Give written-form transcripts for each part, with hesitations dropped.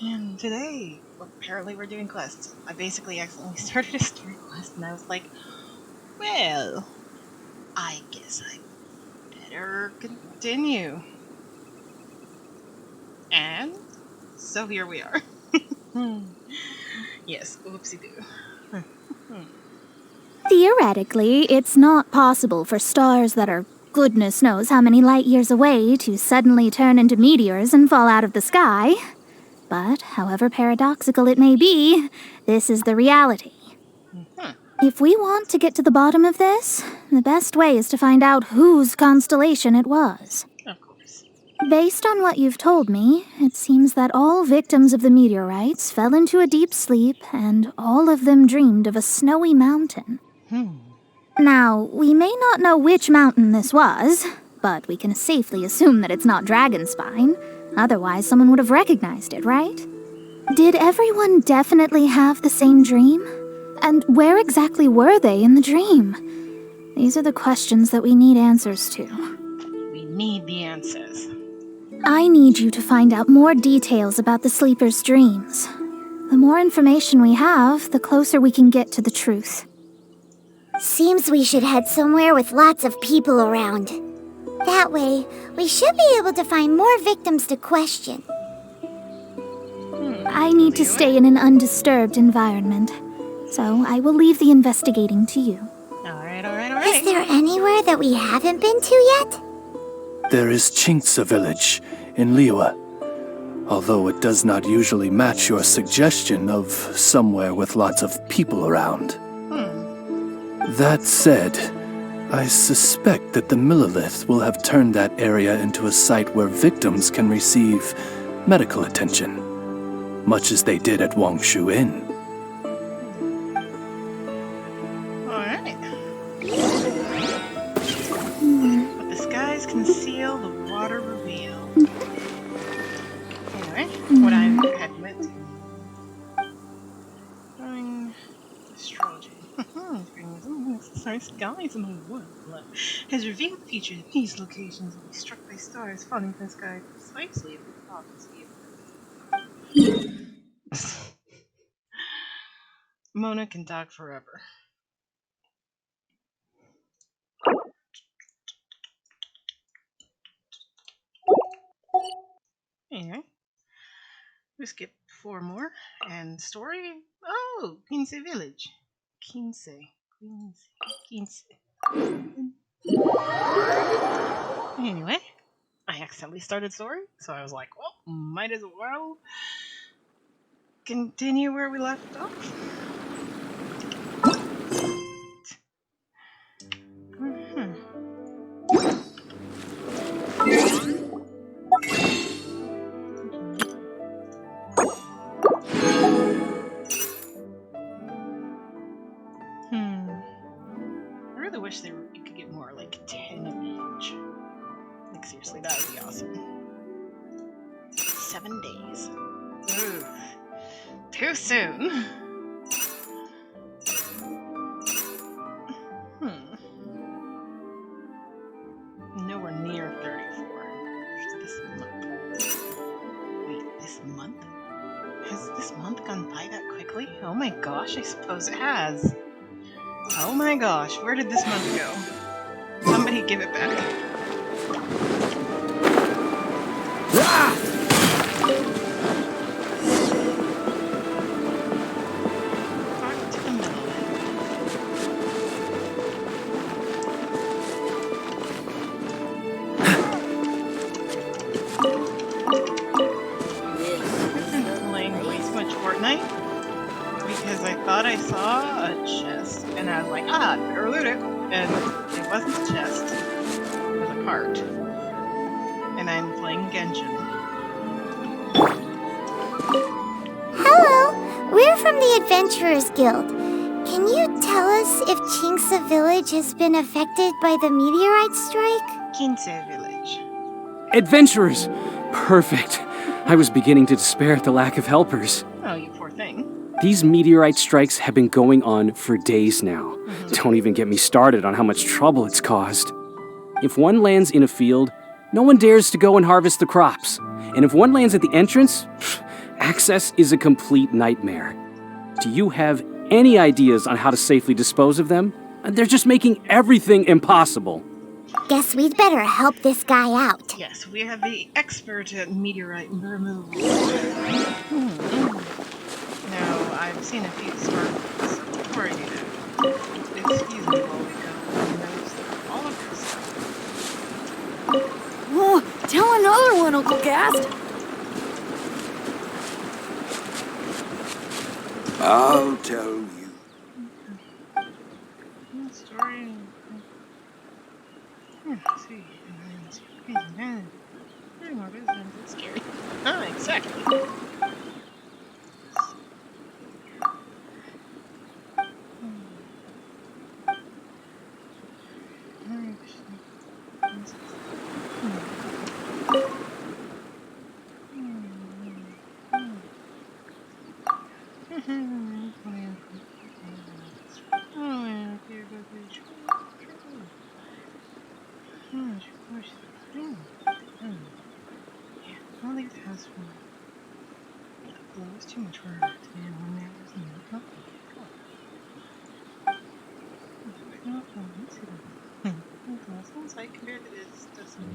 And today, apparently we're doing quests. I basically accidentally started a story quest and I was like, well, I guess I better continue. And so here we are. Yes, whoopsie-doo. Theoretically, it's not possible for stars that are goodness knows how many light years away to suddenly turn into meteors and fall out of the sky. But, however paradoxical it may be, this is the reality. If we want to get to the bottom of this, the best way is to find out whose constellation it was. Of course. Based on what you've told me, it seems that all victims of the meteorites fell into a deep sleep, and all of them dreamed of a snowy mountain. Now, we may not know which mountain this was, but we can safely assume that it's not Dragonspine. Otherwise, someone would have recognized it, right? Did everyone definitely have the same dream? And where exactly were they in the dream? These are the questions that we need answers to. We need the answers. I need you to find out more details about the sleeper's dreams. The more information we have, the closer we can get to the truth. Seems we should head somewhere with lots of people around. That way, we should be able to find more victims to question. I need to stay in an undisturbed environment, so I will leave the investigating to you. Alright. Is there anywhere that we haven't been to yet? There is Chinksa village in Liwa, although it does not usually match your suggestion of somewhere with lots of people around. That said, I suspect that the Millilith will have turned that area into a site where victims can receive medical attention, much as they did at Wangshu Inn. Alright. What the skies conceal, the water reveal. Anyway, what I had meant to. Astrology. Starry skies in the wood has revealed the future that these locations will be struck by stars falling from the sky precisely at the prophecy of Mona can talk forever. Anyway, we skip 4 more and story. Oh, Quince Village. Quince. Anyway, I accidentally started story, so I was like, well, might as well continue where we left off. I really wish you could get more like 10 of each. Like seriously, that would be awesome. 7 days. Ugh. Too soon. Nowhere near 34. Just this month. Wait, this month? Has this month gone by that quickly? Oh my gosh, I suppose it has. Oh my gosh, where did this month go? Somebody give it back. Talk to the middle. I've been playing way too much Fortnite because I thought I saw a chest and I was like, I better loot it. And it wasn't a chest, it was a cart. And I'm playing Genshin. Hello, we're from the Adventurers Guild. Can you tell us if Chinksa village has been affected by the meteorite strike? Quince Village. Adventurers! Perfect. I was beginning to despair at the lack of helpers. Oh, you poor thing. These meteorite strikes have been going on for days now. Don't even get me started on how much trouble it's caused. If one lands in a field, no one dares to go and harvest the crops. And if one lands at the entrance, Access is a complete nightmare. Do you have any ideas on how to safely dispose of them? They're just making everything impossible. Guess we'd better help this guy out. Yes, we have the expert at meteorite removal. Now, I've seen a few smartphones before you know. Excuse me while we go and notice all of this stuff. Whoa, tell another one, Uncle Gast. I'll tell you. Story. See. It's scary. Ah, exactly. I'll leave the house for now. It's too much work to be in one there with me. Let's see that. Sounds like compared to this, doesn't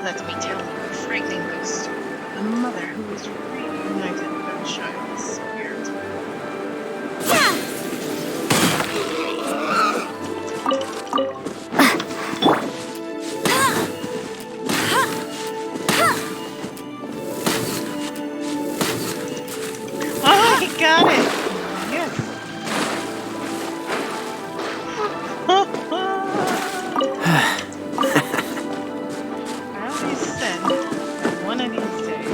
Let me tell you a frightening ghost story. A mother who was reunited with her child's spirit. Oh, I got it! Yes. One of these days.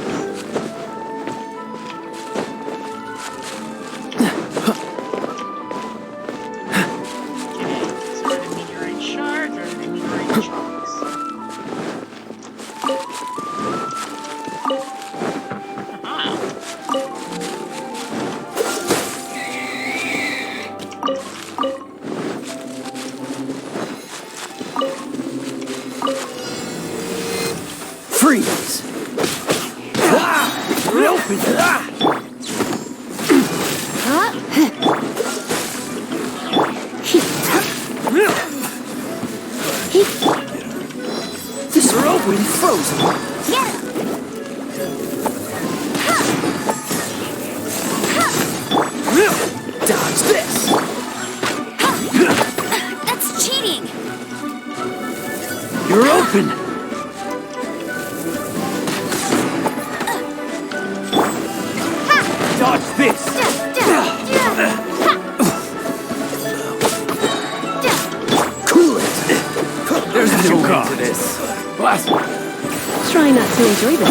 Okay, so are the meteorite shards or are the meteorite chunks? Aha! Freeze! Open! This rope is frozen. Dodge this! That's cheating! You're open! Dodge this! Cool it! There's no end to this. Blast one. Try not to enjoy this.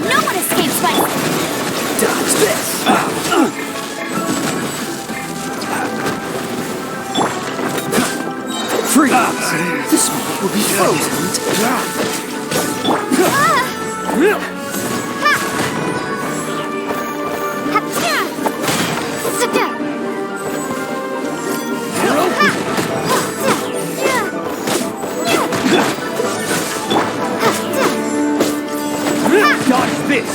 No one escapes by... Dodge this! Freeze! This one will be frozen. You're open! Dodge this!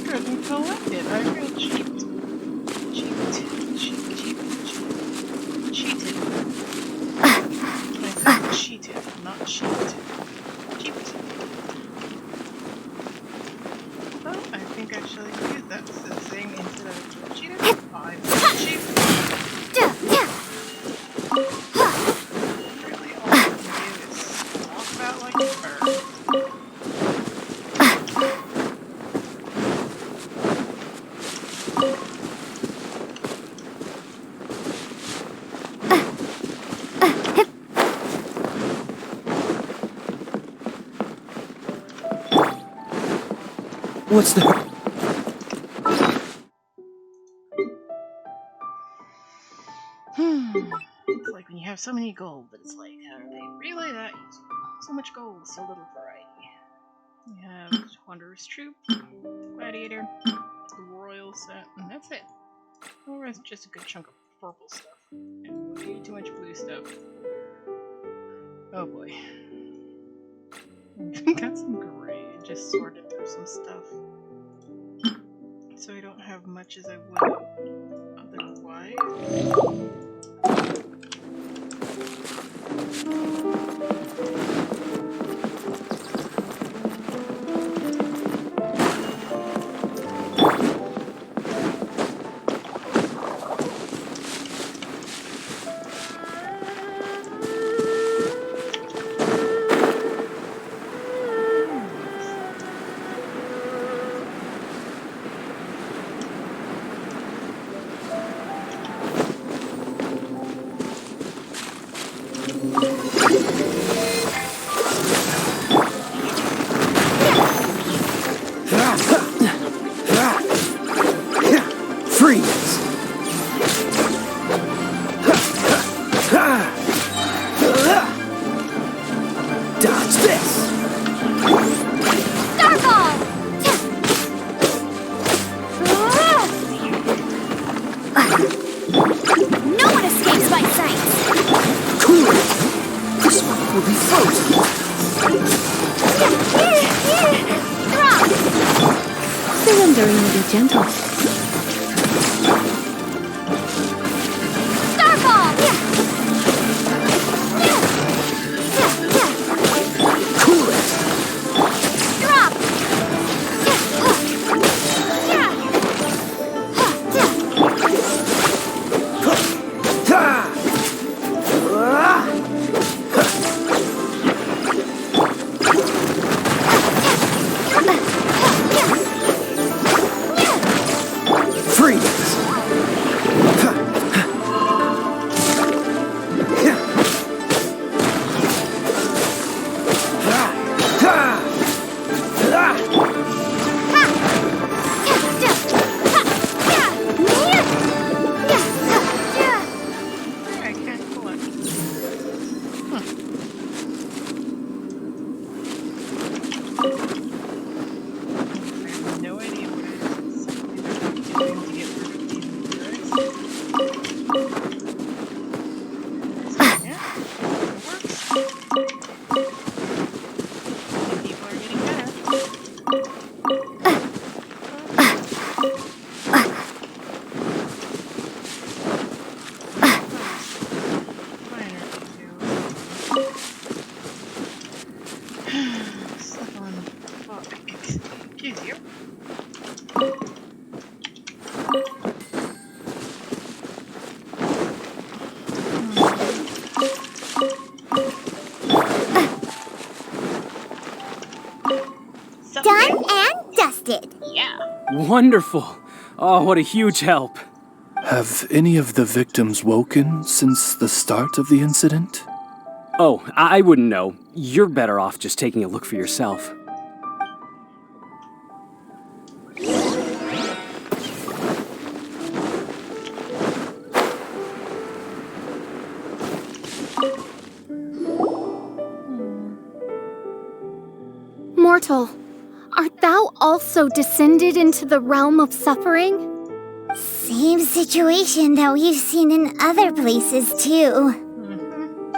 Couldn't collect it. I feel cheated. Cheated. What's the... It's like when you have so many gold, but it's like, how are they really that useful? So much gold, so little variety. We have Wanderer's Troop, Gladiator, the Royal set, and that's it. The rest is just a good chunk of purple stuff. And way too much blue stuff. Oh boy. Got some gray, just sorted through some stuff. So I don't have much as I would otherwise. Dodge this! Starball! No one escapes my sight! Cool it! This one will be frozen! Drop! Surrendering will be gentle. Starball! Cool it! Drop! Freeze! I can't collect. I have no idea what it is. Either I'm doing to get rid of these meteorites. Yeah, it works. And people are getting better. Slip on fuck. Excuse you. Done and dusted. Yeah. Wonderful. Oh, what a huge help. Have any of the victims woken since the start of the incident? Oh, I wouldn't know. You're better off just taking a look for yourself. Mortal, art thou also descended into the realm of suffering? Same situation that we've seen in other places, too.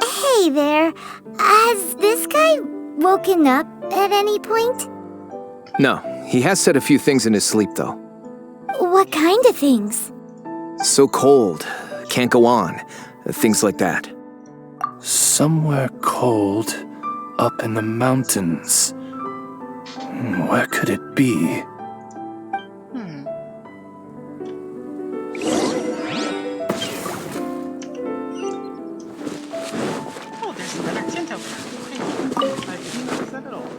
Hey there, has this guy woken up at any point? No, he has said a few things in his sleep, though. What kind of things? So cold, can't go on, things like that. Somewhere cold, up in the mountains. Where could it be? Oh, there's another tent over there. I didn't notice that at all.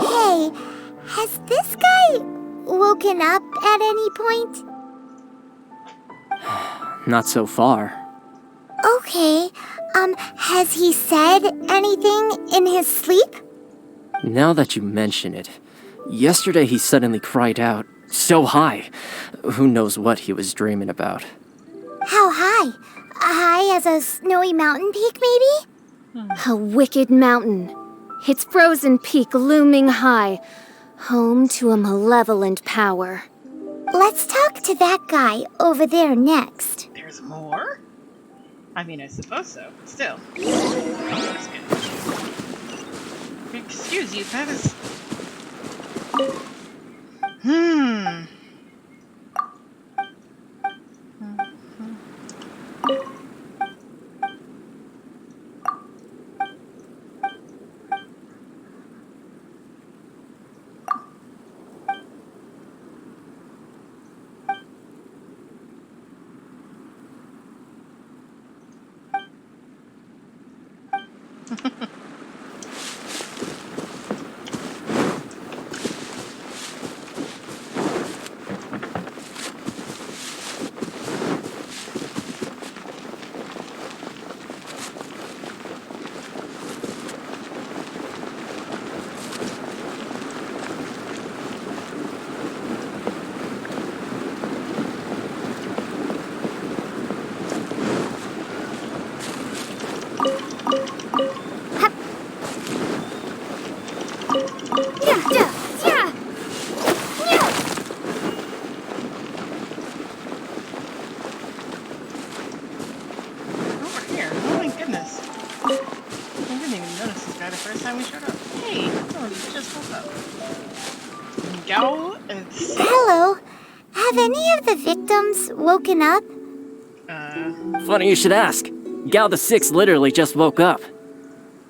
Hey, has this guy woken up at any point? Not so far. Okay, has he said anything in his sleep? Now that you mention it, yesterday he suddenly cried out, so high. Who knows what he was dreaming about. How high? High as a snowy mountain peak, maybe? A wicked mountain. Its frozen peak looming high, home to a malevolent power. Let's talk to that guy over there next. There's more? I mean, I suppose so. Still. That's good. Excuse you, that is... Hello. Have any of the victims woken up? Funny you should ask. Gao the Sixth literally just woke up.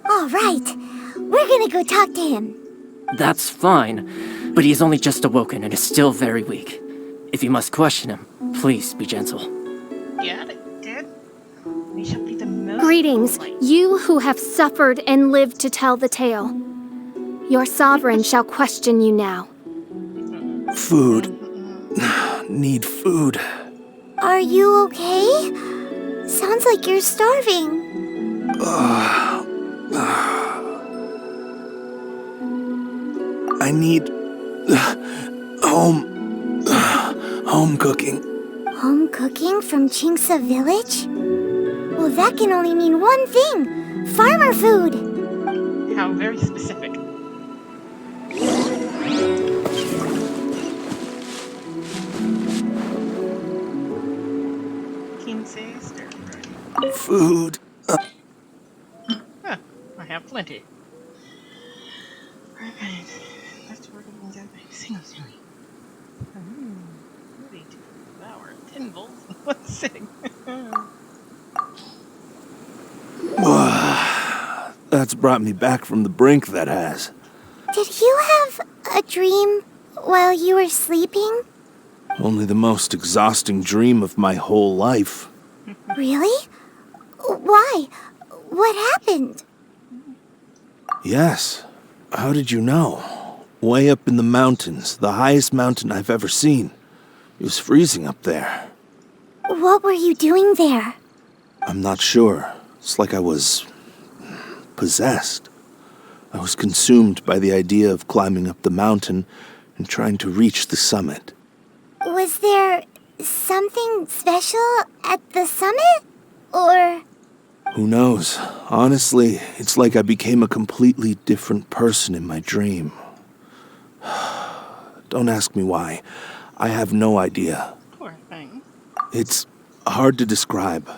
All right. We're gonna go talk to him. That's fine, but he's only just awoken and is still very weak. If you must question him, please be gentle. Yeah, it did. We shall be the most... Greetings, you who have suffered and lived to tell the tale. Your sovereign shall question you now. Food. Need food. Are you okay? Sounds like you're starving. I need home cooking. Home cooking from Chinksa village? Well, that can only mean one thing. Farmer food. How very specific. Food. Huh, I have plenty. Right. Let's work on that single series. Ready to devour 10 bowls in one sitting. That's brought me back from the brink, that has. Did you have a dream while you were sleeping? Only the most exhausting dream of my whole life. Really? Why? What happened? Yes. How did you know? Way up in the mountains, the highest mountain I've ever seen. It was freezing up there. What were you doing there? I'm not sure. It's like I was... possessed. I was consumed by the idea of climbing up the mountain and trying to reach the summit. Was there something special at the summit? Or... Who knows? Honestly, it's like I became a completely different person in my dream. Don't ask me why. I have no idea. Poor thing. It's hard to describe.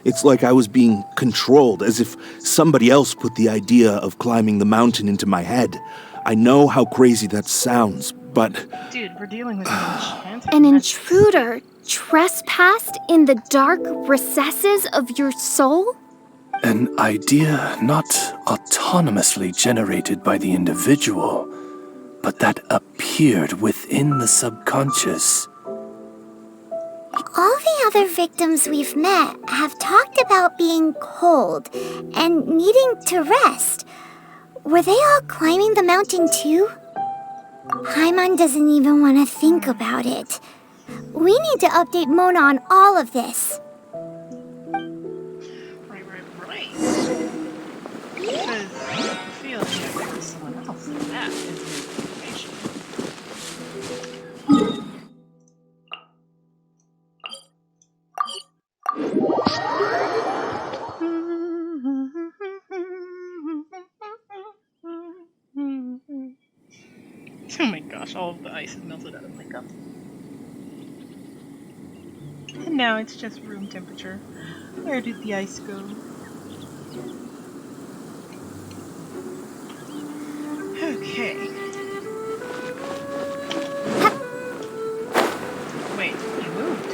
It's like I was being controlled, as if somebody else put the idea of climbing the mountain into my head. I know how crazy that sounds, but... Dude, we're dealing with an intruder trespassed in the dark recesses of your soul? An idea not autonomously generated by the individual, but that appeared within the subconscious. All the other victims we've met have talked about being cold and needing to rest. Were they all climbing the mountain too? Paimon doesn't even want to think about it. We need to update Mona on all of this. Right. Because I feel like there was someone else. Oh my gosh, all of the ice has melted out of my cup. And now it's just room temperature. Where did the ice go? Okay. Wait, you moved.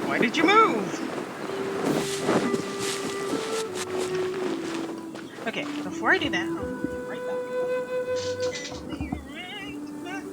Why did you move? Okay, before I do that, I'll be right back. I'll be right back.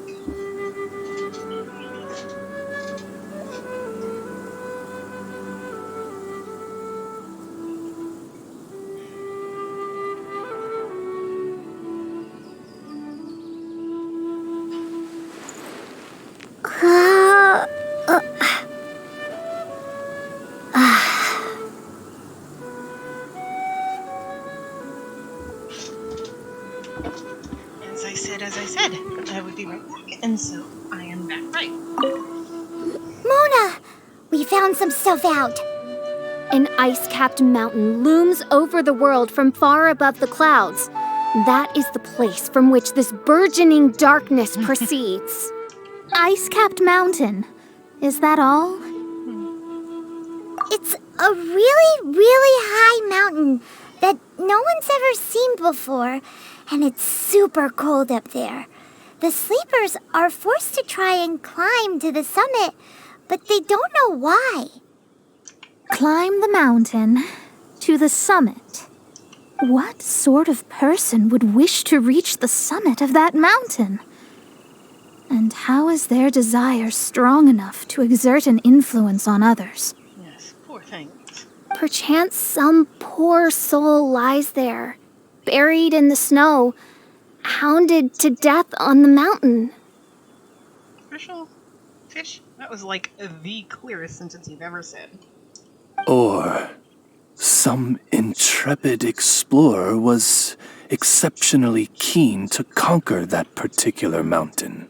As I said, I would be right back, and so I am back right. Mona! We found some stuff out. An ice-capped mountain looms over the world from far above the clouds. That is the place from which this burgeoning darkness proceeds. Ice-capped mountain. Is that all? It's a really, really high mountain that no one's ever seen before, and it's super cold up there. The sleepers are forced to try and climb to the summit, but they don't know why. Climb the mountain to the summit. What sort of person would wish to reach the summit of that mountain? And how is their desire strong enough to exert an influence on others? Yes, poor things. Perchance some poor soul lies there, buried in the snow, hounded to death on the mountain. Official fish? That was like the clearest sentence you've ever said. Or some intrepid explorer was exceptionally keen to conquer that particular mountain.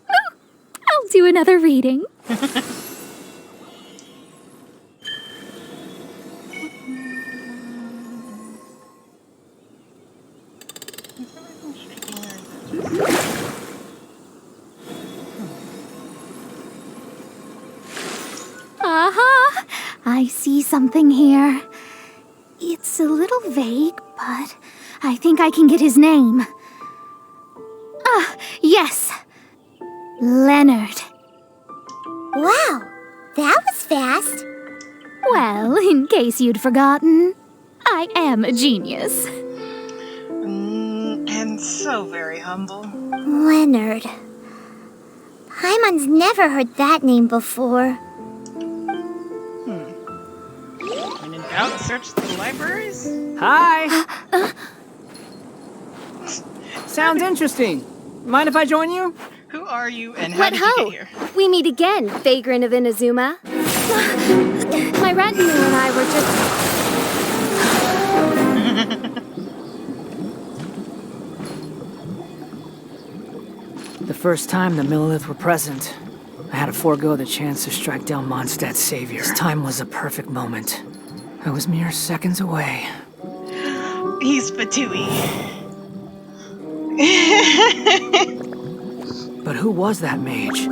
I'll do another reading. Aha! I see something here. It's a little vague, but I think I can get his name. Ah, yes! Leonard. Wow, that was fast. Well, in case you'd forgotten, I am a genius. And so very humble. Leonard. Paimon's never heard that name before. When in doubt, search the libraries? Hi! Sounds interesting. Mind if I join you? Who are you and how What did you ho! get here? We meet again, vagrant of Inazuma. My retinue and I were just... The first time the Millilith were present, I had to forego the chance to strike down Mondstadt's savior. This time was a perfect moment. I was mere seconds away. He's Fatui. But who was that mage?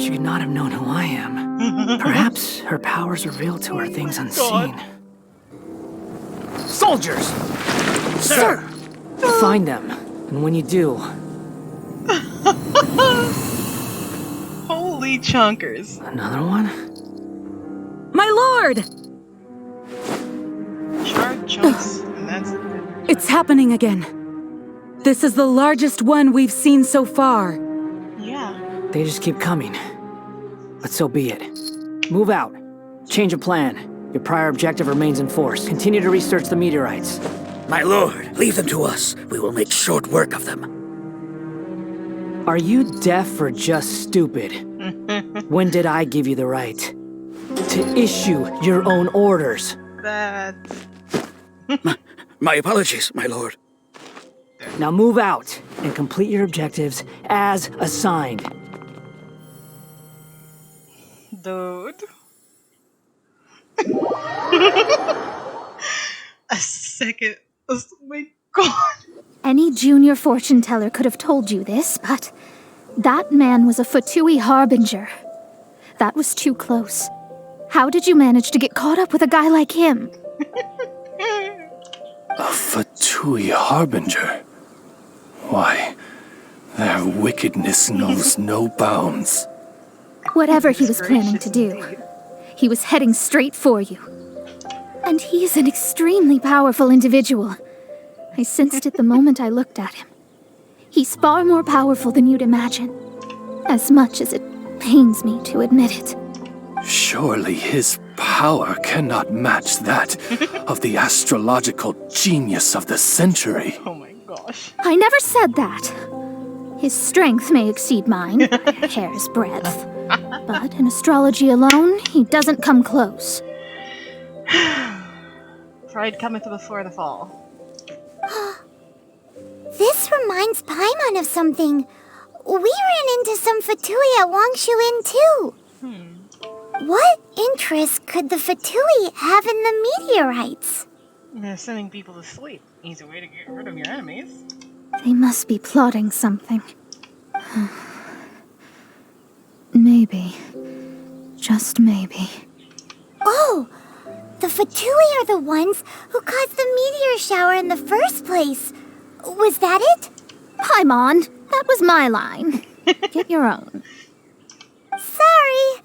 She could not have known who I am. Perhaps her powers revealed to her things unseen. Soldiers! Sir! Find them, and when you do... Holy chonkers. Another one? My lord! Charred chunks, and that's it. It's happening again. This is the largest one we've seen so far. Yeah. They just keep coming. But so be it. Move out. Change of plan. Your prior objective remains in force. Continue to research the meteorites. My lord, leave them to us. We will make short work of them. Are you deaf or just stupid? When did I give you the right to issue your own orders? That... My apologies, my lord. Now move out and complete your objectives as assigned. Dude. A second. Oh my god. Any junior fortune teller could have told you this, but that man was a Fatui harbinger. That was too close. How did you manage to get caught up with a guy like him? A Fatui harbinger? Why, their wickedness knows no bounds. Whatever he was planning to do, he was heading straight for you. And he is an extremely powerful individual. I sensed it the moment I looked at him. He's far more powerful than you'd imagine, as much as it pains me to admit it. Surely his power cannot match that of the astrological genius of the century. Oh my gosh. I never said that. His strength may exceed mine by a hair's breadth, but in astrology alone, he doesn't come close. Pride cometh before the fall. This reminds Paimon of something. We ran into some Fatui at Wangshu Inn too. What interest could the Fatui have in the meteorites? They're sending people to sleep. Easy way to get rid of your enemies. They must be plotting something. Maybe. Just maybe. Oh! The Fatui are the ones who caused the meteor shower in the first place. Was that it? Paimon, that was my line. Get your own. Sorry.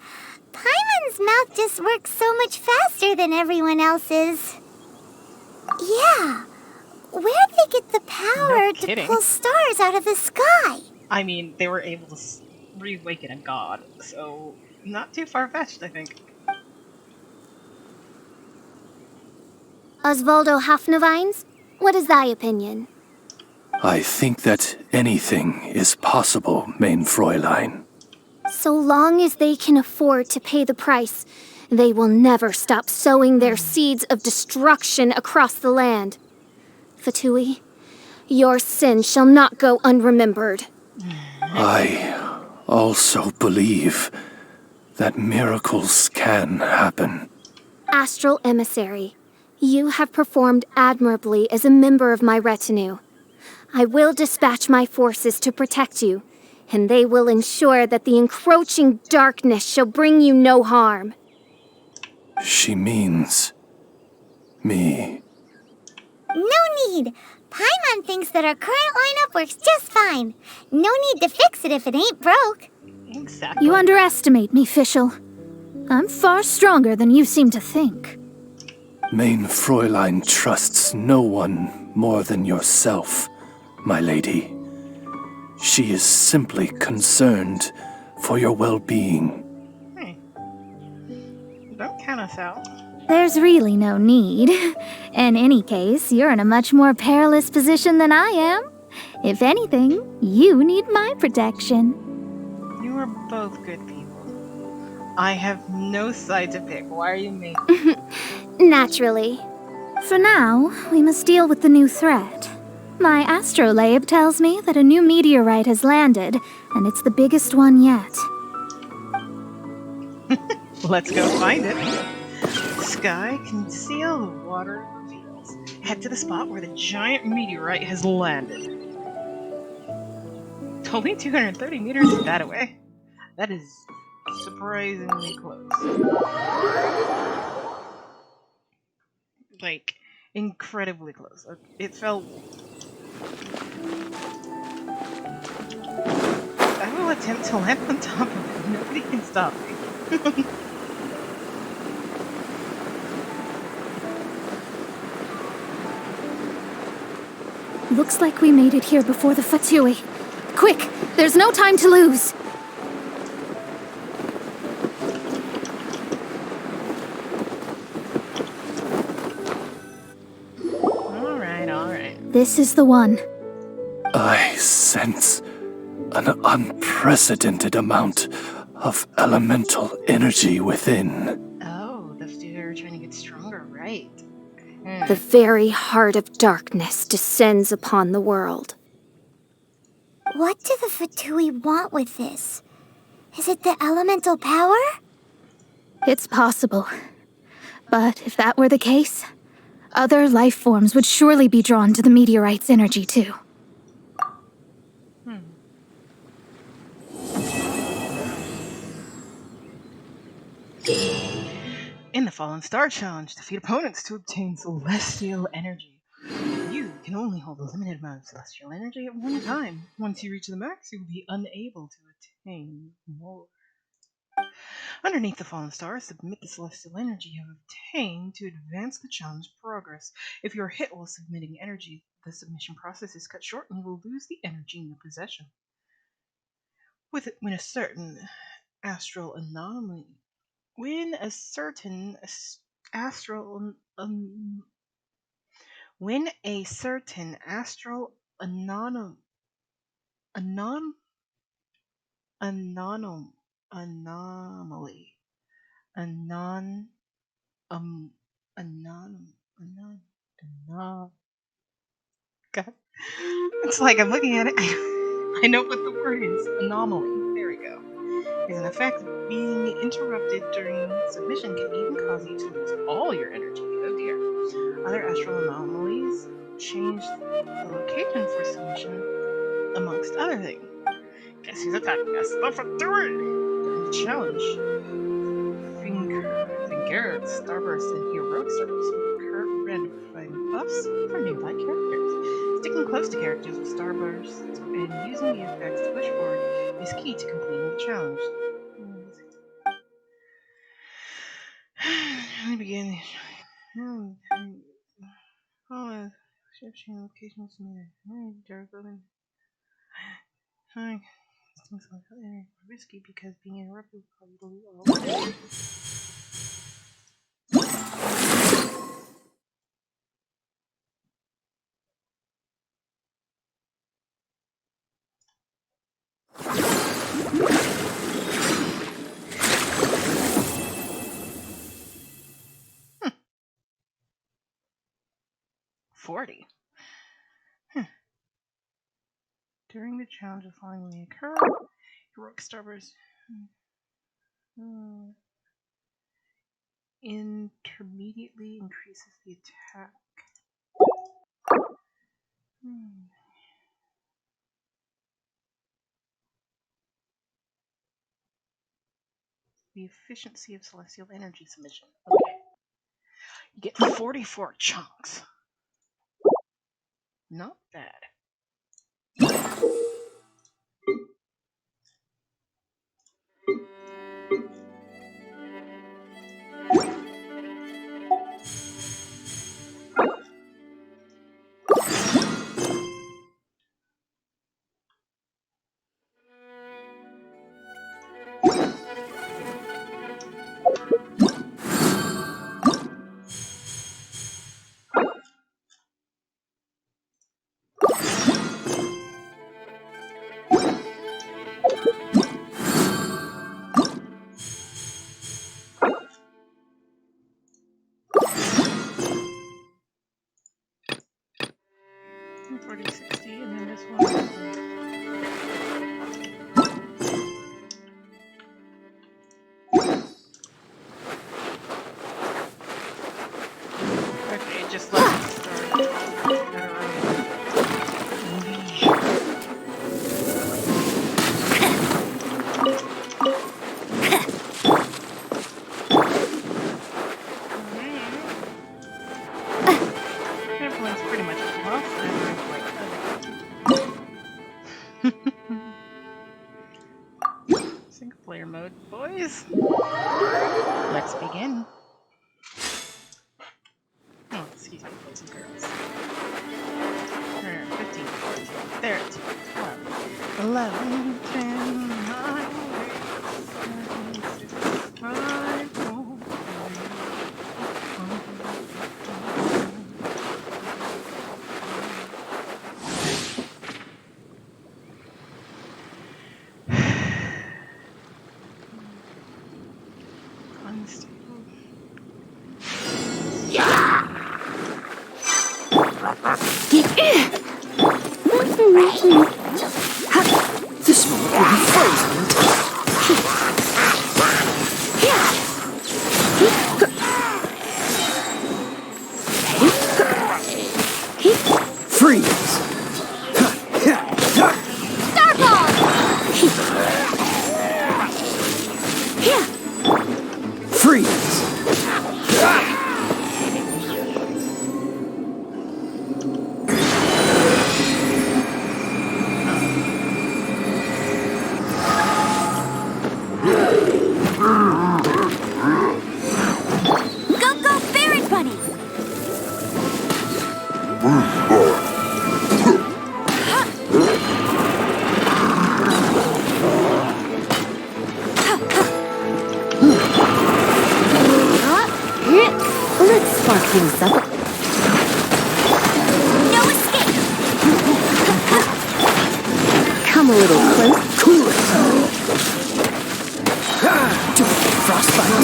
Paimon's mouth just works so much faster than everyone else's. Yeah. Where'd they get the power to pull stars out of the sky? I mean, they were able to reawaken a god, so not too far-fetched, I think. Osvaldo Hafnavines, what is thy opinion? I think that anything is possible, main Fräulein. So long as they can afford to pay the price, they will never stop sowing their seeds of destruction across the land. Fatui, your sin shall not go unremembered. I also believe that miracles can happen. Astral Emissary, you have performed admirably as a member of my retinue. I will dispatch my forces to protect you, and they will ensure that the encroaching darkness shall bring you no harm. She means me. No need. Paimon thinks that our current lineup works just fine. No need to fix it if it ain't broke. Exactly. You underestimate me, Fischl. I'm far stronger than you seem to think. Main Fräulein trusts no one more than yourself, my lady. She is simply concerned for your well-being. Hey. Don't count us out. There's really no need. In any case, you're in a much more perilous position than I am. If anything, you need my protection. You are both good people. I have no side to pick. Why are you making? Naturally. For now, we must deal with the new threat. My astrolabe tells me that a new meteorite has landed, and it's the biggest one yet. Let's go find it. Sky concealed, water reveals. Head to the spot where the giant meteorite has landed. Only 230 meters that away. That is surprisingly close. Like, incredibly close. It felt... I will attempt to land on top of it. Nobody can stop me. Looks like we made it here before the Fatui. Quick! There's no time to lose! Alright. This is the one. I sense an unprecedented amount of elemental energy within. Oh, the Fatui are trying to get stronger, right? The very heart of darkness descends upon the world. What do the Fatui want with this? Is it the elemental power? It's possible. But if that were the case, other life forms would surely be drawn to the meteorite's energy too. In the Fallen Star Challenge, defeat opponents to obtain celestial energy. You can only hold a limited amount of celestial energy at one time. Once you reach the max, you will be unable to attain more. Underneath the Fallen Star, submit the celestial energy you have obtained to advance the challenge progress. If you are hit while submitting energy, the submission process is cut short and you will lose the energy in your possession. When a certain astral anomaly God. It's like I'm looking at it. I know what the word is. Anomaly. There we go. Is an effect of being interrupted during submission can even cause you to lose all your energy. Oh dear. Other astral anomalies change the location for submission, amongst other things. Guess who's attacking us? The Fury! During the challenge, Finger, Starburst, and Heroic Starburst will incur red flying buffs for nearby characters. Sticking close to characters with Starburst and using the effects to push forward is key to completing the challenge. Let me begin. Shifting locations near. Hi. Things like that are risky because being interrupted will probably all. 40. During the challenge, the following may occur. Heroic Starburst intermediately increases the attack. The efficiency of celestial energy submission. Okay. You get 44 chunks. Not bad. And then this one. Okay, just let me start. Everyone's pretty much off. Single player mode, boys. Let's begin. Oh, excuse me, boys and girls. 15, 14, 13, 12, 11, 10, 9, 8, 7, 6, 5, 4, unstable. This moment will be Let's spark things up. No escape! Come a little close. Cool it! Frostbite!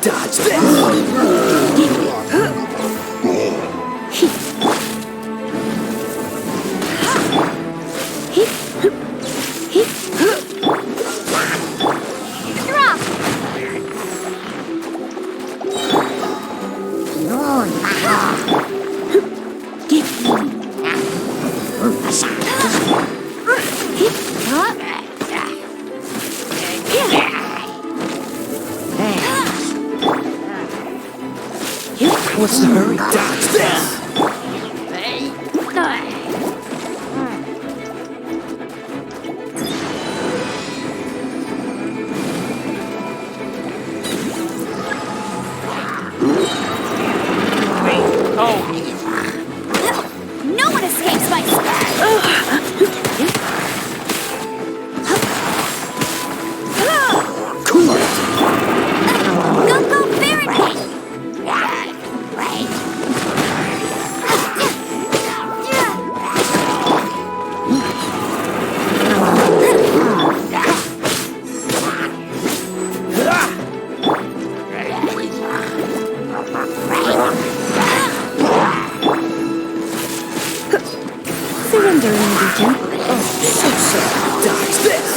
Dodge What's the hurry? Dodge this! No one escapes my Cool it! Go, Fahrenheit! Surrender, Indigen. Dodge this! Dodge this!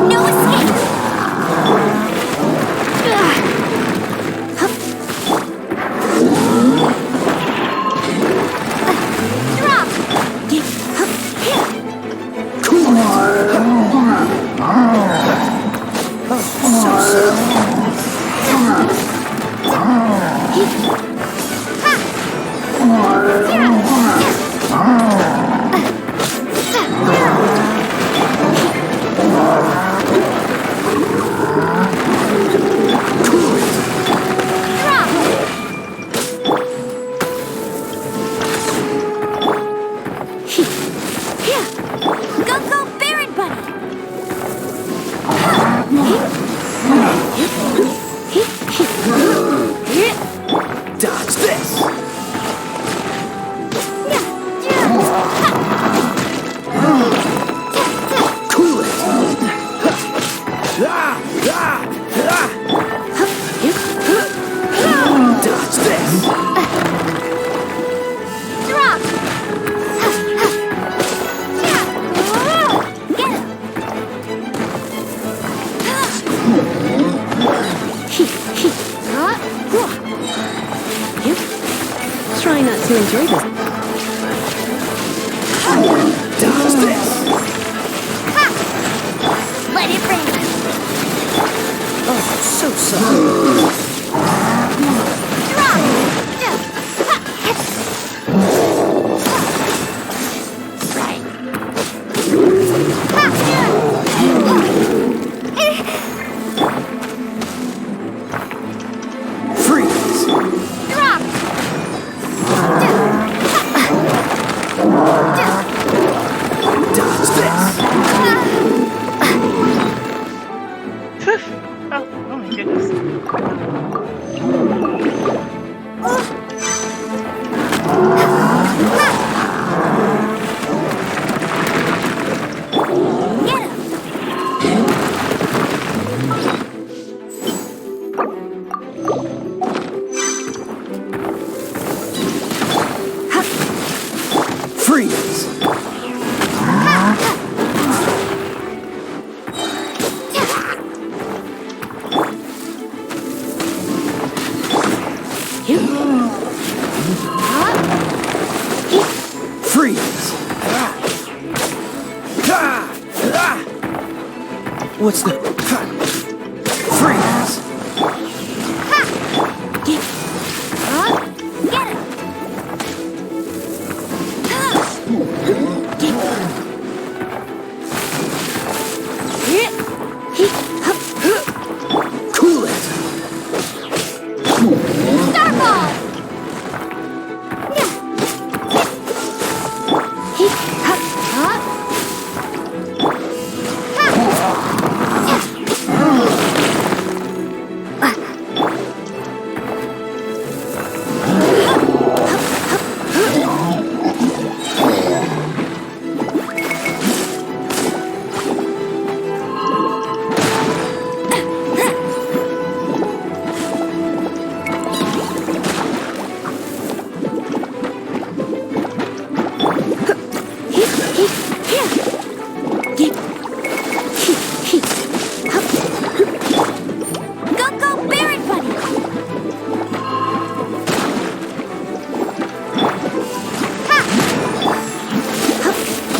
No escape! Go, Baron Buddy! Dodge this! Cool it! Dodge this! Drop! Get him! Try not to enjoy this. Dodge this! Let it rain! Oh, so sorry. Freeze! Drop! What's the... Freeze! Get it! Cool it! Starball!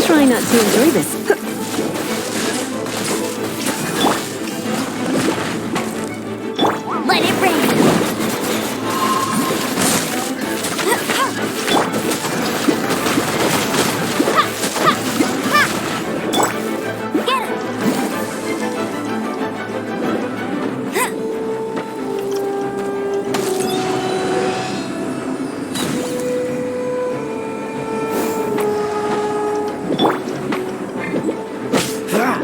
Try not to enjoy this. Let it rain! Get it! Drop!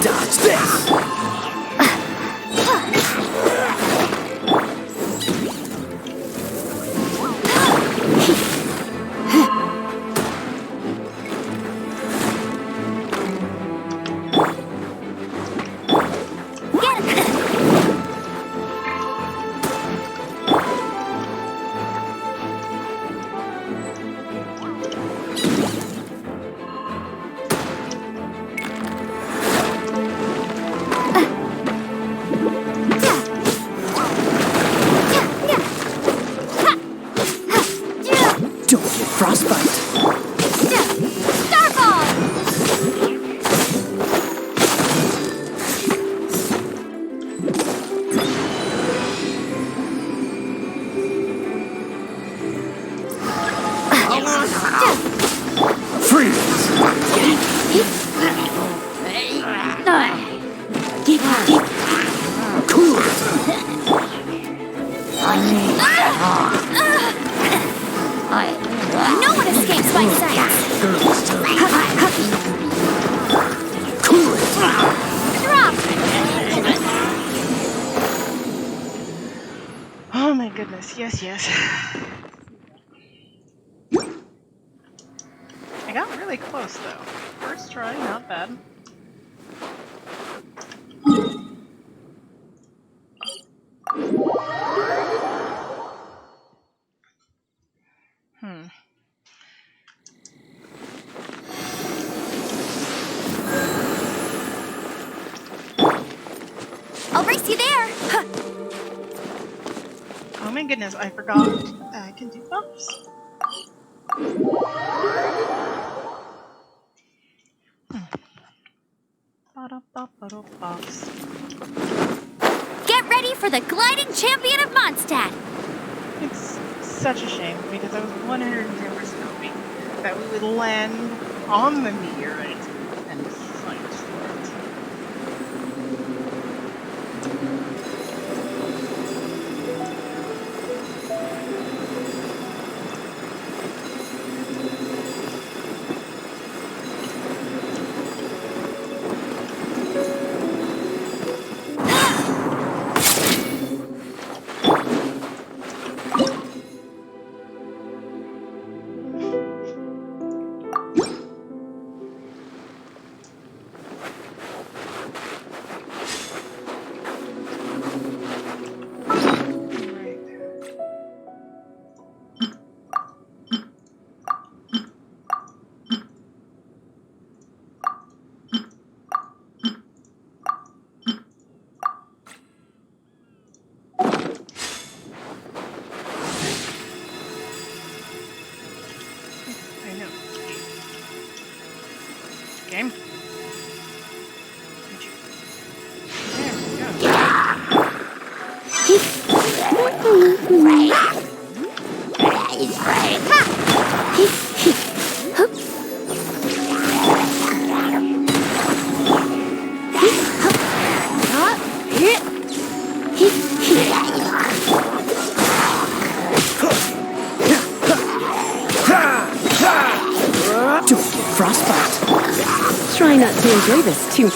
Dodge this! Don't get frostbite! Starball! Freeze! Cool it! No one escapes my sight! Cool it! Drop! Oh my goodness, yes, yes. I got really close though. First try, not bad. I'll race you there! Oh my goodness, I forgot I can do buffs. Buffs. Get ready for the gliding champion of Mondstadt! It's such a shame because I was 110% hoping that we would land on the meteorite and fight for it. Try not to enjoy this too much.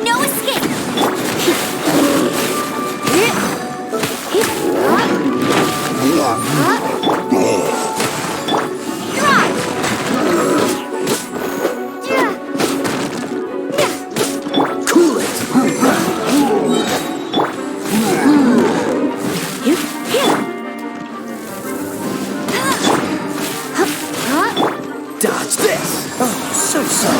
No escape! Cool it! Dodge this! Oh, so sorry.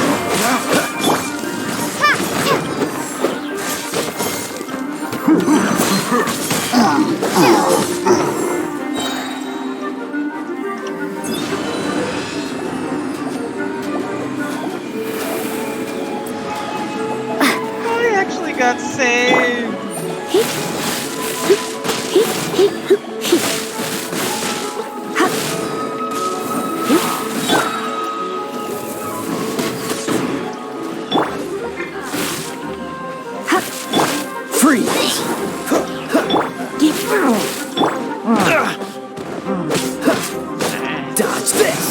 I actually got saved. Freeze! Dodge this!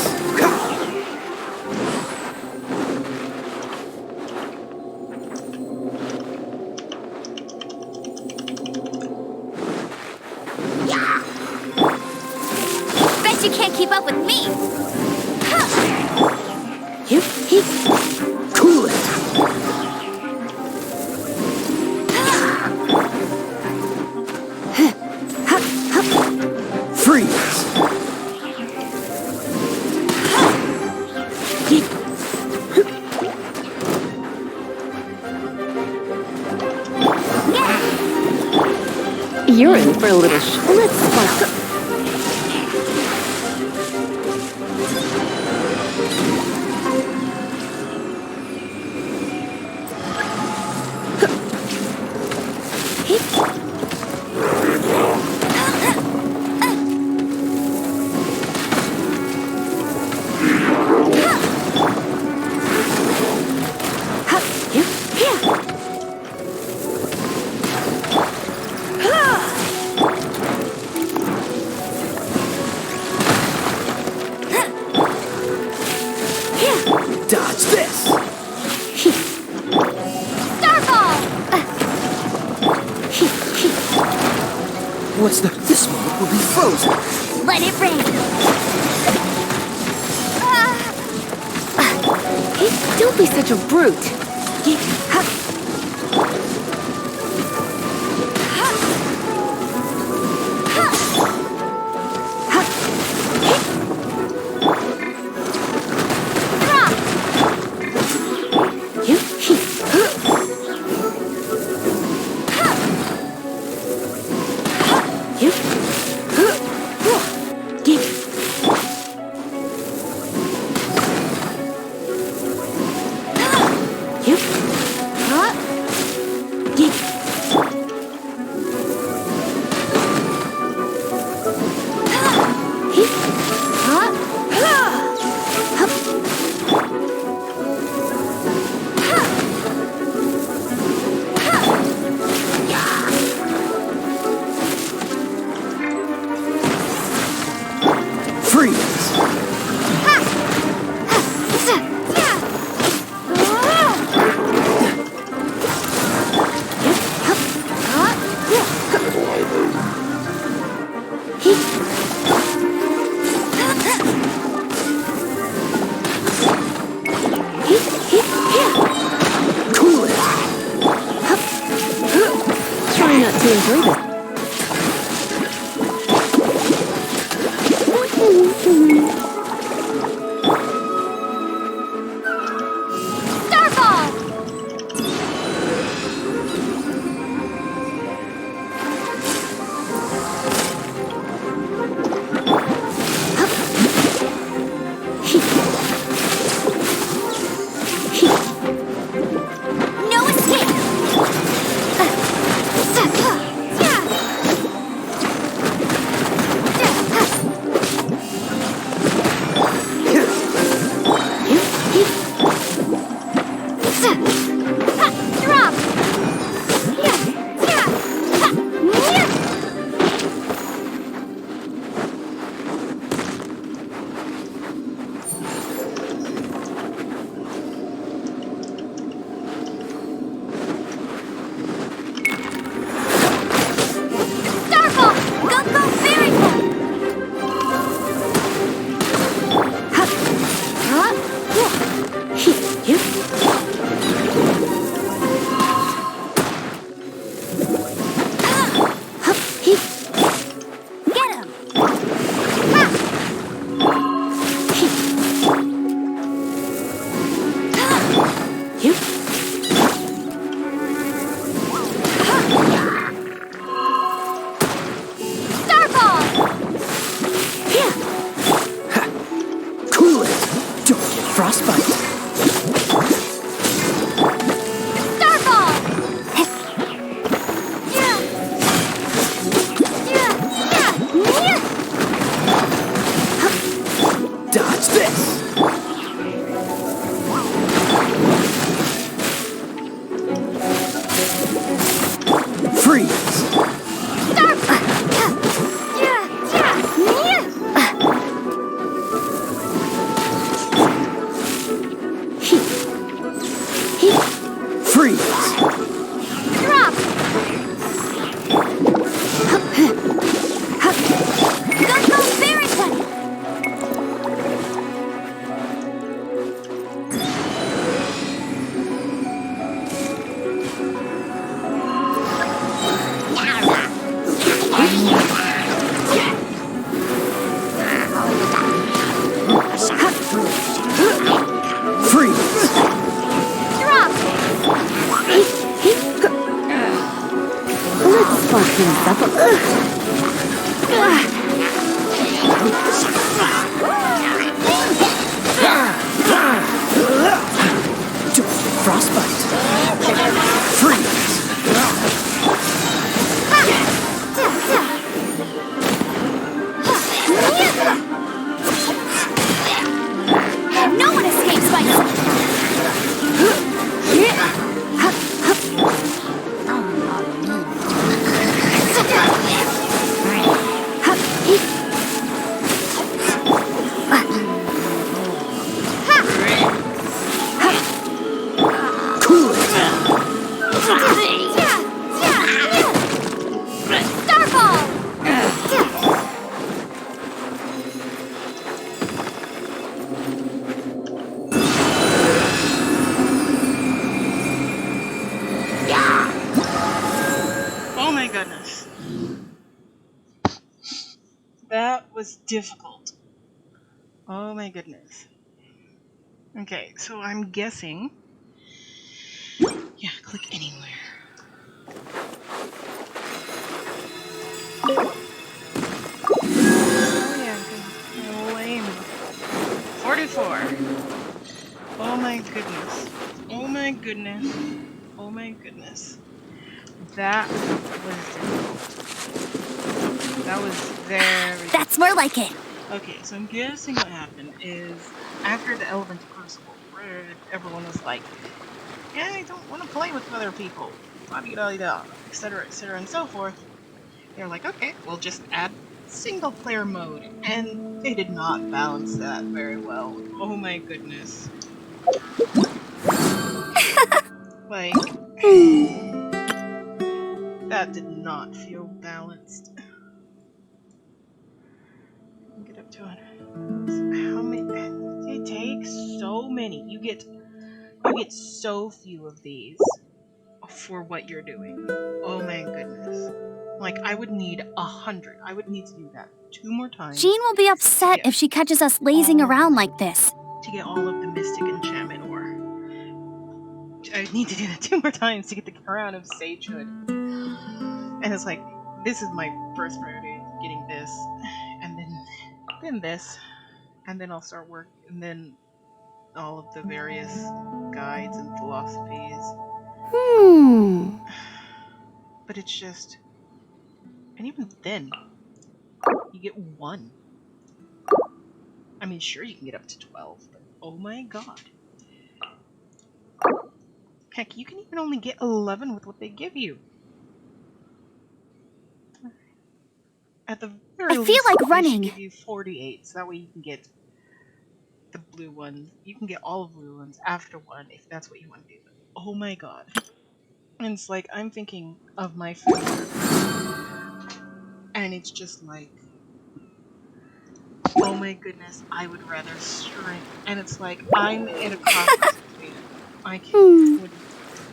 Bet you can't keep up with me! Cool it! Freeze! You're in for a little let's spark. Dodge this! What's the... This moment will be frozen! Let it rain! Don't be such a brute. enjoy this. Starfall! No escape! Drop! Starfall! Go fairy fall! Get him! Starfall! Cool it! Frostbite! Starfall! Dodge this! Freeze! Freeze! Drop! Go fairy touch! Freeze! Drop! Let's spark things up a Frostbite! Freeze! No one escapes by Cool it! Starfall! Oh my goodness. That was difficult. Oh my goodness. Okay, so I'm guessing. Yeah, click anywhere. Oh yeah, good. Lame. 44. Oh my goodness. Oh my goodness. Oh my goodness. That was difficult. That was very. That's more like it. Okay, so I'm guessing what happened is after the Elemental Crucible, where everyone was like, yeah, I don't want to play with other people, etc., etc., and so forth. They're like, okay, we'll just add single player mode. And they did not balance that very well. Oh my goodness. Like, that did not feel balanced. Get up to it. How many? It takes so many. You get so few of these for what you're doing. Oh my goodness. Like, I would need 100. I would need to do that 2 more times. Jean will be upset if she catches us lazing around like this. To get all of the Mystic Enchantment ore. I need to do that 2 more times to get the crown of Sagehood. And it's like, this is my first priority, getting this, and then this, and then I'll start work, and then all of the various guides and philosophies. But it's just, and even then, you get 1. I mean, sure, you can get up to 12, but oh my god. Heck, you can even only get 11 with what they give you. At the very least, like running. They should give you 48, so that way you can get the blue ones. You can get all of the blue ones after 1, if that's what you want to do. But, oh my god. And it's like, I'm thinking of my friend, and it's just like, oh my goodness, I would rather strength. And it's like, I'm in a crossroads between it. I would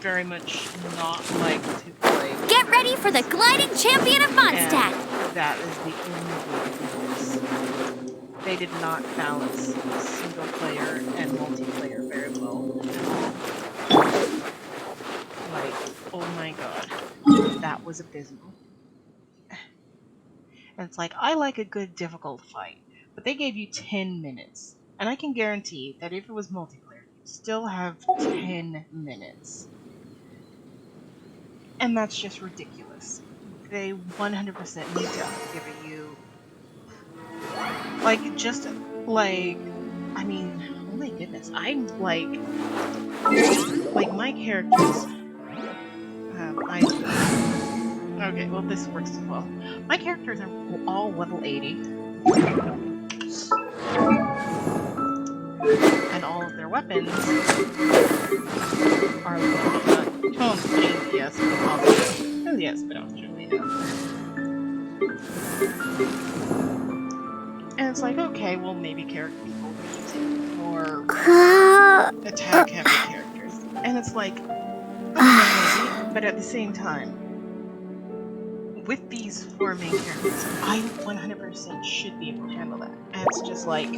very much not like to play. Get ready for the gliding champion of Mondstadt! That is the only way to do this. They did not balance single player and multiplayer very well at all. Like, oh my god, that was abysmal. And it's like, I like a good difficult fight, but they gave you 10 minutes. And I can guarantee that if it was multiplayer, you'd still have 10 minutes. And that's just ridiculous. They 100% need to have given you, like, just, like, I mean, oh my goodness, I'm, like my characters, okay, well, this works as well. My characters are all level 80. And all of their weapons are level 9. Yes, but also, yes, but also, and it's like, okay, well, maybe characters will be using more attack-heavy characters. And it's like, okay, maybe, but at the same time, with these 4 main characters, I 100% should be able to handle that. And it's just like,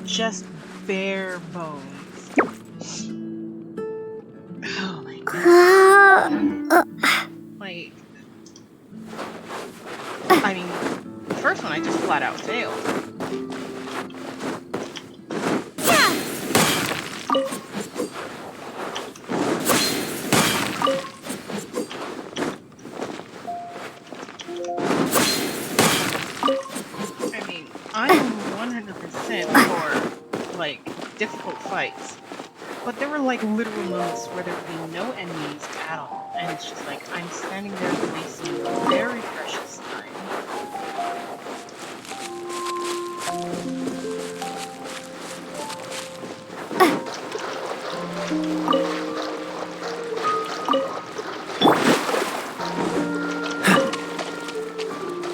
just bare bones. Oh my god. Like, I mean, the first one I just flat out failed. I mean, I'm 100% for, like, difficult fights. But there were, like, literal moments where there would be no enemies at all. And it's just like, I'm standing there wasting very precious time.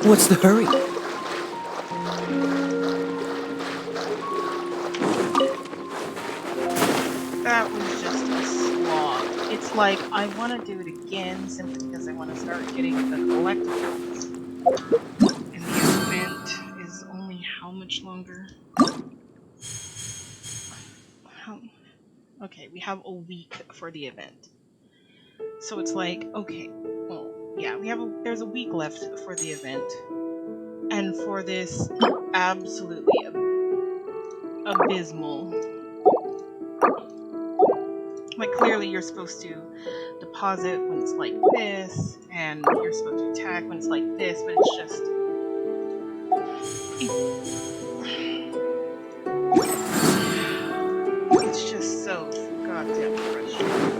What's the hurry? That was just a slog. It's like, I want to do it again simply because I want to start getting the collectibles. And the event is only how much longer? Okay, we have a week for the event. So it's like, okay, well, yeah, there's a week left for the event. And for this absolutely abysmal, like, clearly you're supposed to deposit when it's like this, and you're supposed to attack when it's like this, but it's just... It's just so goddamn frustrating.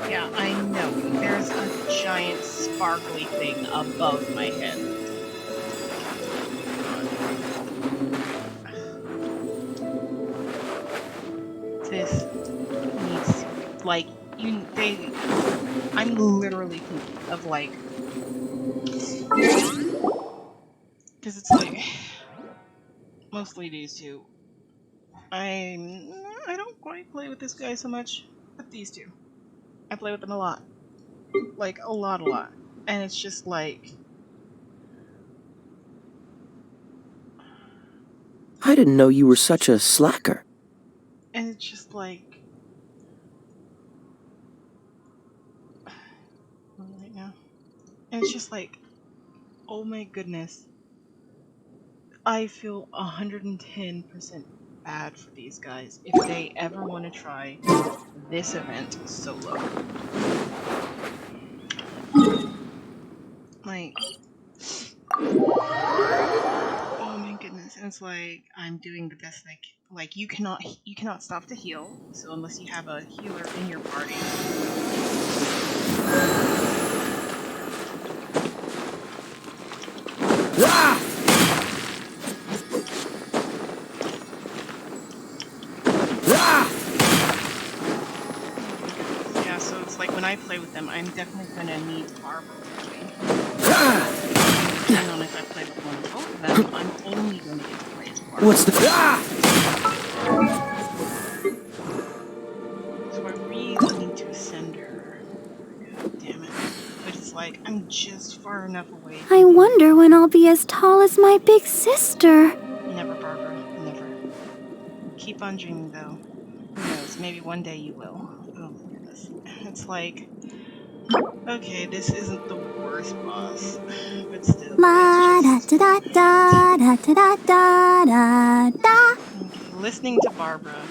Yeah, I know. There's a giant sparkly thing above my head. this needs, like, I'm literally thinking of, like, because it's like, mostly these two. I don't quite play with this guy so much, but these two. I play with them a lot. Like, a lot. And it's just like... I didn't know you were such a slacker. And it's just like... Right now. And it's just like, oh my goodness. I feel 110% bad for these guys if they ever want to try this event solo. Like, oh my goodness. And it's like, I'm doing the best I can. Like, you cannot stop to heal, so unless you have a healer in your party. Yeah, so it's like when I play with them, I'm definitely gonna need Barbara with me. Depending on if I play with one or both of them, I'm only gonna get to play as Barbara. What's the... So I really need to ascend her. God damn it. But it's like, I'm just far enough away. I wonder when I'll be as tall as my big sister. Never, Barbara. Never. Keep on dreaming, though. Who knows? Maybe one day you will. Oh my goodness. It's like, okay, this isn't the worst boss, but still, it's just... Okay, listening to Barbara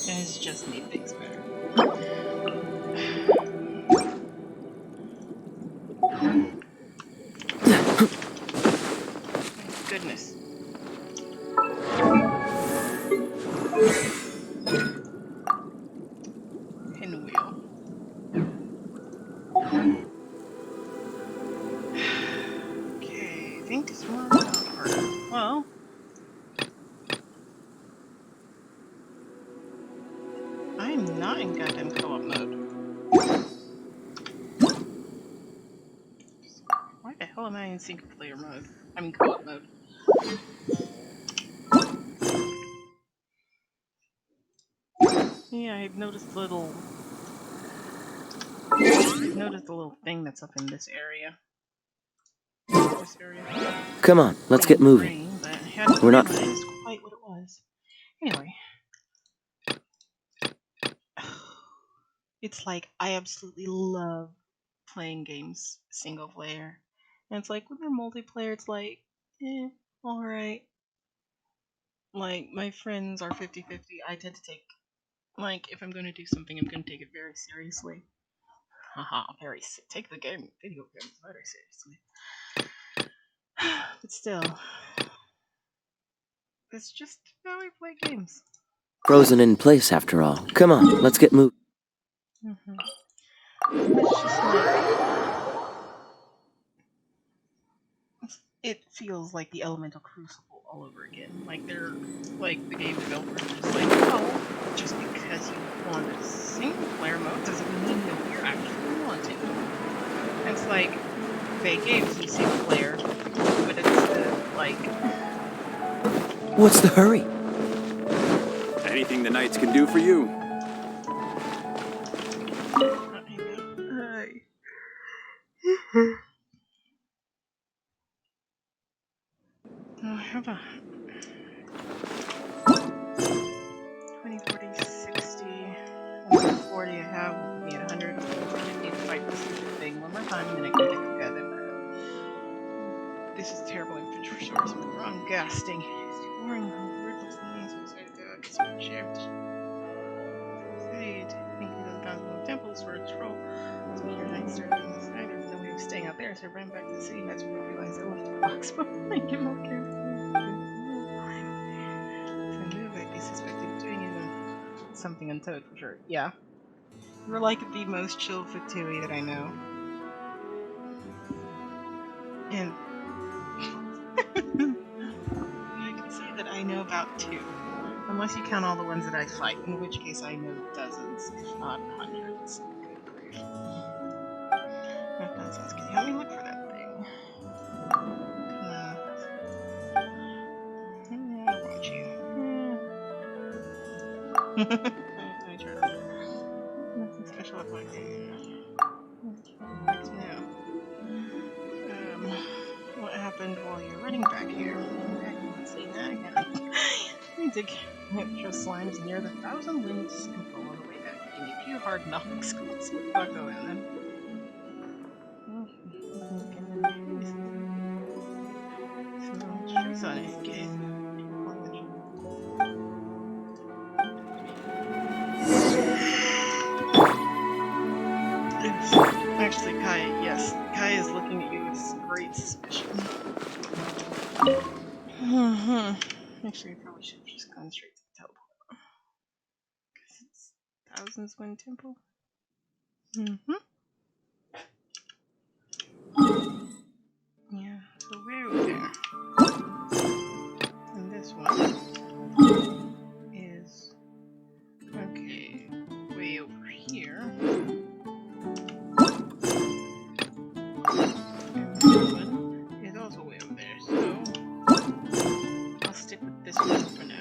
has just made things better. Goodness. Pinwheel. Okay, I think this one's not harder. Well, I'm not in goddamn co-op mode. Why the hell am I in single player mode? I mean co-op mode. Yeah, I've noticed the little thing that's up in this area. Come on, let's get moving. But I hadn't We're not... realized quite what it was. Anyway. It's like, I absolutely love playing games single player. And it's like, when they're multiplayer, it's like, alright. Like, my friends are 50-50. I tend to take, like, if I'm going to do something, I'm going to take it very seriously. Haha, take the video games very seriously. But still, it's just how I play games. Frozen in place, after all. Come on, let's get moving. It's just like, it feels like the Elemental Crucible all over again. Like, they're, like, the game developers are just like, oh, just because you want a single player mode doesn't mean that you're actually wanting it. And it's like, they gave you single player, but it's like... What's the hurry? Anything the knights can do for you. How about 20, 40, 60, 40 I have, we at 100, I need to fight this thing one more time, and then I can get together. This is terrible infantry source, but wrong gasting. It's too boring, wordless, and so excited to get some shift. Say it, thinking those bound temples for a troll. So when your night started on the side, there was no way of staying out there, so I ran back to the city. That's when I realized I left the box behind. I give no care. They suspected doing even something untowed for sure. Yeah. You're like the most chill Fatui that I know. And I can say that I know about two. Unless you count all the ones that I fight, in which case I know dozens, if not hundreds. Good grief. That nonsense. Can you help me look for that thing? I'll watch you. Let me try that. Nothing special about it. Now, what happened while you're running back here? Let's see that again. You dig extra slimes near the Thousand Winds and fall on the way back. Give me a few hard knocks. Let's see what go in then. Trees on it, okay. Actually, Kai, yes. Kai is looking at you with great suspicion. Actually, I probably should have just gone straight to the teleport. Because it's Thousands Wind Temple. Yeah, so way over there. And this one is, okay, way over here. And this one is also way over there, so I'll stick with this one for now.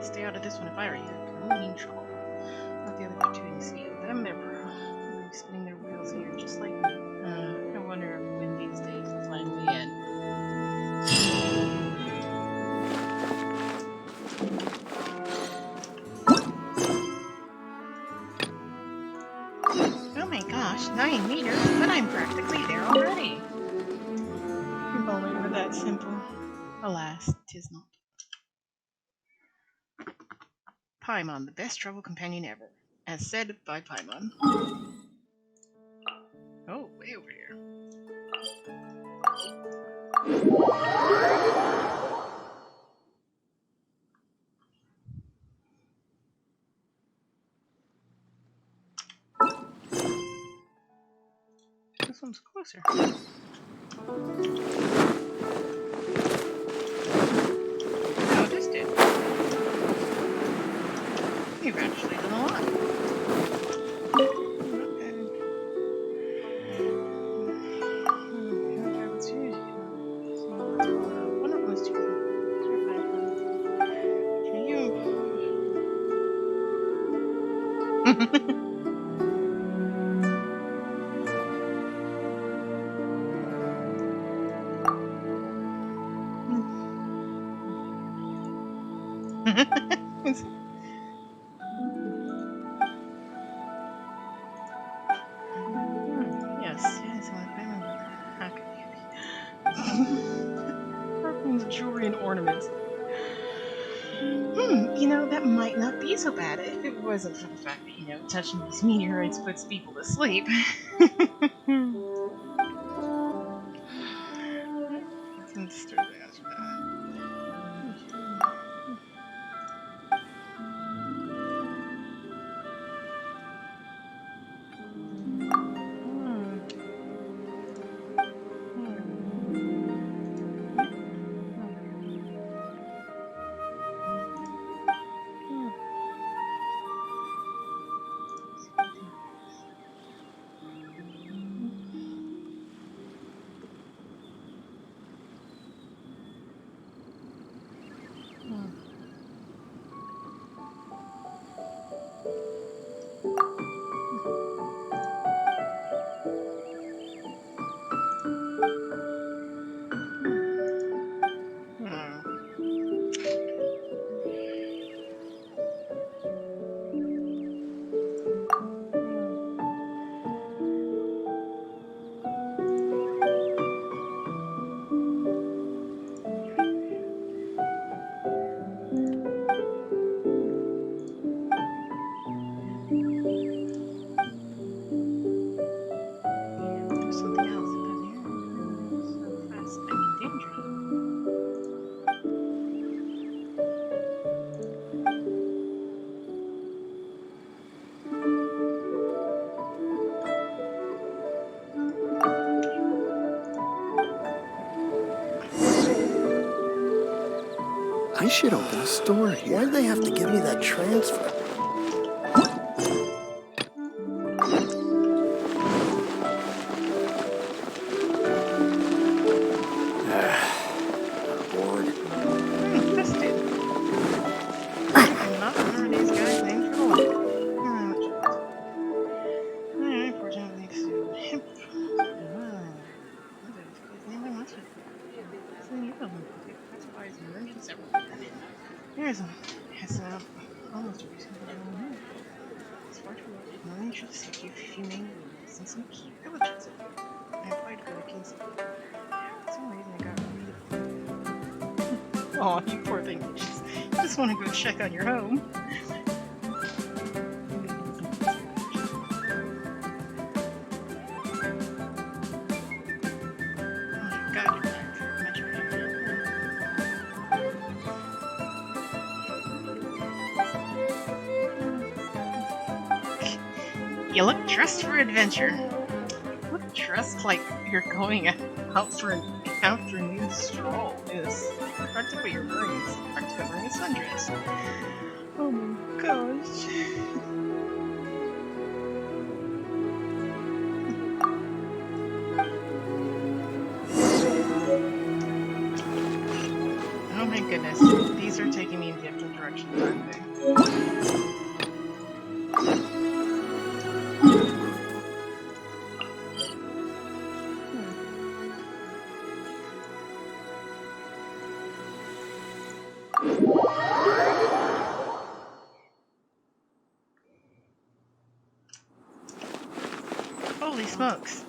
Stay out of this one if I were you. It can only mean trouble. Not the other two you see. Them, they're spinning their wheels here, just like me. I wonder when these days will finally end. Oh my gosh, 9 meters, but I'm practically there already. If only it were that simple. Alas, 'tis not. Paimon, the best travel companion ever, as said by Paimon. Oh, way over here. This one's closer. Oh, this did. You've actually done a lot. Victorian ornament. You know, that might not be so bad if it wasn't for the fact that, you know, touching these meteorites puts people to sleep. Something else down here. So fast. I mean, danger. I should open a store here. Why'd they have to give me that transfer? Bored. This dude. I'm not one of these guys named for the luck. Unfortunately, it's hemp. That's why it's emergence everywhere. Here's a almost recently. It's far too large. No one should seek you if you may lose in some key villages. I applied for the case. For some reason I got really. Oh, you poor thing. You just want to go check on your home. You look dressed for adventure. You look dressed like you're going out for a afternoon stroll. It's hard to put your wearing. It's hard to put wearing a sundress. Oh my gosh. Oh my goodness. These are taking me in different directions, aren't they? Holy smokes.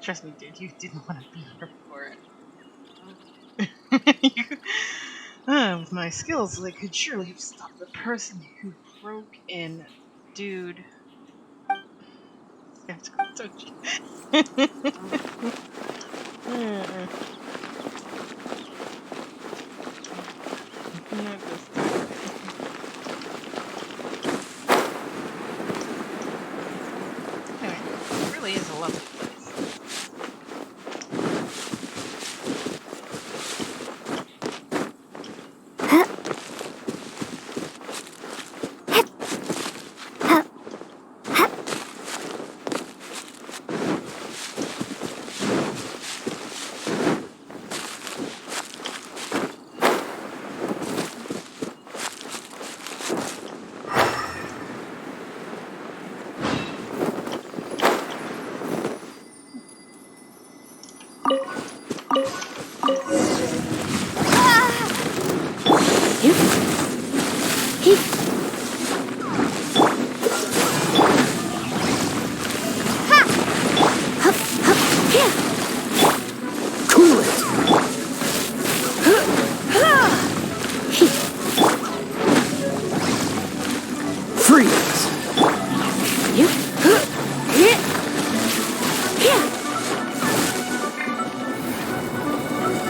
Trust me, dude, you didn't want to be here for it. With my skills, I could surely have stopped the person who broke in. Dude. That's so Not this time. Anyway, it really is a lovely place.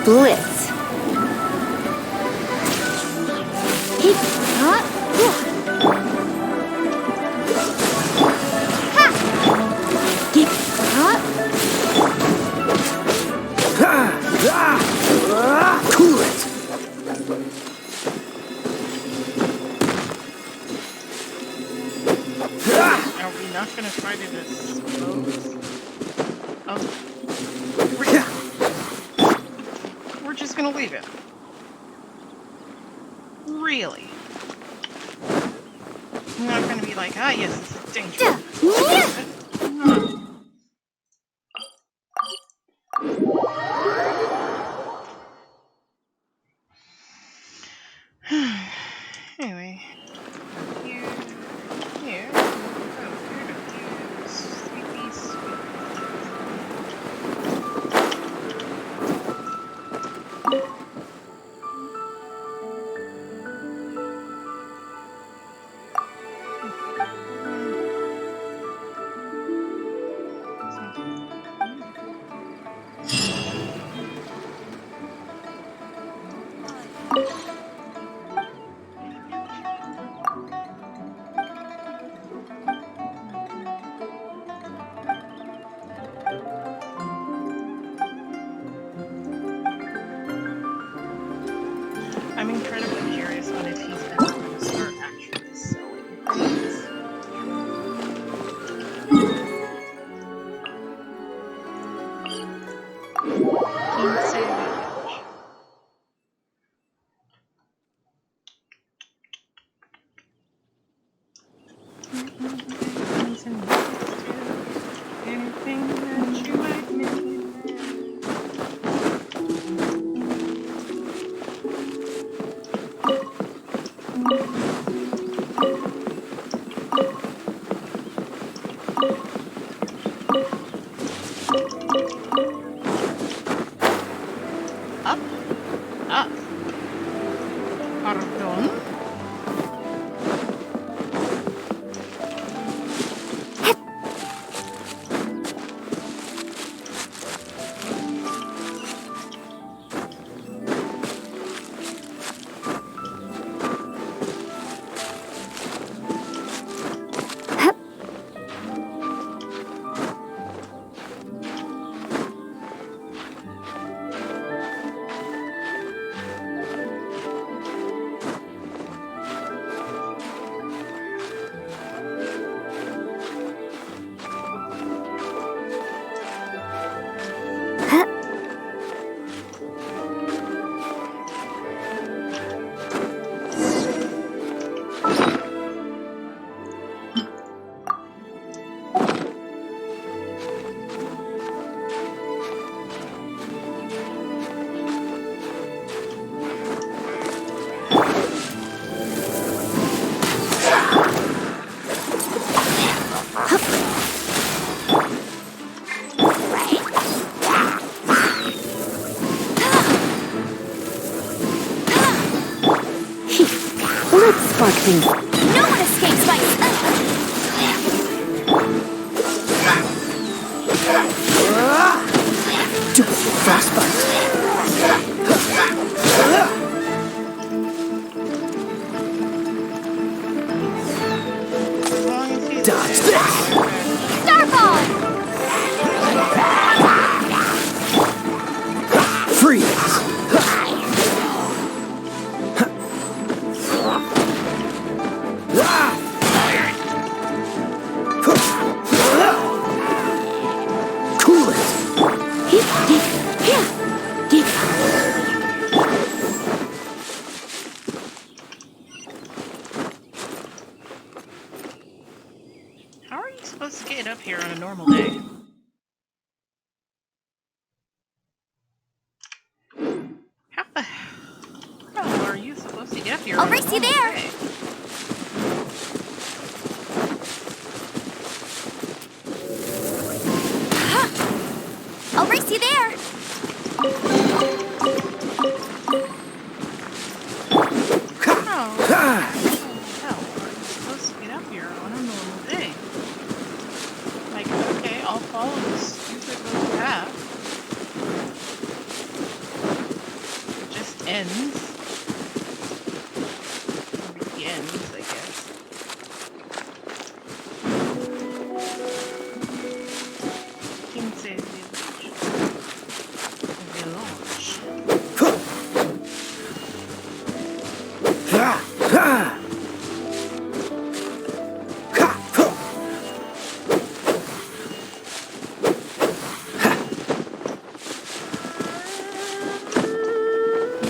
Blitz. Cool it! Are we not gonna try to dispose of... We're just gonna leave it. Really? I'm not gonna be like, ah yes, this is dangerous. Anyway, here, here, sleepy, sweet. I'm incredibly curious on if he's ever going to start actually selling things. Can't say that much. Anything that you might make. Up, up. Pardon. spark thing. No one escapes my... Frostbite. Dodge this! Starball! Freeze! Cool it! How are you supposed to get up here on a normal day? How the hell are you supposed to get up here? I'll on a race you normal there. day? I'll race you there! How the hell are you supposed to get up here on a normal day? Like, okay, I'll follow this stupid little path. It just ends. Or begins, I guess. Quince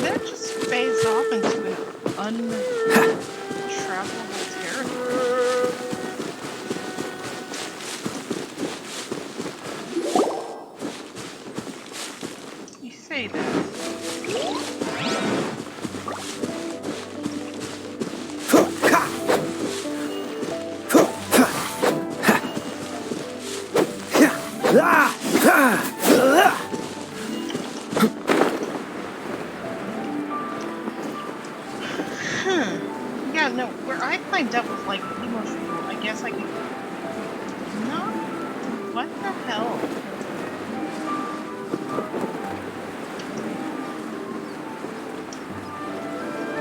That just fades off into an untravelable territory. You say that. Yeah, no, where I climbed up was like way more fuel. I guess I could. No. What the hell?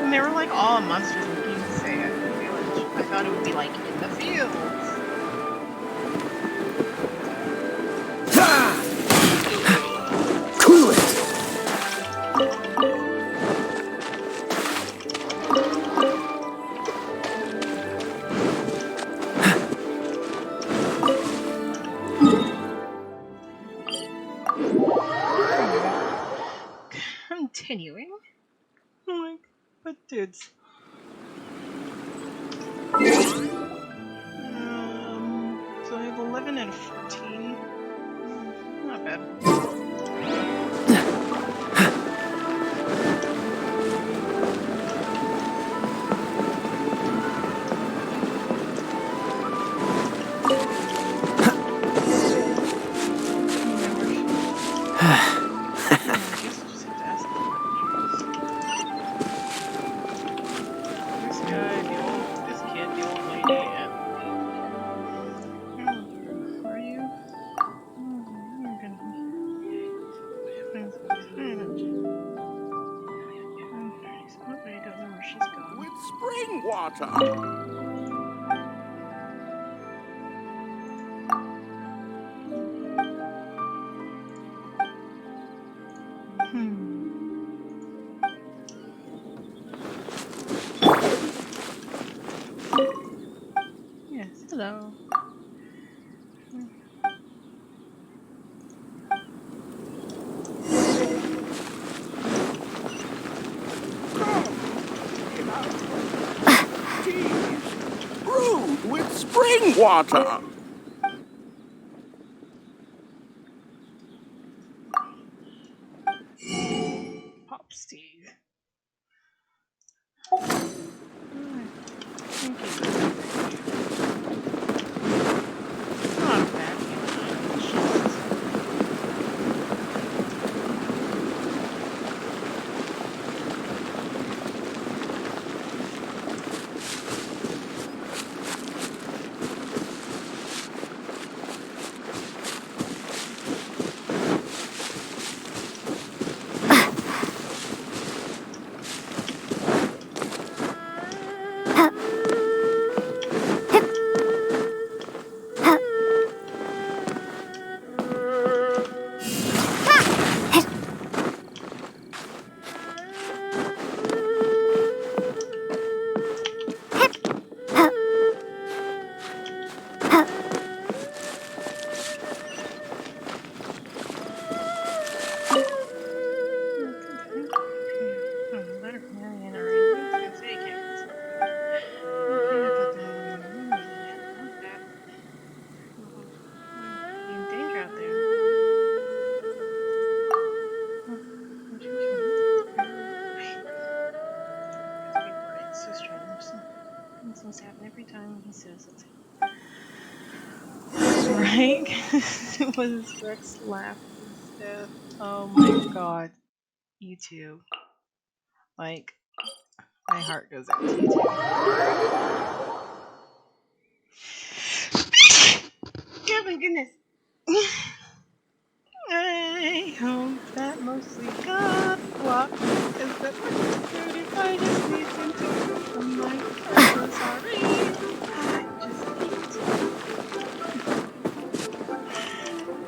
And they were like all monsters in King's Village. I thought it would be like in the fields. Cool it! Continuing. Like, but dudes. So I have 11 and 14. Not bad. Spring water. Yes, hello. Brewed with spring water. Pop Steve. Not bad. Like, it was Rex laugh to death. Oh my god. You too. Like, my heart goes out to you too. Oh my goodness. I hope that mostly got blocked because that was good if I just need to improve from my I'm so sorry. I just need to.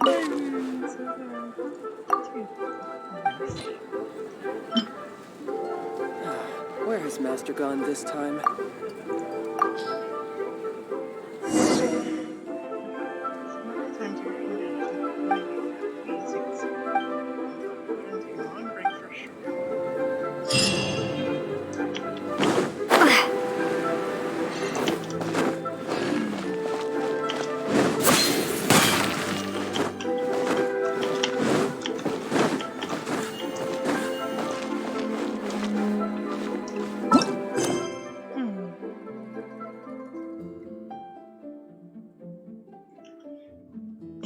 I'm so sorry. Where has Master gone this time?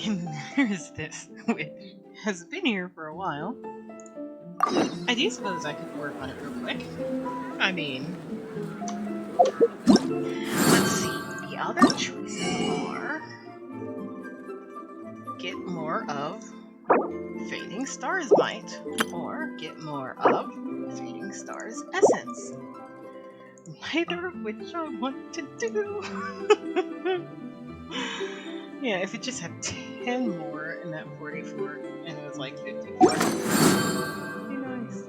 And there's this, which has been here for a while. I do suppose I could work on it real quick. I mean, let's see. The other choices are get more of Fading Star's might, or get more of Fading Star's essence. Neither of which I want to do. Yeah, if it just had 10 more in that 44, and it was like 54. Be nice.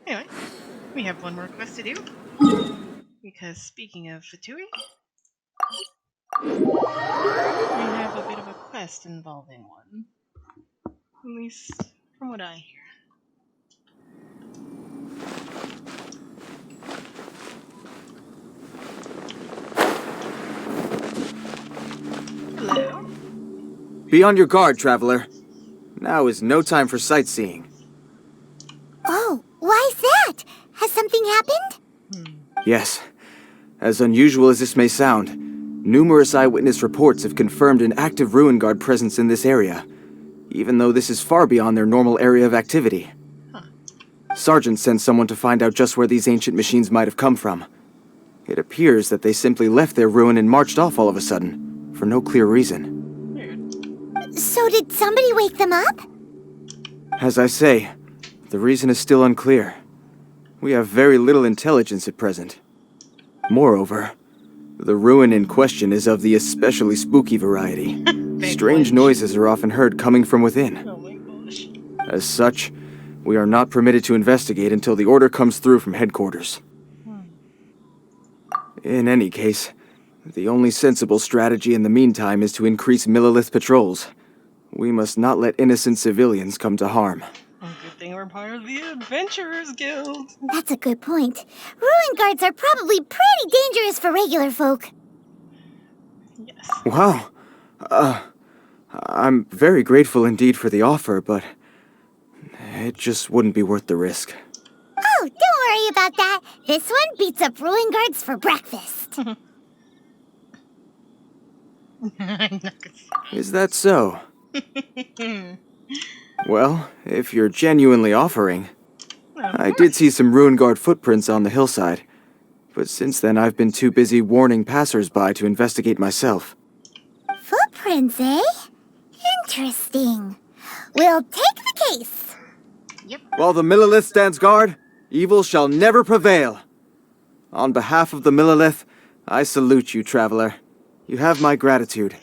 Anyway, we have one more quest to do. Because speaking of Fatui, we have a bit of a quest involving one. At least from what I hear. Hello? Be on your guard, traveler. Now is no time for sightseeing. Oh, why's that? Has something happened? Yes. As unusual as this may sound, numerous eyewitness reports have confirmed an active Ruin Guard presence in this area, even though this is far beyond their normal area of activity. Sergeant sent someone to find out just where these ancient machines might have come from. It appears that they simply left their ruin and marched off all of a sudden, for no clear reason. So did somebody wake them up? As I say, the reason is still unclear. We have very little intelligence at present. Moreover, the ruin in question is of the especially spooky variety. Strange noises are often heard coming from within. Oh my gosh. As such, we are not permitted to investigate until the order comes through from headquarters. In any case, the only sensible strategy in the meantime is to increase Millilith patrols. We must not let innocent civilians come to harm. Good thing we're part of the Adventurers Guild. That's a good point. Ruin guards are probably pretty dangerous for regular folk. Yes. Wow. I'm very grateful indeed for the offer, but it just wouldn't be worth the risk. Oh, don't worry about that. This one beats up ruin guards for breakfast. Is that so? Well, if you're genuinely offering. I did see some Ruin Guard footprints on the hillside, but since then I've been too busy warning passers-by to investigate myself. Footprints, eh? Interesting. We'll take the case. Yep. While the Millilith stands guard, evil shall never prevail. On behalf of the Millilith, I salute you, traveler. You have my gratitude.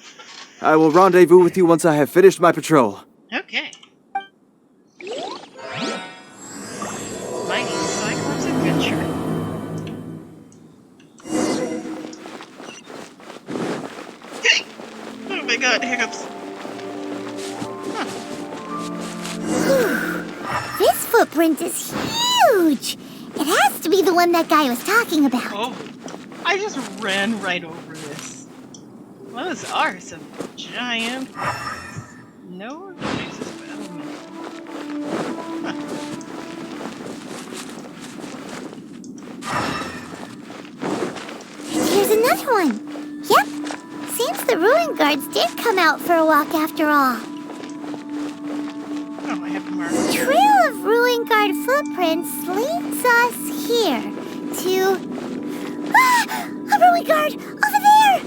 I will rendezvous with you once I have finished my patrol. Okay. Mighty Cyclops Adventure. Oh my god, hiccups. This footprint is huge. It has to be the one that guy was talking about. Oh, I just ran right over this. Those are some giant. No Jesus, but another one. Yep. Seems the ruin guards did come out for a walk after all. Oh, I have to mark. Trail of ruin guard footprints leads us here to... Ah! A ruin guard! Over there!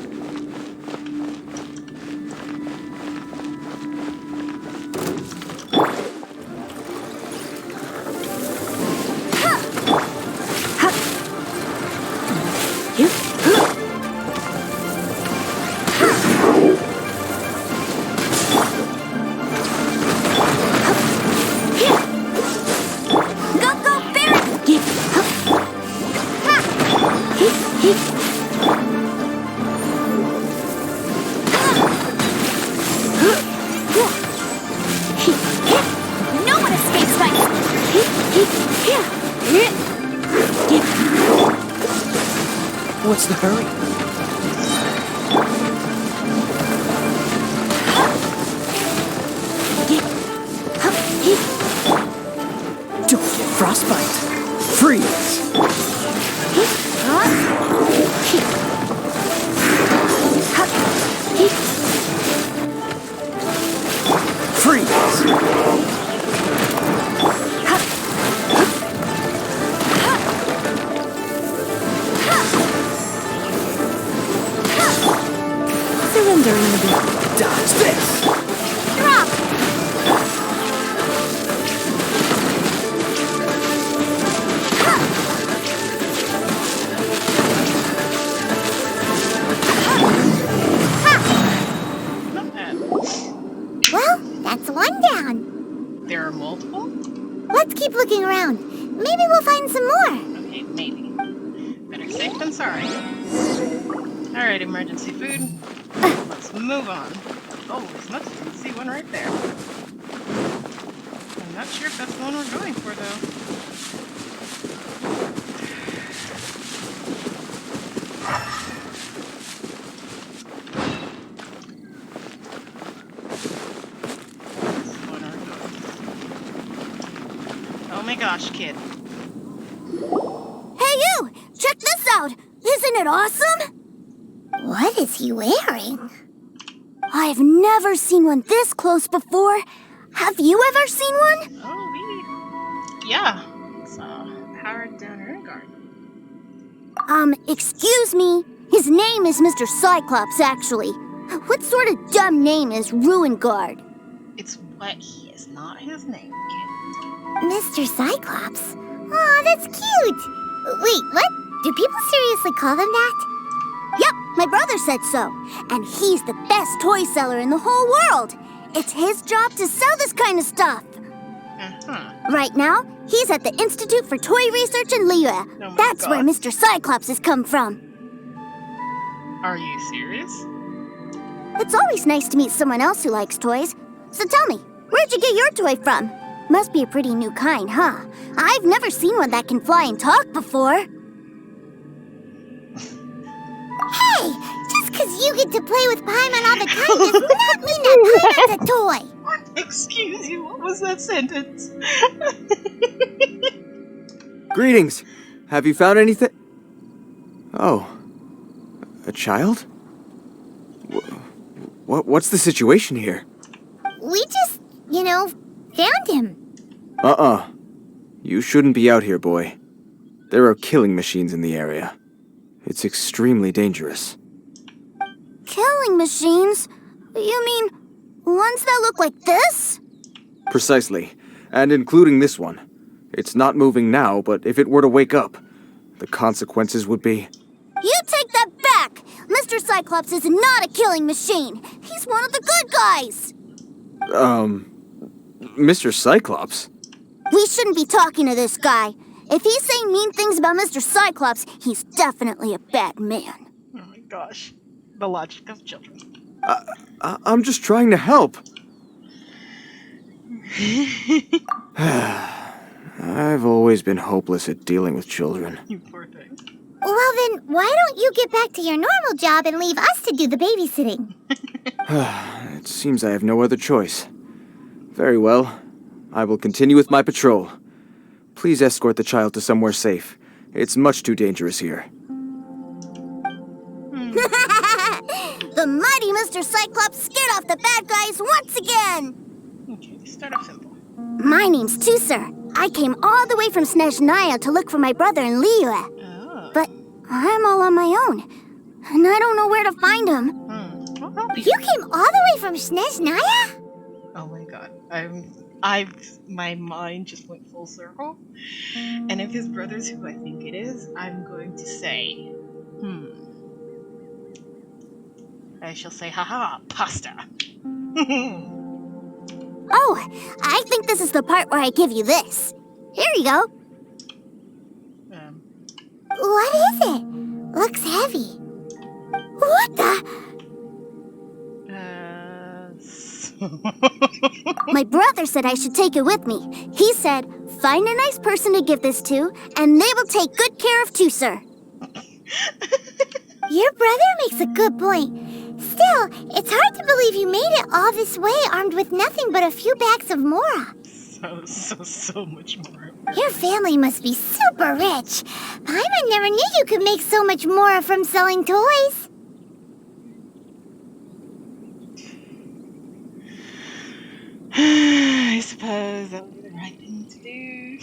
What's the hurry? Don't get frostbite. Freeze! Surrendering a bit. Dodge this! Drop! Not bad. Well, that's one down. There are multiple? Let's keep looking around. Maybe we'll find some more. Okay, maybe. Better safe than sorry. Alright, emergency food. Let's move on. Oh, as much as you can see one right there. I'm not sure if that's the one we're going for, though. This is the one we're going for. Oh my gosh, kid. Hey you! Check this out! Isn't it awesome? What is he wearing? I've never seen one this close before. Have you ever seen one? Oh, yeah. It's powered down Ruin Guard. Excuse me. His name is Mr. Cyclops, actually. What sort of dumb name is Ruin Guard? It's what he is, not his name, Mr. Cyclops? Aw, that's cute. Wait, what? Do people seriously call him that? Yep, my brother said so. And he's the best toy seller in the whole world. It's his job to sell this kind of stuff. Right now, he's at the Institute for Toy Research in Liyue. Oh That's where Mr. Cyclops has come from. Are you serious? It's always nice to meet someone else who likes toys. So tell me, where'd you get your toy from? Must be a pretty new kind, huh? I've never seen one that can fly and talk before. Hey, just because you get to play with Paimon all the time does not mean that Paimon's a toy. Excuse you, what was that sentence? Greetings. Have you found anything? Oh. A child? What's the situation here? We just, found him. You shouldn't be out here, boy. There are killing machines in the area. It's extremely dangerous. Killing machines? You mean ones that look like this? Precisely. And including this one. It's not moving now, but if it were to wake up, the consequences would be... You take that back! Mr. Cyclops is not a killing machine. He's one of the good guys. Mr. Cyclops? We shouldn't be talking to this guy. If he's saying mean things about Mr. Cyclops, he's definitely a bad man. Oh my gosh. The logic of children. I'm just trying to help. I've always been hopeless at dealing with children. You poor thing. Well then, why don't you get back to your normal job and leave us to do the babysitting? It seems I have no other choice. Very well. I will continue with my patrol. Please escort the child to somewhere safe. It's much too dangerous here. The mighty Mr. Cyclops scared off the bad guys once again! Okay, start off simple. My name's Tusser. I came all the way from Snezhnaya to look for my brother in Liyue. Oh. But I'm all on my own, and I don't know where to find him. I'll help you. You came all the way from Snezhnaya? Oh my god. My mind just went full circle. And if his brother's who I think it is, I'm going to say, I shall say, haha, pasta. Oh, I think this is the part where I give you this. Here you go. What is it? Looks heavy. What the? My brother said I should take it with me. He said, find a nice person to give this to, and they will take good care of Tusser. Your brother makes a good point. Still, it's hard to believe you made it all this way armed with nothing but a few bags of Mora. So much more. Your family must be super rich. Paimon never knew you could make so much Mora from selling toys. I suppose that would be the right thing to do.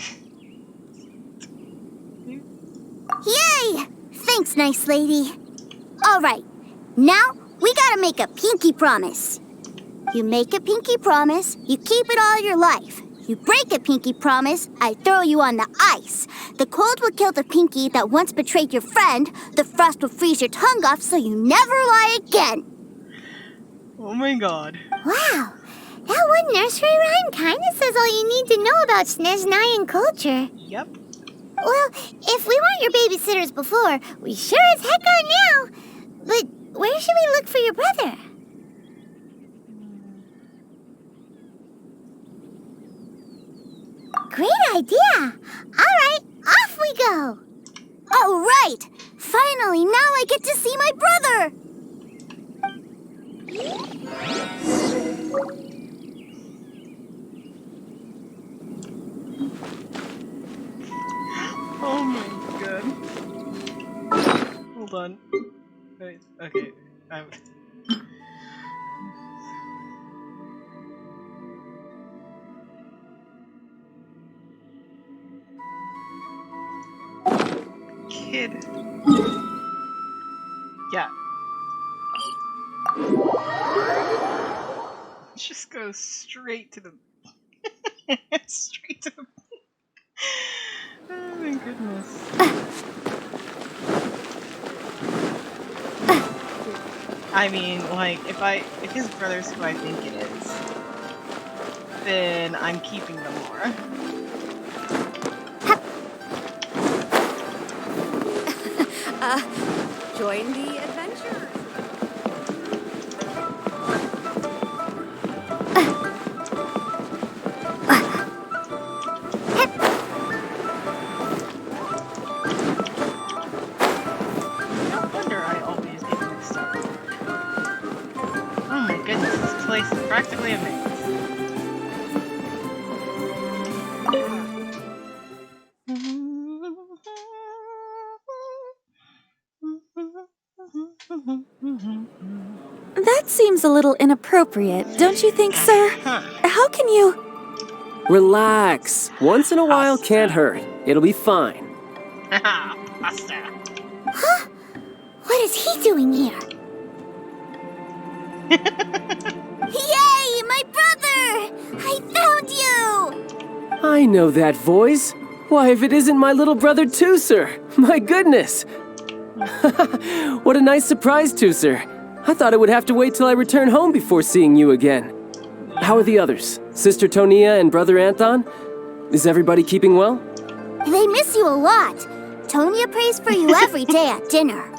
Yay! Thanks, nice lady. All right, now we gotta make a pinky promise. You make a pinky promise, you keep it all your life. You break a pinky promise, I throw you on the ice. The cold will kill the pinky that once betrayed your friend. The frost will freeze your tongue off so you never lie again. Oh my god. Wow, that one nursery rhyme kinda says all you need to know about Snezhnayan culture. Yep. Well, if we weren't your babysitters before, we sure as heck are now. But where should we look for your brother? Great idea! All right, off we go! All right! Finally, now I get to see my brother! Oh my god. Hold on. Wait, okay. Kid. Yeah. Just go straight to the straight to the oh my goodness. I mean, like, if his brother's who I think it is, then I'm keeping them more. Join the adventure. No wonder I always get mixed up. Oh my goodness, this place is practically a maze. That seems a little inappropriate, don't you think, sir? How can you... Relax. Once in a while can't hurt. It'll be fine. Haha, pasta. Huh? What is he doing here? Yay, my brother! I found you! I know that voice. Why, if it isn't my little brother Tusser! My goodness! What a nice surprise, Tusser. I thought I would have to wait till I return home before seeing you again. How are the others? Sister Tonia and Brother Anthon? Is everybody keeping well? They miss you a lot. Tonia prays for you every day at dinner.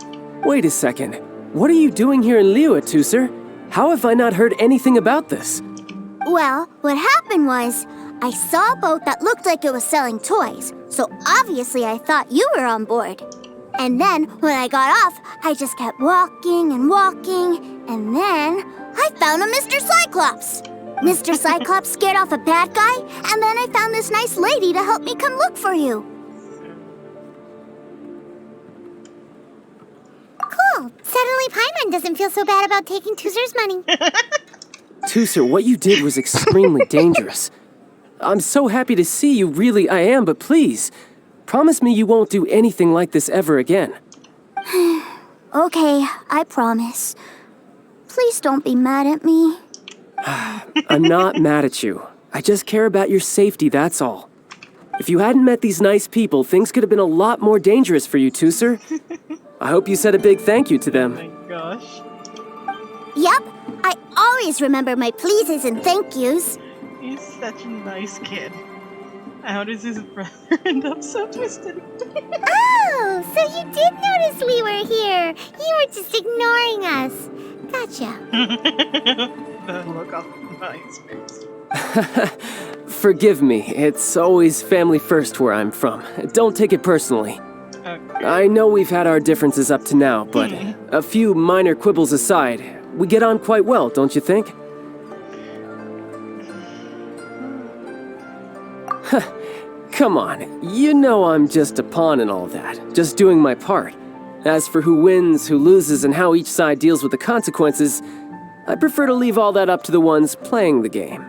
Wait a second. What are you doing here in Liyue, Tusser? How have I not heard anything about this? Well, what happened was, I saw a boat that looked like it was selling toys, so obviously I thought you were on board. And then, when I got off, I just kept walking and walking, and then I found a Mr. Cyclops. Mr. Cyclops scared off a bad guy, and then I found this nice lady to help me come look for you. Cool. Oh, suddenly Paimon doesn't feel so bad about taking Tuser's money. Tusser, what you did was extremely dangerous. I'm so happy to see you, really I am, but please, promise me you won't do anything like this ever again. Okay, I promise. Please don't be mad at me. I'm not mad at you. I just care about your safety, that's all. If you hadn't met these nice people, things could have been a lot more dangerous for you, Tusser. I hope you said a big thank you to them. Oh my gosh. Yep, I always remember my pleases and thank yous. He's such a nice kid. How does his brother end up so twisted? Oh, so you did notice we were here. You were just ignoring us. Gotcha. The look on his face. Forgive me, it's always family first where I'm from. Don't take it personally. Okay. I know we've had our differences up to now, but a few minor quibbles aside, we get on quite well, don't you think? Come on, you know I'm just a pawn in all that, just doing my part. As for who wins, who loses, and how each side deals with the consequences, I prefer to leave all that up to the ones playing the game.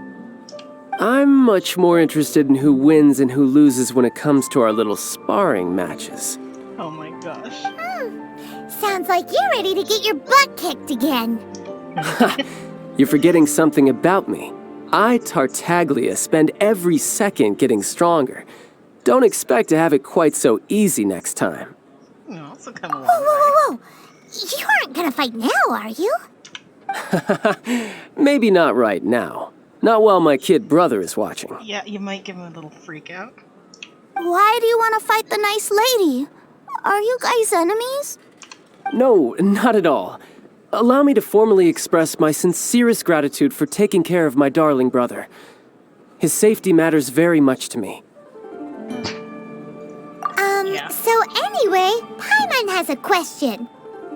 I'm much more interested in who wins and who loses when it comes to our little sparring matches. Oh my gosh. Sounds like you're ready to get your butt kicked again. You're forgetting something about me. I, Tartaglia, spend every second getting stronger. Don't expect to have it quite so easy next time. No, so come along. Whoa. You aren't gonna fight now, are you? Maybe not right now. Not while my kid brother is watching. Yeah, you might give him a little freak out. Why do you want to fight the nice lady? Are you guys enemies? No, not at all. Allow me to formally express my sincerest gratitude for taking care of my darling brother. His safety matters very much to me. So anyway, Paimon has a question.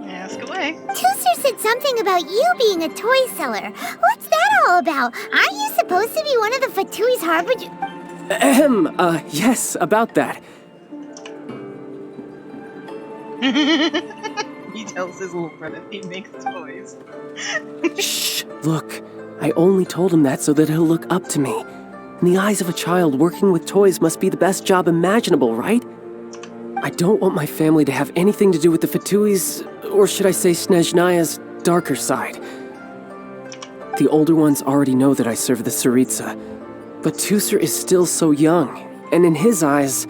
Ask away. Tusser said something about you being a toy seller. What's that all about? Aren't you supposed to be one of the Fatui's harbinger? Yes, about that. He tells his little brother he makes toys. Shh, look. I only told him that so that he'll look up to me. In the eyes of a child, working with toys must be the best job imaginable, right? I don't want my family to have anything to do with the Fatui's, or should I say Snezhnaya's, darker side. The older ones already know that I serve the Tsaritsa, but Tusser is still so young, and in his eyes...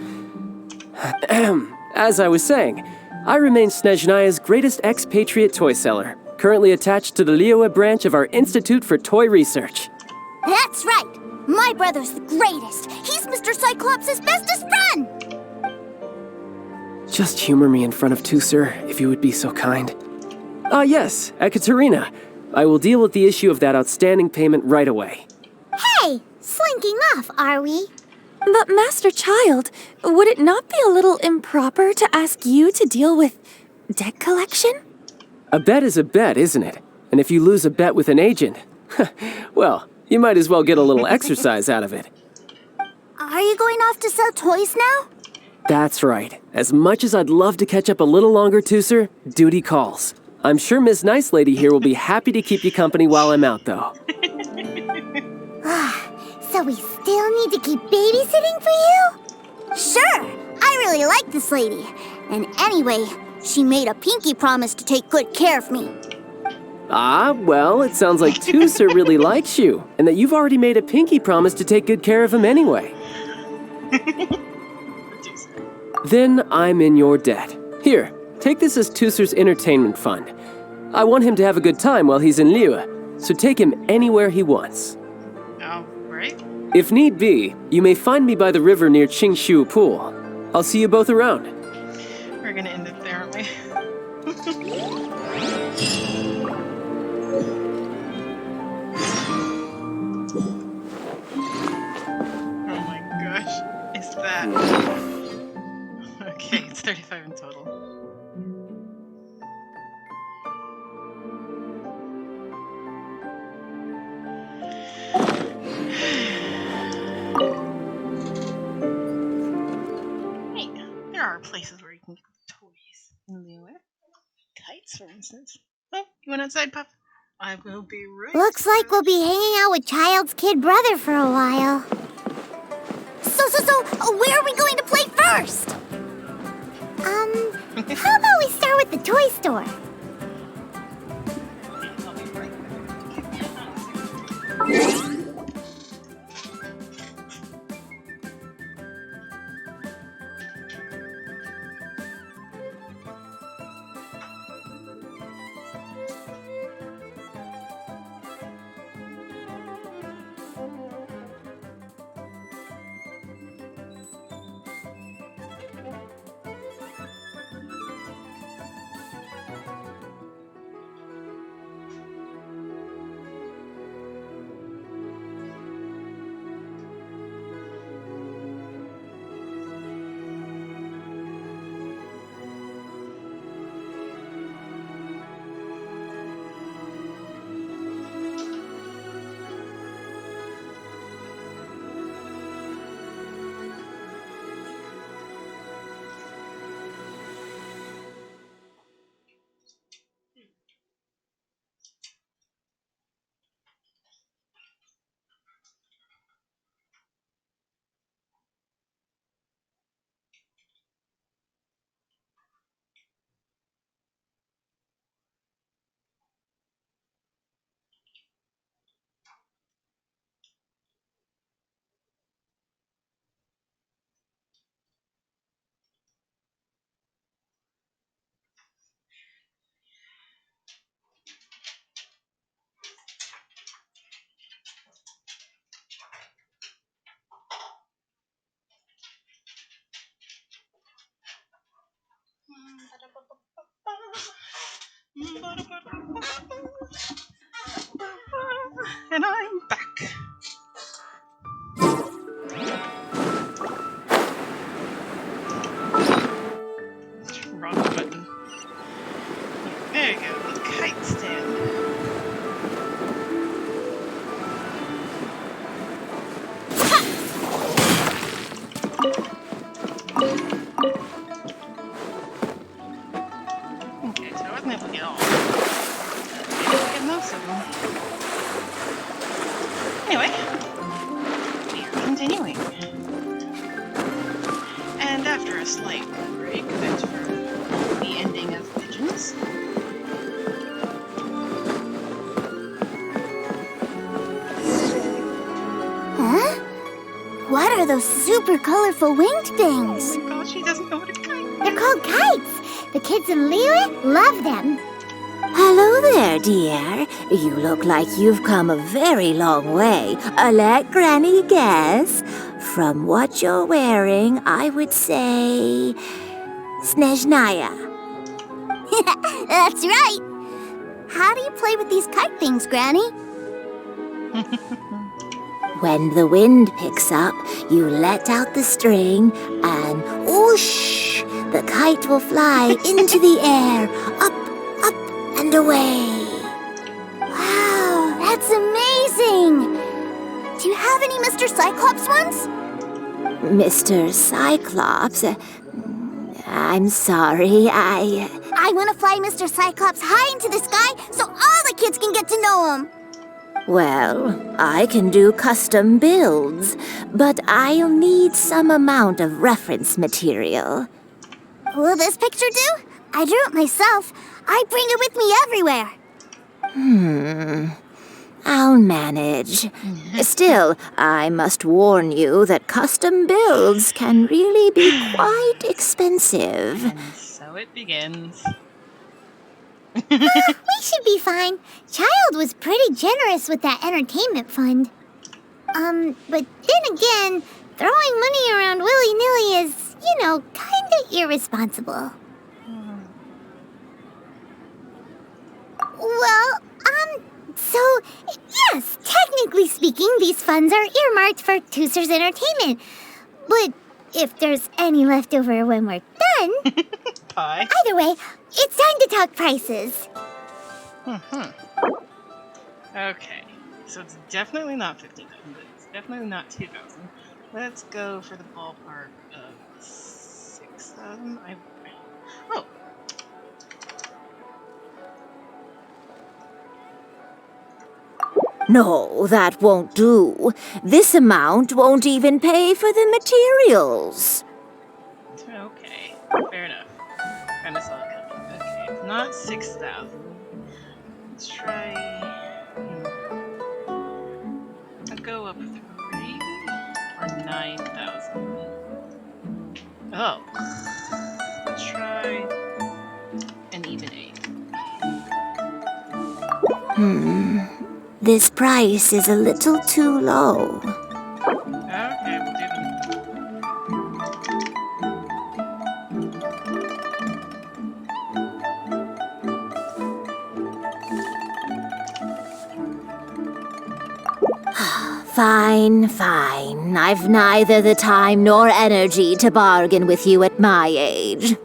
As I was saying, I remain Snezhnaya's greatest expatriate toy seller, currently attached to the Liyue branch of our Institute for Toy Research. That's right! My brother's the greatest! He's Mr. Cyclops' bestest friend! Just humor me in front of Tusser, if you would be so kind. Yes, Ekaterina. I will deal with the issue of that outstanding payment right away. Hey! Slinking off, are we? But Master Child, would it not be a little improper to ask you to deal with debt collection? A bet is a bet, isn't it? And if you lose a bet with an agent, well, you might as well get a little exercise out of it. Are you going off to sell toys now? That's right. As much as I'd love to catch up a little longer, Tusser, duty calls. I'm sure Miss Nice Lady here will be happy to keep you company while I'm out, though. So we still need to keep babysitting for you? Sure! I really like this lady. And anyway, she made a pinky promise to take good care of me. Ah, well, it sounds like Tusser really likes you, and that you've already made a pinky promise to take good care of him anyway. Then I'm in your debt. Here, take this as Tusser's entertainment fund. I want him to have a good time while he's in Liyue, so take him anywhere he wants. Oh, right. If need be, you may find me by the river near Qingshu Pool. I'll see you both around. We're gonna end it there, aren't we? Oh my gosh. Is that... Okay, it's 35 in total. Hey, there are places where you can get toys in Liyue. kites, for instance. Oh, you went outside, Puff? I will be right Looks like we'll be hanging out with Child's kid brother for a while. So, where are we going to play first? How about we start with the toy store? I'll be right back. And I'm back. Wrong button. There you go, the kite stand. Okay, so I wasn't able to get all. I didn't get most of them. Anyway, we are continuing. And after a slight break, meant for the ending of Pigeons. Huh? What are those super colorful winged things? Oh my gosh, she doesn't know what a kite is. They're called kites. The kids in Liyue love them. Hello there, dear. You look like you've come a very long way. Let Granny guess. From what you're wearing, I would say... Snezhnaya. That's right. How do you play with these kite things, Granny? When the wind picks up, you let out the string and whoosh! The kite will fly into the air, up, and away. Wow, that's amazing! Do you have any Mr. Cyclops ones? Mr. Cyclops? I'm sorry, I want to fly Mr. Cyclops high into the sky so all the kids can get to know him. Well, I can do custom builds, but I'll need some amount of reference material. Will this picture do? I drew it myself. I bring it with me everywhere. I'll manage. Still, I must warn you that custom builds can really be quite expensive. And so it begins. We should be fine. Child was pretty generous with that entertainment fund. But then again, throwing money around willy-nilly is, kinda irresponsible. Well, so, yes, technically speaking, these funds are earmarked for Tooser's entertainment. But if there's any left over when we're done... Pie. Either way, it's time to talk prices. Okay, so it's definitely not 15,000, but it's definitely not 2,000. Let's go for the ballpark of 6,000. Oh! No, that won't do. This amount won't even pay for the materials. Okay, fair enough. Kinda saw it coming. Okay, it's not 6,000. Let's try. I'll go up 3 or 9,000. Oh. Let's try an even 8. This price is a little too low. Okay, we'll do them. Fine, fine. I've neither the time nor energy to bargain with you at my age.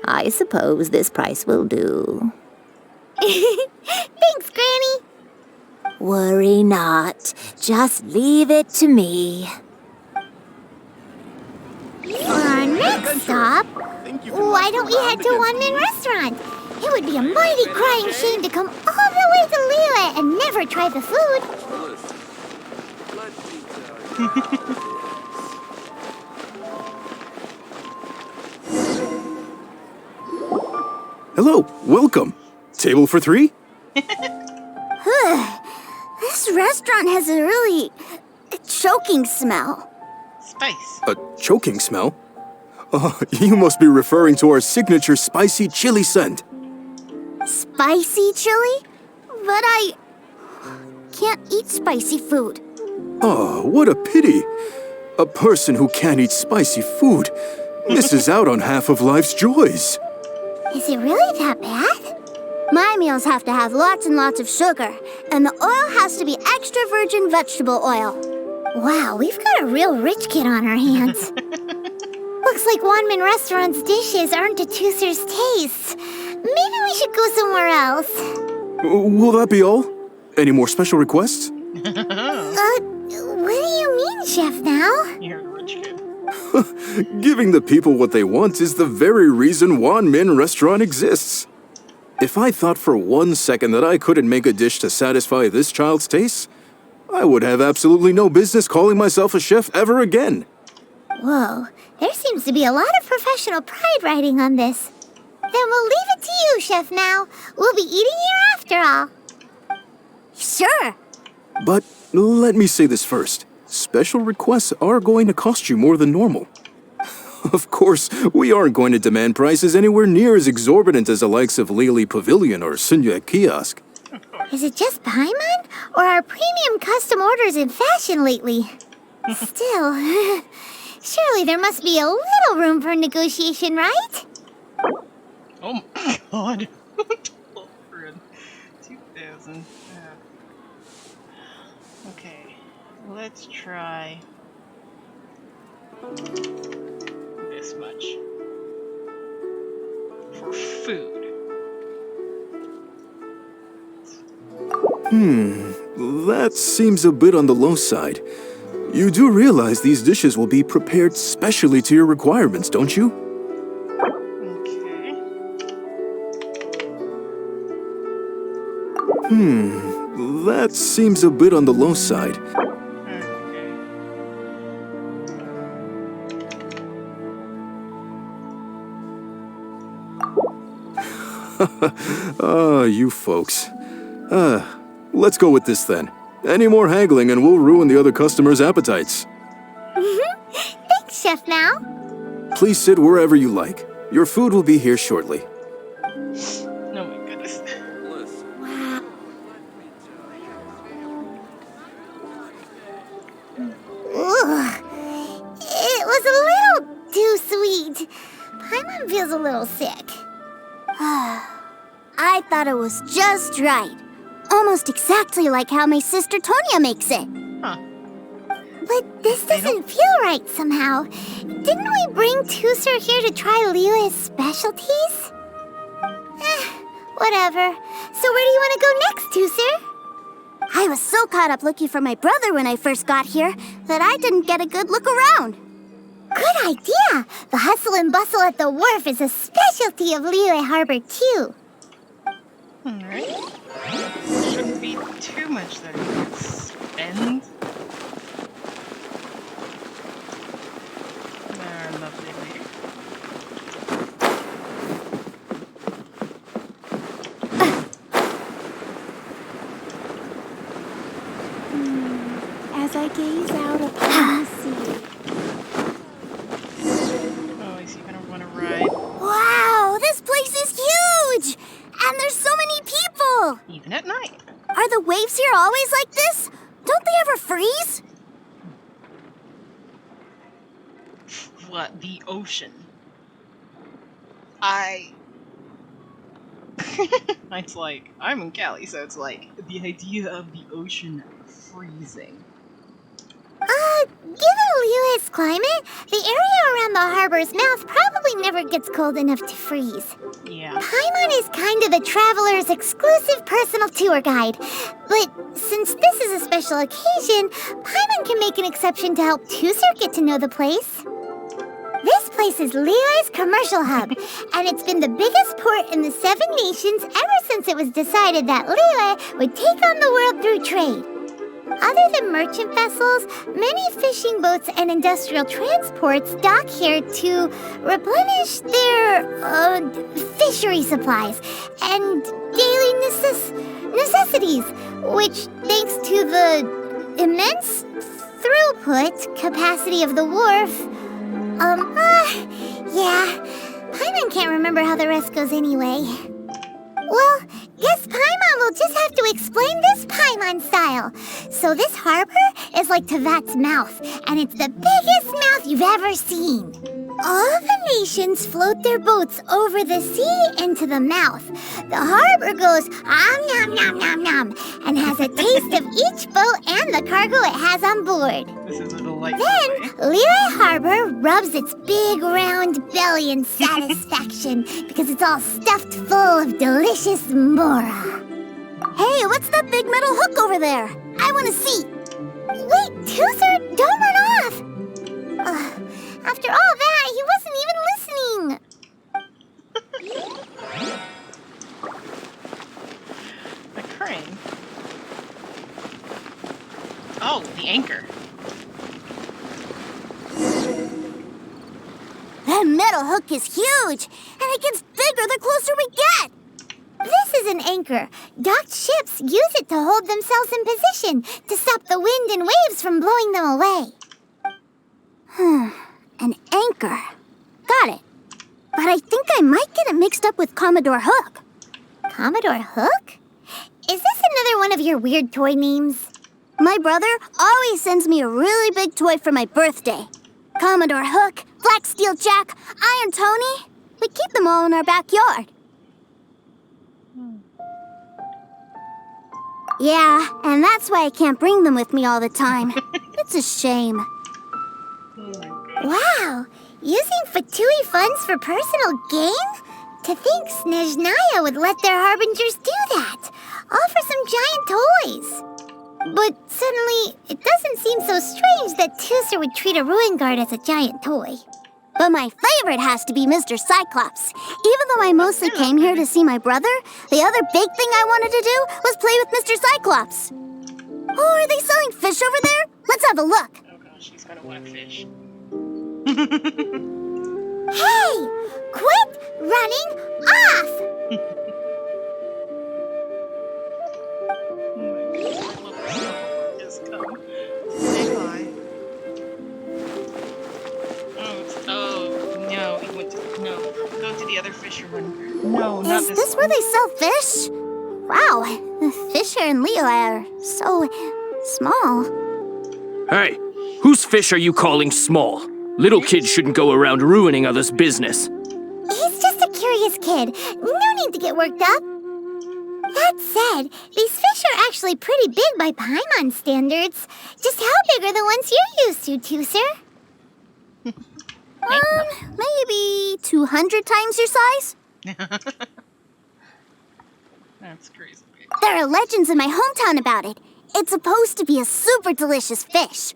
I suppose this price will do. Thanks, Granny. Worry not. Just leave it to me. For our next stop, why don't we head to One Man Restaurant? It would be a mighty crying shame to come all the way to Liyue and never try the food. Hello, welcome. Table for 3? This restaurant has a really choking smell. Spice. A choking smell? Oh, you must be referring to our signature spicy chili scent. Spicy chili? But I can't eat spicy food. Oh, what a pity. A person who can't eat spicy food misses out on half of life's joys. Is it really that bad? My meals have to have lots and lots of sugar, and the oil has to be extra virgin vegetable oil. Wow, we've got a real rich kid on our hands. Looks like One Man Restaurant's dishes aren't to Tooser's taste. Maybe we should go somewhere else. Will that be all? Any more special requests? What do you mean, Chef Now? You're a rich kid. Giving the people what they want is the very reason One Man Restaurant exists. If I thought for 1 second that I couldn't make a dish to satisfy this child's tastes, I would have absolutely no business calling myself a chef ever again. Whoa, there seems to be a lot of professional pride riding on this. Then we'll leave it to you, Chef Now. We'll be eating here after all. Sure. But let me say this first. Special requests are going to cost you more than normal. Of course, we aren't going to demand prices anywhere near as exorbitant as the likes of Lily Pavilion or Sunya Kiosk. Is it just Paimon, or are premium custom orders in fashion lately? Still, surely there must be a little room for negotiation, right? Oh my god. 2,000. Okay, let's try this much for food. That seems a bit on the low side. You do realize these dishes will be prepared specially to your requirements, don't you? Okay. That seems a bit on the low side. You folks. Let's go with this then. Any more haggling and we'll ruin the other customers' appetites. Thanks, Chef Now. Please sit wherever you like. Your food will be here shortly. Oh my goodness. Wow. Ugh. It was a little too sweet. Paimon feels a little sick. I thought it was just right. Almost exactly like how my sister Tonya makes it. Huh. But this doesn't feel right somehow. Didn't we bring Tooser here to try Liyue's specialties? Whatever. So where do you want to go next, Tooser? I was so caught up looking for my brother when I first got here that I didn't get a good look around. Good idea! The hustle and bustle at the wharf is a specialty of Liyue Harbor, too. Alright. Shouldn't be too much that he could spend. Our lovely lady. As I gaze out upon the sea. Oh, is he gonna want to ride? Wow, this place is huge! And there's so many people! Even at night. Are the waves here always like this? Don't they ever freeze? What? The ocean. It's like, I'm in Cali, so it's like, the idea of the ocean freezing. Given Liyue's climate, the area around the harbor's mouth probably never gets cold enough to freeze. Yeah. Paimon is kind of the traveler's exclusive personal tour guide. But since this is a special occasion, Paimon can make an exception to help Tusser get to know the place. This place is Liyue's commercial hub, and it's been the biggest port in the 7 nations ever since it was decided that Liyue would take on the world through trade. Other than merchant vessels, many fishing boats and industrial transports dock here to replenish their fishery supplies and daily necessities, which, thanks to the immense throughput capacity of the wharf, yeah, Paimon can't remember how the rest goes anyway. Well, guess Paimon will just have to explain this Paimon style. So this harbor is like Tevat's mouth, and it's the biggest mouth you've ever seen. All the nations float their boats over the sea into the mouth. The harbor goes nom nom nom nom and has a taste of each boat and the cargo it has on board. This is a delightful Then, Liyue Harbor rubs its big round belly in satisfaction because it's all stuffed full of delicious mora. Hey, what's that big metal hook over there? I want to see. Wait, Tusser, don't run off. After all that, he wasn't even listening. A crane. Oh, the anchor. That metal hook is huge, and it gets bigger the closer we get. This is an anchor. Docked ships use it to hold themselves in position to stop the wind and waves from blowing them away. An anchor. Got it. But I think I might get it mixed up with Commodore Hook. Commodore Hook? Is this another one of your weird toy names? My brother always sends me a really big toy for my birthday. Commodore Hook, Black Steel Jack, Iron Tony. We keep them all in our backyard. Yeah, and that's why I can't bring them with me all the time. It's a shame. Wow, using Fatui funds for personal gain? To think Snezhnaya would let their harbingers do that, all for some giant toys. But suddenly, it doesn't seem so strange that Tusser would treat a ruin guard as a giant toy. But my favorite has to be Mr. Cyclops. Even though I mostly came here to see my brother, the other big thing I wanted to do was play with Mr. Cyclops. Oh, are they selling fish over there? Let's have a look. Oh gosh, he's gonna want fish. Hey! Quit running off! Just come. Say hi. Oh, no, he went to, no, go to the other fisherman. No, not Is this where they sell fish? Wow, the fish here in Liyue are so small. Hey, whose fish are you calling small? Little kids shouldn't go around ruining others' business. He's just a curious kid. No need to get worked up. That said, these fish are actually pretty big by Paimon standards. Just how big are the ones you're used to, Tusser? Maybe 200 times your size? That's crazy. There are legends in my hometown about it. It's supposed to be a super delicious fish.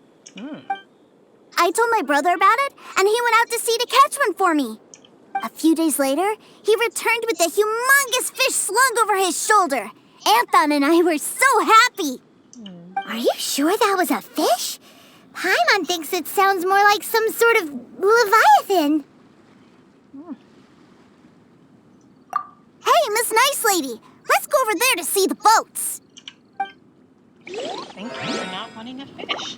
I told my brother about it, and he went out to sea to catch one for me. A few days later, he returned with a humongous fish slung over his shoulder. Anton and I were so happy. Are you sure that was a fish? Paimon thinks it sounds more like some sort of leviathan. Hey, Miss Nice Lady, let's go over there to see the boats. Thank you for not wanting a fish.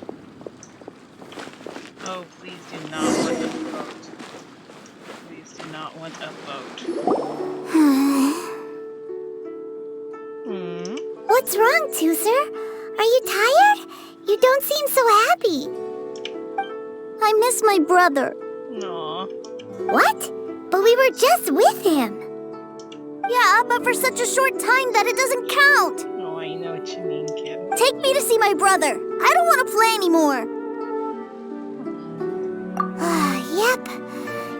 Oh, please do not want a boat. Please do not want a boat. What's wrong, Tooser? Are you tired? You don't seem so happy. I miss my brother. Aw. What? But we were just with him. Yeah, but for such a short time that it doesn't count. Oh, I know what you mean, kid. Take me to see my brother. I don't want to play anymore. Yep.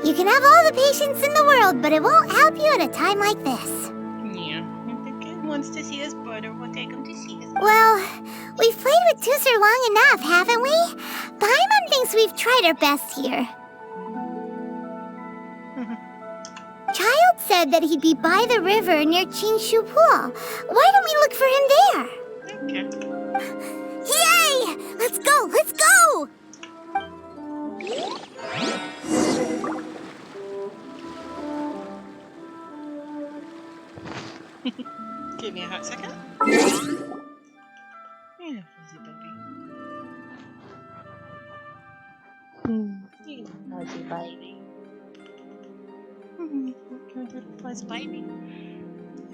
You can have all the patience in the world, but it won't help you at a time like this. Yeah. If the kid wants to see his brother, we'll take him to see his brother. Well, we've played with Tooser long enough, haven't we? Paimon thinks we've tried our best here. Child said that he'd be by the river near Chinshu Pool. Why don't we look for him there? Okay. Yay! Let's go! Let's go! Give me a hot second. Yeah, fuzzy baby. You fuzzy baby. Cute little fuzzy baby.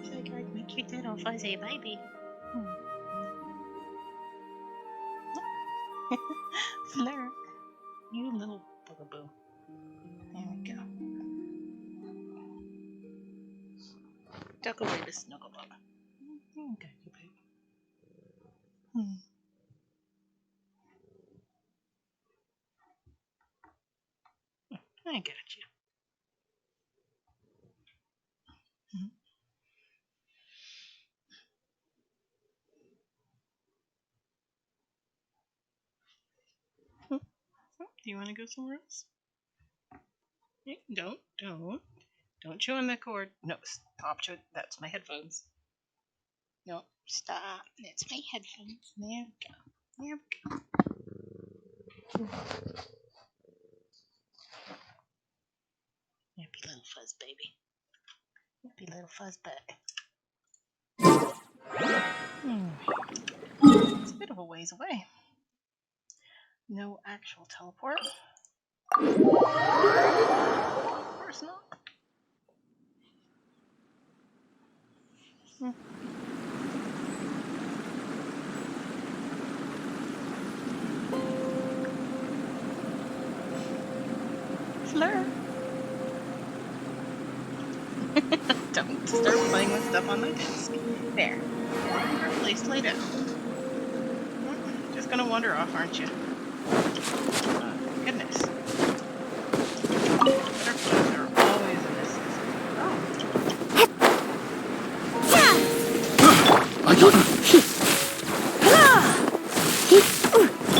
So like my cute little fuzzy baby. Fleur, you little bugaboo. There we go. Tuck away the snuggle bug. Okay, you baby. I got you. Do you want to go somewhere else? Don't chew on the cord. No, stop chewing. That's my headphones. No, stop. That's my headphones. There we go. There we go. Happy little fuzz baby. Happy little fuzz baby. It's a bit of a ways away. No actual teleport. Of course not. Fleur. Don't start playing with stuff on my desk. There. Your place to lay down. Just gonna wander off, aren't you? Goodness. Butterflies are always in this season. I got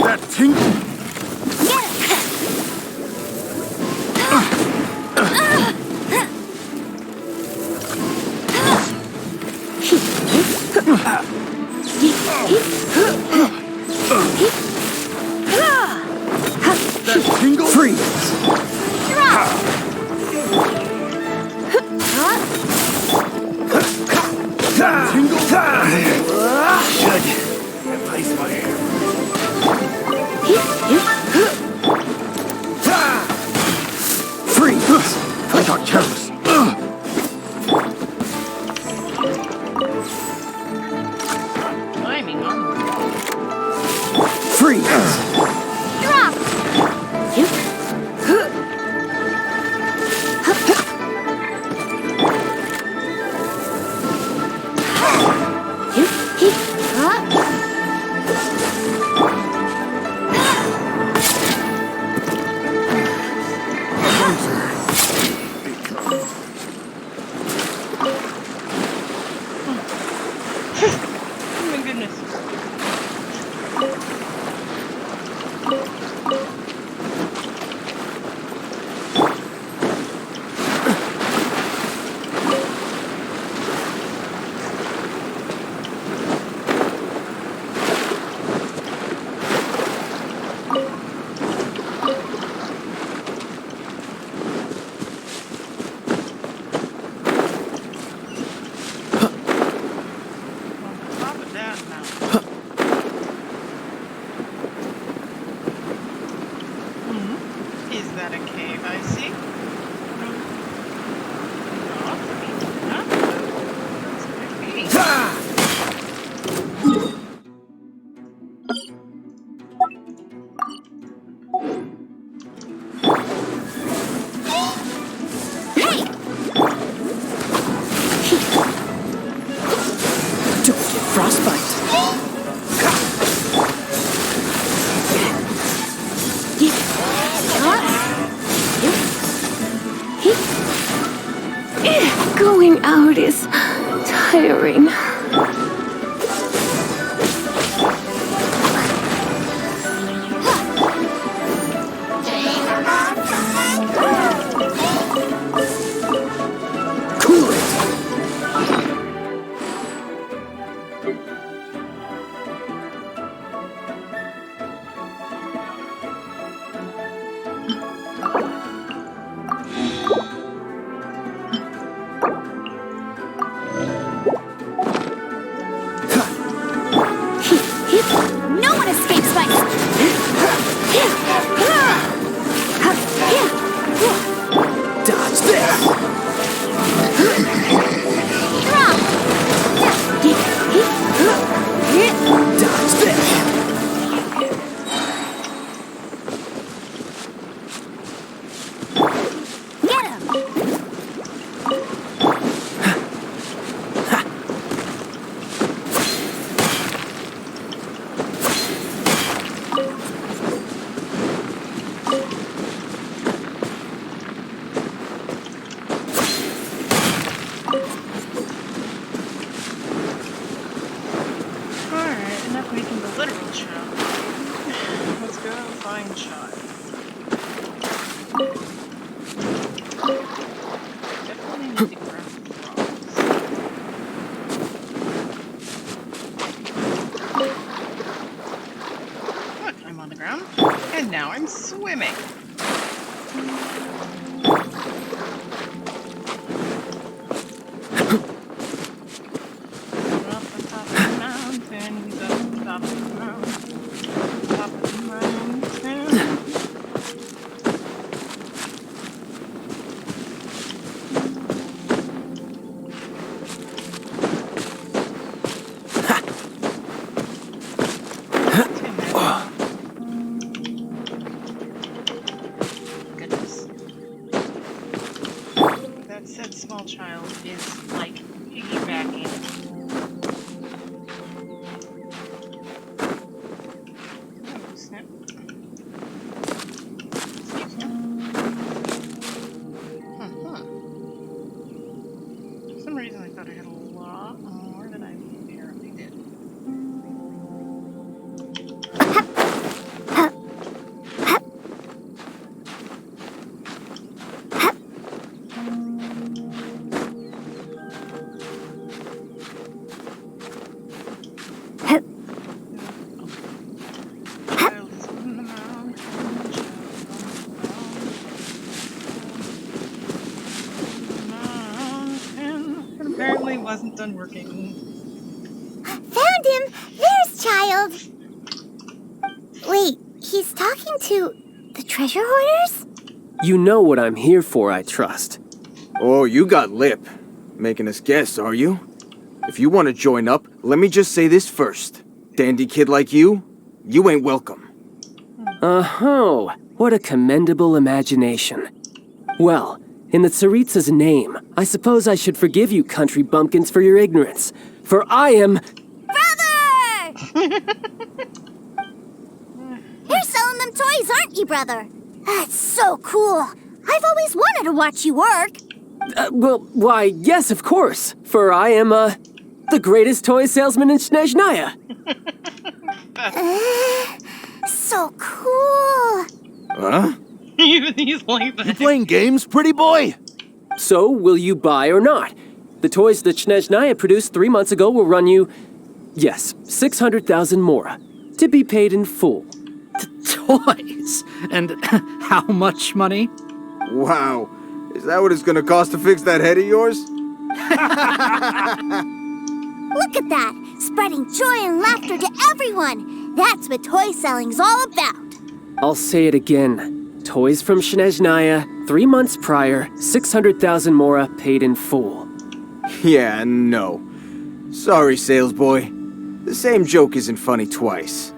that tingle. That tingle. Freeze! Tingle. Should replace my hair. Freeze! I got careless. Climbing on the wall. Freeze! Drop! Going out is tiring. No one escapes my... Dodge this! Dodge this! Get him! Alright, enough making the literal child. Let's go find child. Definitely need to grab the frogs. Look, I'm on the ground, and now I'm swimming. Up the top of the mountain, he's up the top of the mountain. Top of the mountain. Goodness. That said, small child is like piggybacking. Oh, snap. Excuse me. For some reason I thought I had a lot more than I apparently did. Child is on the mountain, child on the mountain. It apparently wasn't done working. Found him! There's Child! Wait, he's talking to the treasure hoarders? You know what I'm here for, I trust. Oh, you got lip. Making us guess, are you? If you want to join up, let me just say this first. Dandy kid like you ain't welcome. Oh, what a commendable imagination. Well, in the Tsaritsa's name, I suppose I should forgive you country bumpkins for your ignorance. For I am... Brother! You're selling them toys, aren't you, brother? That's so cool. I've always wanted to watch you work. Well, why, yes, of course. For I am, the greatest toy salesman in Snezhnaya. So cool. Huh? He's like that. You playing games, pretty boy? So, will you buy or not? The toys that Snezhnaya produced 3 months ago will run you, yes, 600,000 mora, to be paid in full. Toys? And how much money? Wow. Is that what it's gonna cost to fix that head of yours? Look at that, spreading joy and laughter to everyone. That's what toy selling's all about. I'll say it again. Toys from Snezhnaya, 3 months prior, 600,000 mora paid in full. Yeah, no. Sorry, sales boy. The same joke isn't funny twice.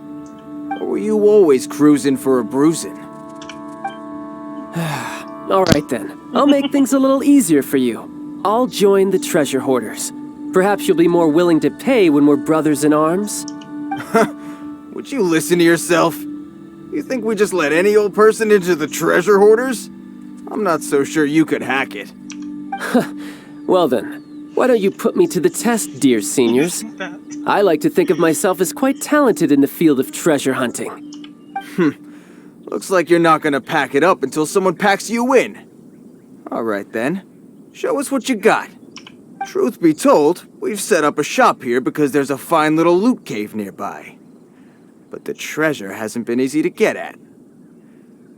Or were you always cruising for a bruising? All right then. I'll make things a little easier for you. I'll join the treasure hoarders. Perhaps you'll be more willing to pay when we're brothers in arms? Would you listen to yourself? You think we just let any old person into the treasure hoarders? I'm not so sure you could hack it. Well then, why don't you put me to the test, dear seniors? I like to think of myself as quite talented in the field of treasure hunting. Looks like you're not gonna pack it up until someone packs you in. Alright then, show us what you got. Truth be told, we've set up a shop here because there's a fine little loot cave nearby. But the treasure hasn't been easy to get at.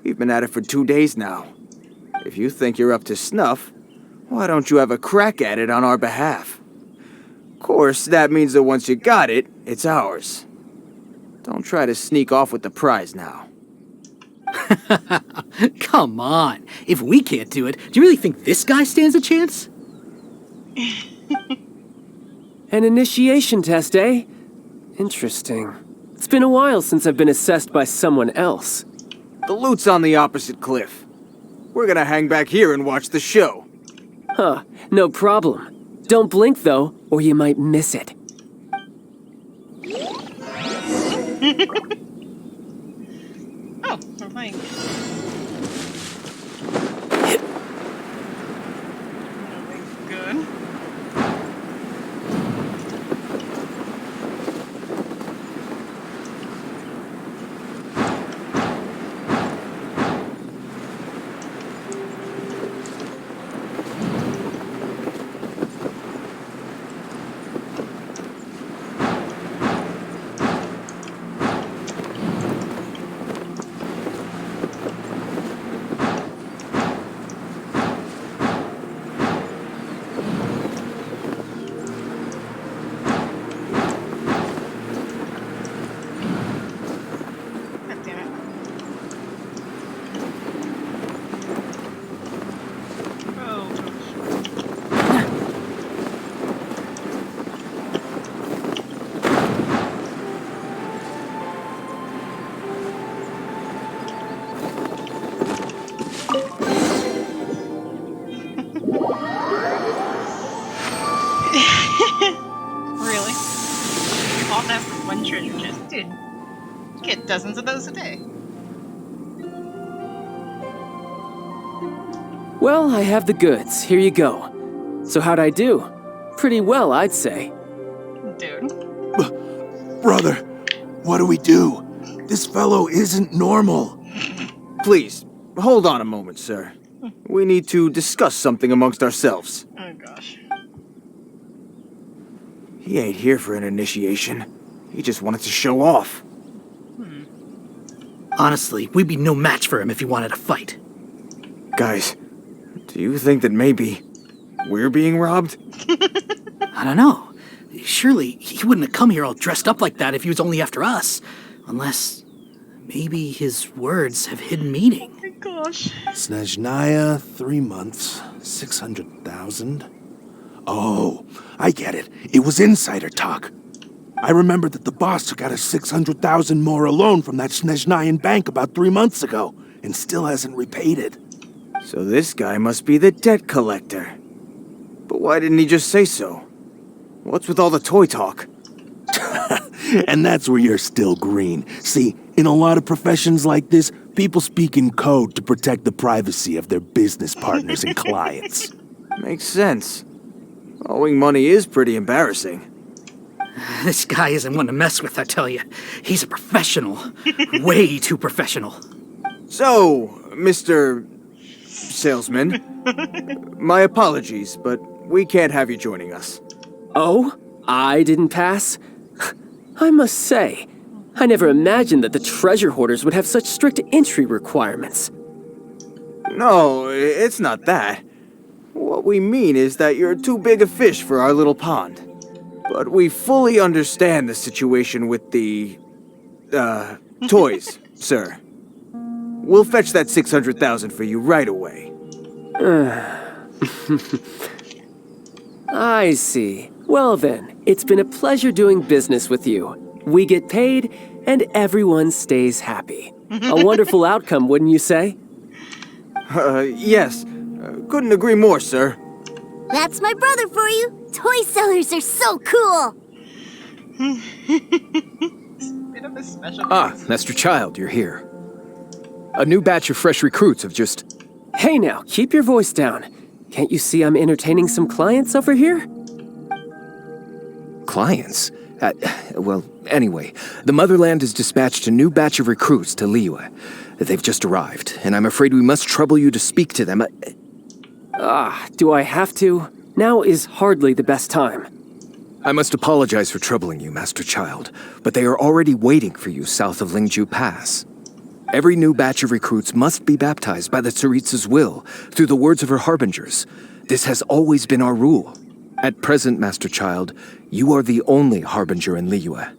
We've been at it for 2 days now. If you think you're up to snuff, why don't you have a crack at it on our behalf? Of course, that means that once you got it, it's ours. Don't try to sneak off with the prize now. Come on. If we can't do it, do you really think this guy stands a chance? An initiation test, eh? Interesting. It's been a while since I've been assessed by someone else. The loot's on the opposite cliff. We're gonna hang back here and watch the show. Huh, no problem. Don't blink, though, or you might miss it. Oh, we're playing. Good. Really? All that for one treasure chest, dude. Get dozens of those a day. Well, I have the goods. Here you go. So how'd I do? Pretty well, I'd say. Dude. Brother, what do we do? This fellow isn't normal. Please, hold on a moment, sir. We need to discuss something amongst ourselves. Oh gosh. He ain't here for an initiation. He just wanted to show off. Honestly, we'd be no match for him if he wanted to fight. Guys, do you think that maybe we're being robbed? I don't know. Surely he wouldn't have come here all dressed up like that if he was only after us. Unless maybe his words have hidden meaning. Oh my gosh. Snezhnaya, 3 months, 600,000. Oh, I get it. It was insider talk. I remember that the boss took out a 600,000 more loan from that Snezhnayan bank about 3 months ago, and still hasn't repaid it. So this guy must be the debt collector. But why didn't he just say so? What's with all the toy talk? And that's where you're still green. See, in a lot of professions like this, people speak in code to protect the privacy of their business partners and clients. Makes sense. Owing money is pretty embarrassing. This guy isn't one to mess with, I tell you. He's a professional. Way too professional. So, Mr. Salesman, my apologies, but we can't have you joining us. Oh? I didn't pass? I must say, I never imagined that the treasure hoarders would have such strict entry requirements. No, it's not that. What we mean is that you're too big a fish for our little pond. But we fully understand the situation with the, toys, sir. We'll fetch that 600,000 for you right away. I see. Well then, it's been a pleasure doing business with you. We get paid, and everyone stays happy. A wonderful outcome, wouldn't you say? Yes. Couldn't agree more, sir. That's my brother for you. Toy sellers are so cool. Bit of a special Master Child, you're here. A new batch of fresh recruits have just Hey now, keep your voice down. Can't you see I'm entertaining some clients over here? Clients? Well, anyway, the Motherland has dispatched a new batch of recruits to Liyue. They've just arrived, and I'm afraid we must trouble you to speak to them. Do I have to? Now is hardly the best time. I must apologize for troubling you, Master Child, but they are already waiting for you south of Lingju Pass. Every new batch of recruits must be baptized by the Tsaritsa's will, through the words of her harbingers. This has always been our rule. At present, Master Child, you are the only harbinger in Liyue.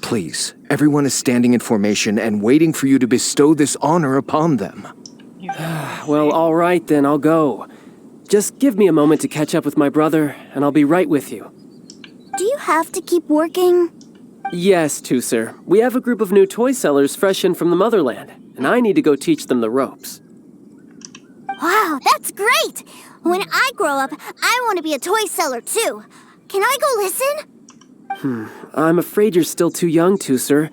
Please, everyone is standing in formation and waiting for you to bestow this honor upon them. Well, all right then, I'll go. Just give me a moment to catch up with my brother, and I'll be right with you. Do you have to keep working? Yes, Tusser. We have a group of new toy sellers fresh in from the Motherland, and I need to go teach them the ropes. Wow, that's great! When I grow up, I want to be a toy seller too. Can I go listen? I'm afraid you're still too young, Tusser.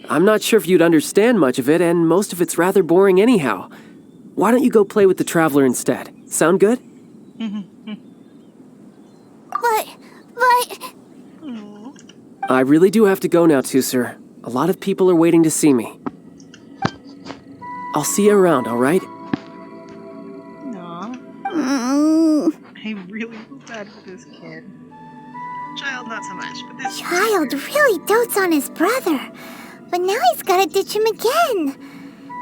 I'm not sure if you'd understand much of it, and most of it's rather boring anyhow. Why don't you go play with the Traveler instead? Sound good? But... I really do have to go now, Tusser. A lot of people are waiting to see me. I'll see you around, all right? I really feel bad for this kid. Child, not so much, but this Child really dotes on his brother. But now he's gotta ditch him again.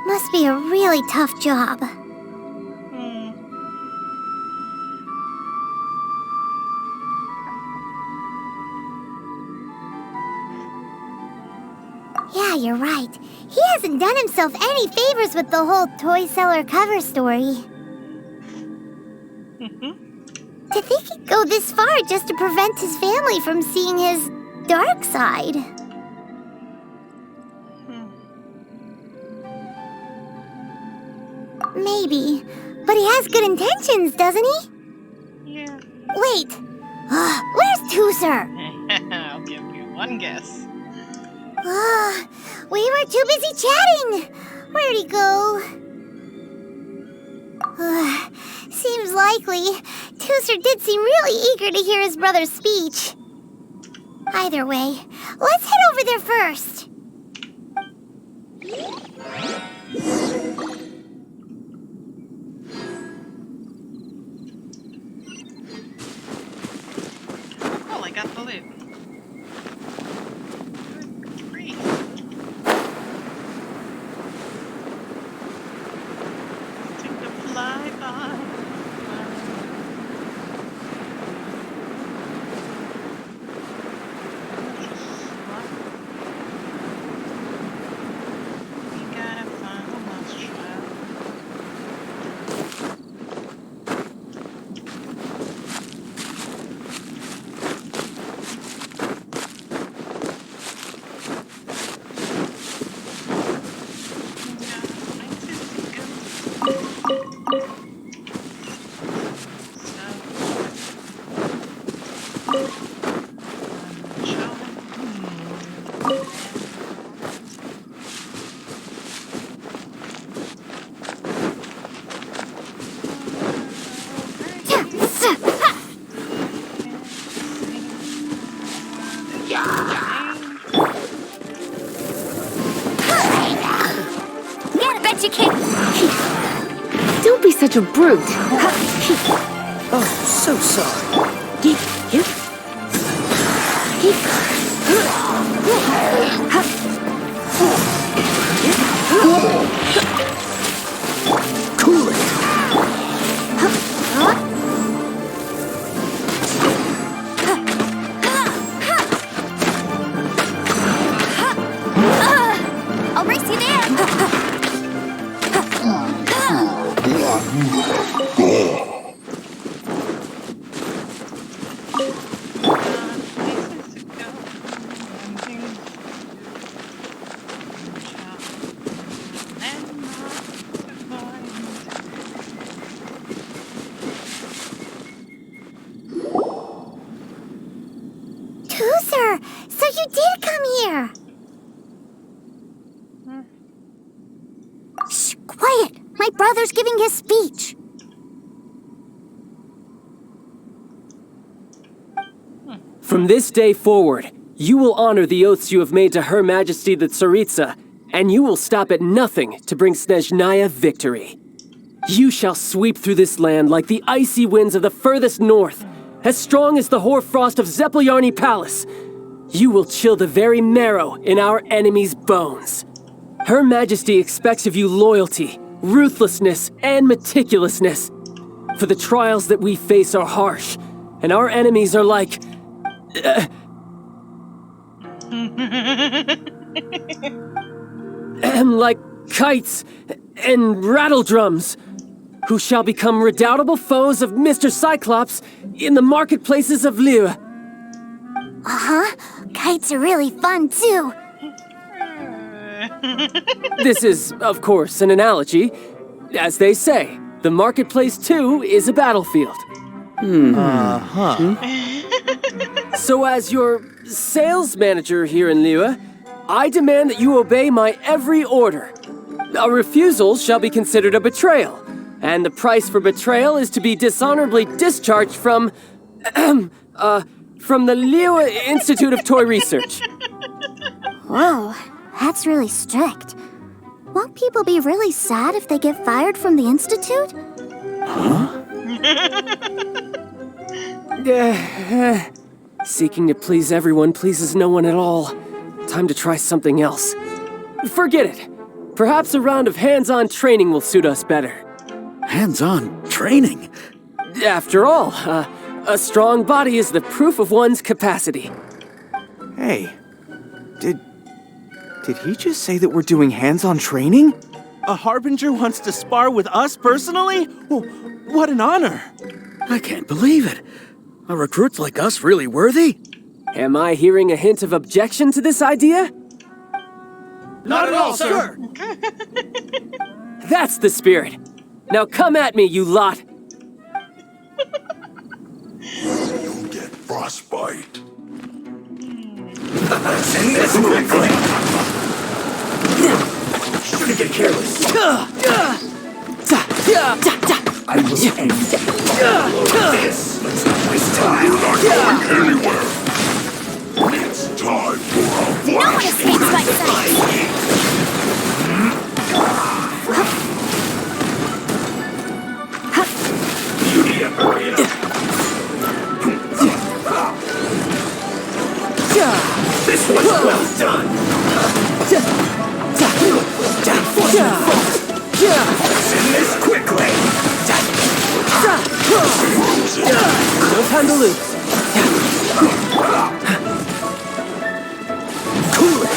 Must be a really tough job. Yeah, you're right. He hasn't done himself any favors with the whole toy seller cover story. To think he'd go this far just to prevent his family from seeing his dark side. Maybe. But he has good intentions, doesn't he? Yeah. Wait. Where's Tusser? I'll give you one guess. We were too busy chatting. Where'd he go? Seems likely. Tusser did seem really eager to hear his brother's speech. Either way, let's head over there first. Cool, I got the loot. Great. Take the flyby. You gotta find the lost child. Bet you can't. Don't be such a brute. Oh, so sorry. Cool it! I'll race you there. Tusser, so you did come here. Shh, quiet. My brother father's giving his speech. From this day forward, you will honor the oaths you have made to Her Majesty the Tsaritsa, and you will stop at nothing to bring Snezhnaya victory. You shall sweep through this land like the icy winds of the furthest north, as strong as the hoarfrost of Zepelyarny Palace. You will chill the very marrow in our enemies' bones. Her Majesty expects of you loyalty, ruthlessness, and meticulousness. For the trials that we face are harsh, and our enemies are like... like kites and rattledrums, who shall become redoubtable foes of Mr. Cyclops in the marketplaces of Liyue. Uh-huh. Kites are really fun, too. This is, of course, an analogy. As they say, the marketplace, too, is a battlefield. So as your sales manager here in Liyue, I demand that you obey my every order. A refusal shall be considered a betrayal, and the price for betrayal is to be dishonorably discharged from the Liyue Institute of Toy Research. Whoa, that's really strict. Won't people be really sad if they get fired from the Institute? Seeking to please everyone pleases no one at all. Time to try something else. Forget it. Perhaps a round of hands-on training will suit us better. Hands-on training? After all, a strong body is the proof of one's capacity. Hey, did he just say that we're doing hands-on training? A Harbinger wants to spar with us personally? What an honor! I can't believe it. Are recruits like us really worthy? Am I hearing a hint of objection to this idea? Not at all, sir! That's the spirit. Now come at me, you lot! You'll get frostbite. Send this quickly! Shouldn't get careless. I will end this. Let's not waste time. You're not going anywhere. It's time for a No one escapes my sight! Beauty and hurry up. This was well done. Send this quickly. No time to lose. Cool it.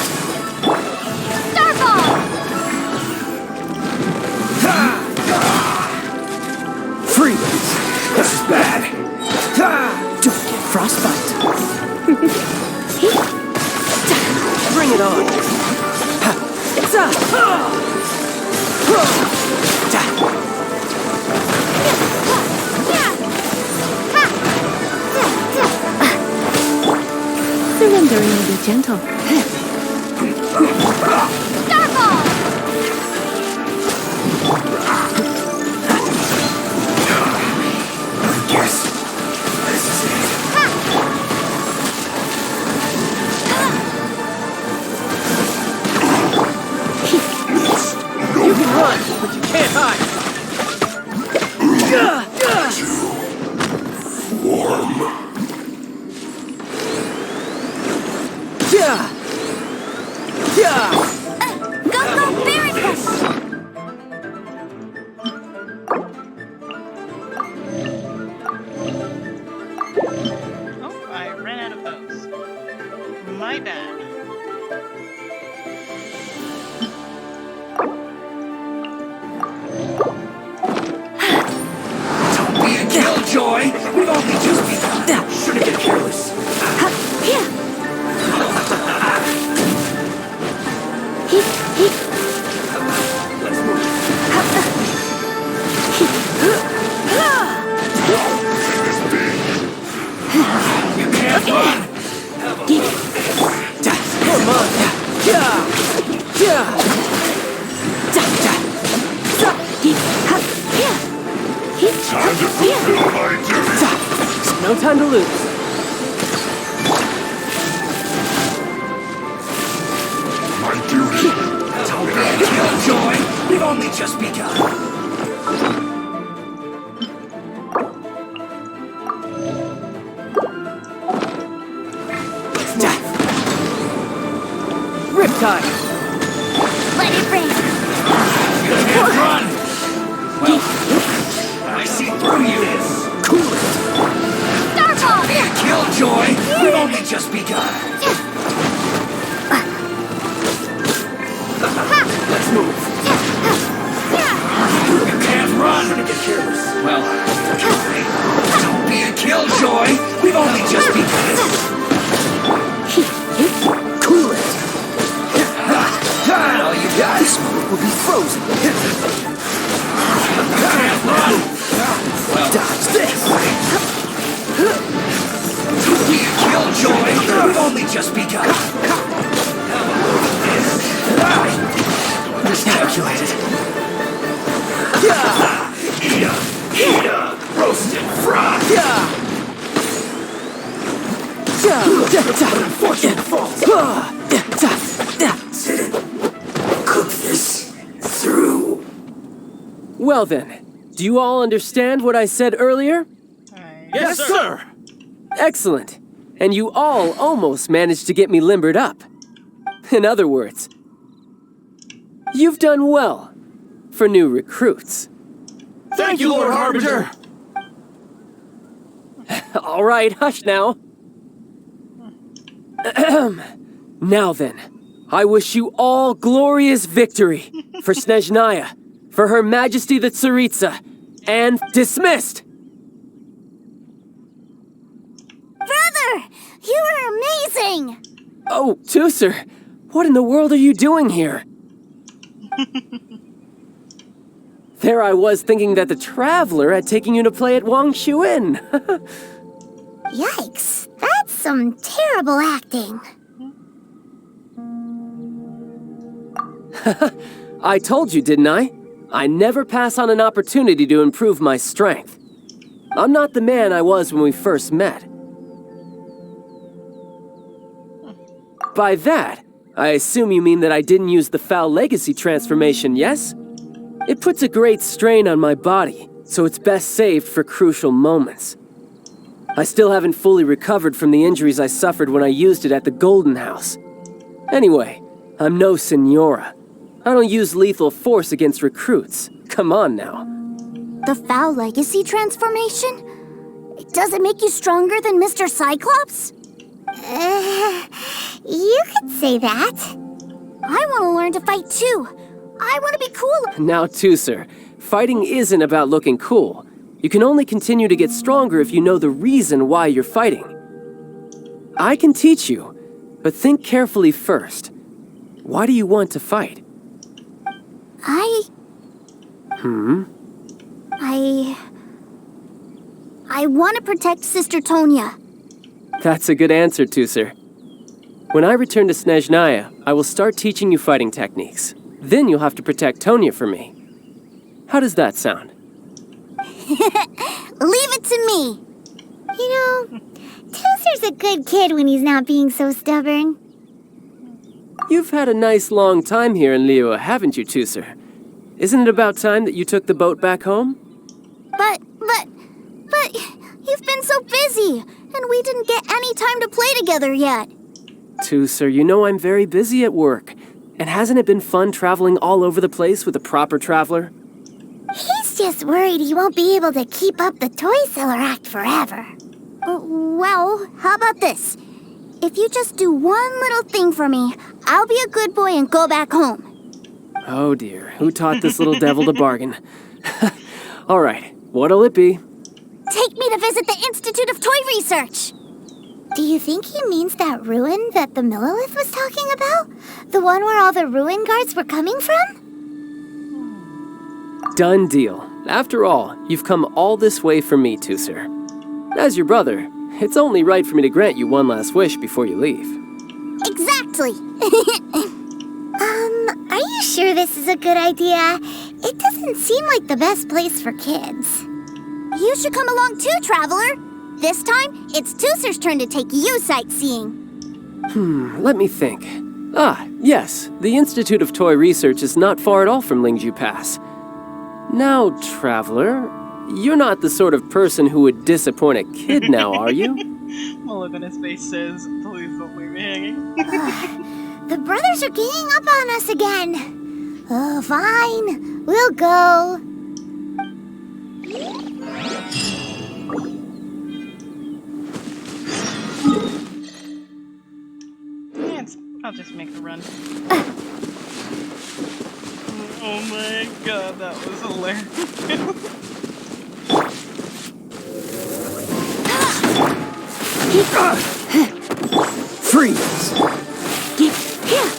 Starball! Freeze. This is bad. Don't get frostbite. Bring it on. Surrendering will be gentle. Starball! I guess this is it. You can run, but you can't hide. warm. Go, berry push! Oh, I ran out of bows. My bad. Don't be a killjoy. We've only just begun. Shouldn't get careless. Let's move. You can't run. Have a look. No time to lose. My duty. Don't be killjoy. We've only just begun. Riptide. Let it rain. You can't run. Well, I see through you. Cool it. Starfall! Killjoy. We've only just begun. Let's move. You can't run. Gonna get careless. Well, don't be a killjoy. We've only just begun. Cool it. All you got. This moment will be frozen. Can't run. Well, dodge this. Don't be a killjoy. We've only just begun. Miscalculated. Eat up, roasted frog. Unfortunate fault. Sit it. Cook this through. Well then, do you all understand what I said earlier? Yes, sir! Excellent. And you all almost managed to get me limbered up. In other words, you've done well for new recruits. Thank you, Lord Harbinger! All right, hush now. Now then, I wish you all glorious victory for Snezhnaya, for Her Majesty the Tsaritsa, and dismissed! Brother! You are amazing! Oh, Tusser, what in the world are you doing here? There I was thinking that the Traveler had taken you to play at Wang Xuan. Yikes, that's some terrible acting. I told you, didn't I? I never pass on an opportunity to improve my strength. I'm not the man I was when we first met. By that, I assume you mean that I didn't use the Foul Legacy transformation, yes? It puts a great strain on my body, so it's best saved for crucial moments. I still haven't fully recovered from the injuries I suffered when I used it at the Golden House. Anyway, I'm no Senora. I don't use lethal force against recruits. Come on now. The Foul Legacy transformation? Does it make you stronger than Mr. Cyclops? You could say that. I want to learn to fight too. I want to be cool. Now, Tusser, fighting isn't about looking cool. You can only continue to get stronger if you know the reason why you're fighting. I can teach you, but think carefully first. Why do you want to fight? I want to protect Sister Tonya. That's a good answer, Tusser. When I return to Snezhnaya, I will start teaching you fighting techniques. Then you'll have to protect Tonya for me. How does that sound? Leave it to me. You know, Tusser's a good kid when he's not being so stubborn. You've had a nice long time here in Liyue, haven't you, Tusser? Isn't it about time that you took the boat back home? But you've been so busy, and we didn't get any time to play together yet. Tusser, you know I'm very busy at work. And hasn't it been fun traveling all over the place with a proper traveler? He's just worried he won't be able to keep up the toy seller act forever. Well, how about this? If you just do one little thing for me, I'll be a good boy and go back home. Oh dear, who taught this little devil to bargain? All right, what'll it be? Take me to visit the Institute of Toy Research. Do you think he means that ruin that the Millilith was talking about? The one where all the ruin guards were coming from? Done deal. After all, you've come all this way for me, Tusser. As your brother, it's only right for me to grant you one last wish before you leave. Exactly. Are you sure this is a good idea? It doesn't seem like the best place for kids. You should come along too, Traveler. This time, it's Tooser's turn to take you sightseeing. Let me think. Ah, yes, the Institute of Toy Research is not far at all from Lingju Pass. Now, Traveler, you're not the sort of person who would disappoint a kid now, are you? The look on his face says, please don't leave me hanging. The brothers are ganging up on us again. Oh, fine. We'll go. Yeah, I'll just make a run. Oh my god, that was hilarious. Freeze! Get here!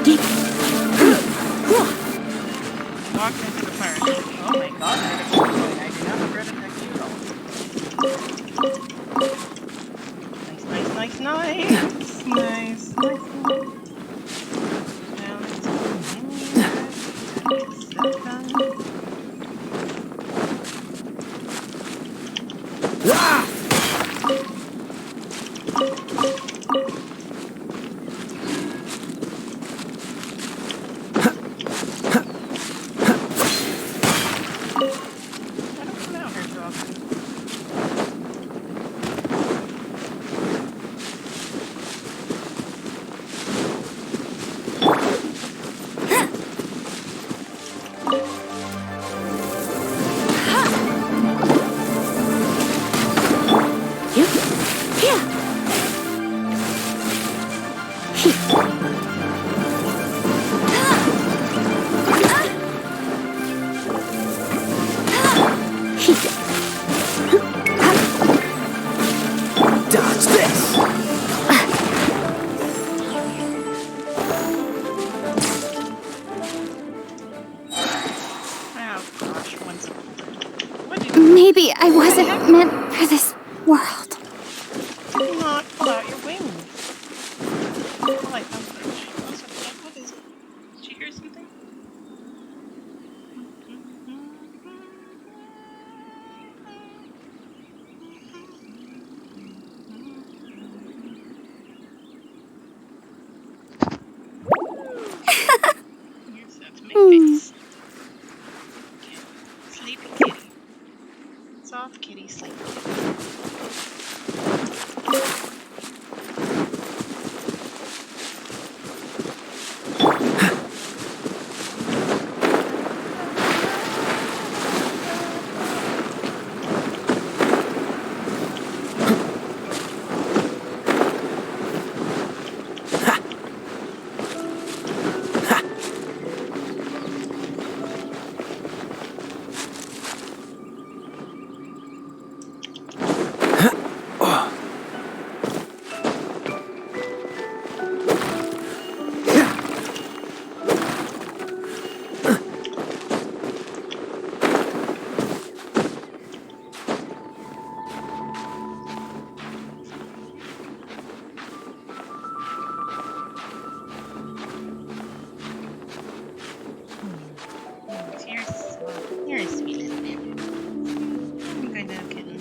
Get here! Walk into the fire. Oh my god, I do not regret attacking you at all. Nice. Nice. Now let's continue. Maybe I wasn't meant for this world. Do not pull out your wings. Oh, I found something. What is it? Did you hear something? You're such a face. Sleepy kitty. Soft kitty, sleepy kitty. You're a sweet little man. I'm going to kitten.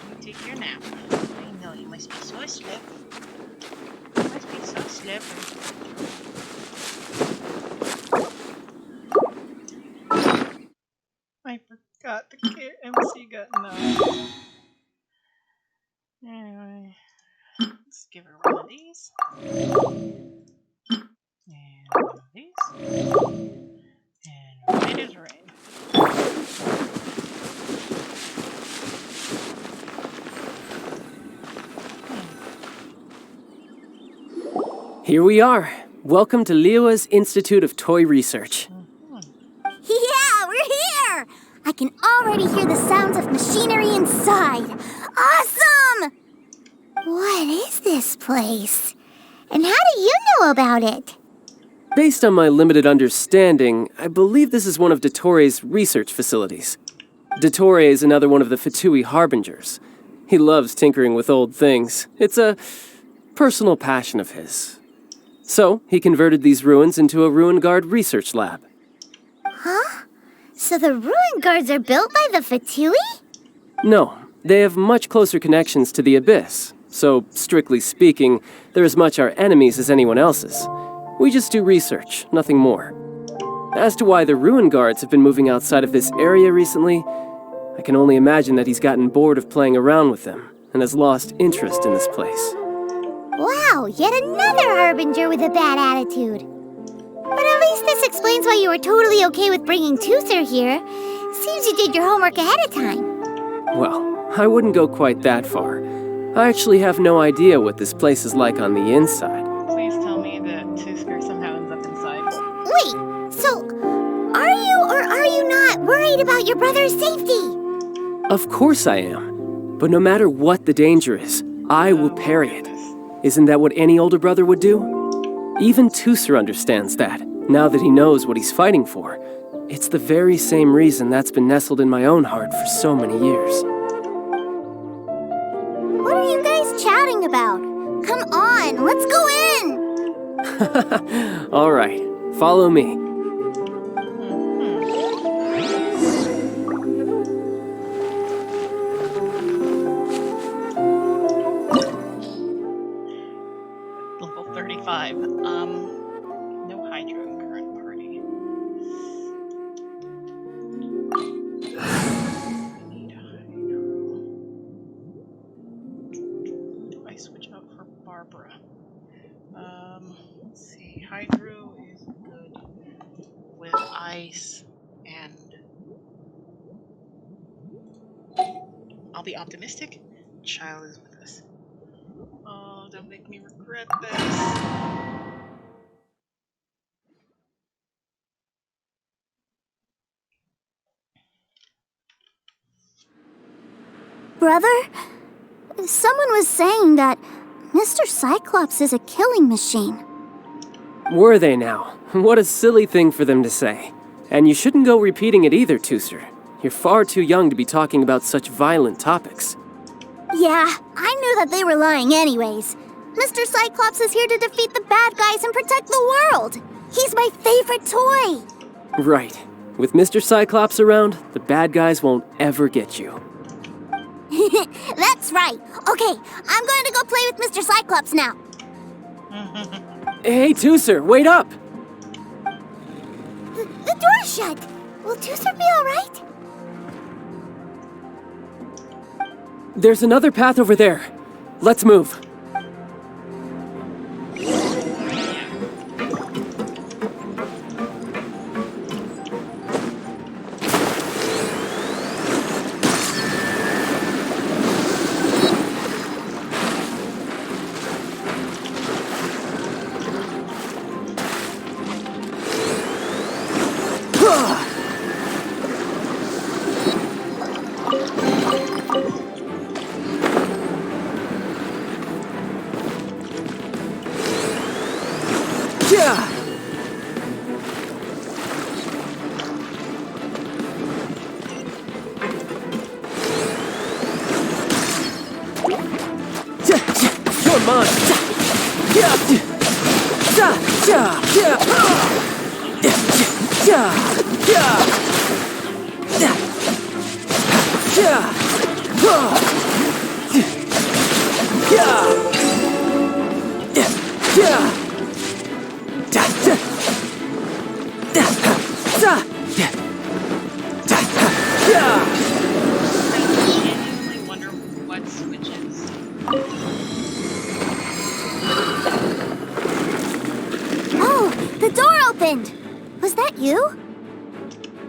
You take your nap. I know you must be so asleep. You must be so slippery. I forgot the MC got no. Anyway, let's give her one of these. And one of these. And right as rain. Here we are. Welcome to Liyue's Institute of Toy Research. Yeah, we're here! I can already hear the sounds of machinery inside. Awesome! What is this place? And how do you know about it? Based on my limited understanding, I believe this is one of Dottoro's research facilities. Dottore is another one of the Fatui Harbingers. He loves tinkering with old things. It's a personal passion of his. So, he converted these ruins into a Ruin Guard research lab. Huh? So the ruin guards are built by the Fatui? No, they have much closer connections to the Abyss. So, strictly speaking, they're as much our enemies as anyone else's. We just do research, nothing more. As to why the Ruin Guards have been moving outside of this area recently, I can only imagine that he's gotten bored of playing around with them and has lost interest in this place. Wow, yet another harbinger with a bad attitude. But at least this explains why you were totally okay with bringing Toother here. Seems you did your homework ahead of time. Well, I wouldn't go quite that far. I actually have no idea what this place is like on the inside. Please tell me that Toother somehow ends up inside. Wait, so are you or are you not worried about your brother's safety? Of course I am. But no matter what the danger is, I will parry it. Isn't that what any older brother would do? Even Toother understands that, now that he knows what he's fighting for. It's the very same reason that's been nestled in my own heart for so many years. What are you guys chatting about? Come on, let's go in! All right, follow me. Level 35. No Hydro in current party. We need Hydro. Do I switch out for Barbara? Let's see. Hydro is good with ice, and I'll be optimistic. Child is with us. Oh, don't make me regret this. Brother, someone was saying that Mr. Cyclops is a killing machine. Were they now? What a silly thing for them to say. And you shouldn't go repeating it either, Toother. You're far too young to be talking about such violent topics. Yeah, I knew that they were lying anyways. Mr. Cyclops is here to defeat the bad guys and protect the world. He's my favorite toy. Right. With Mr. Cyclops around, the bad guys won't ever get you. That's right. Okay, I'm going to go play with Mr. Cyclops now. Hey, Toother, wait up! The door's shut. Will Toother be all right? There's another path over there. Let's move.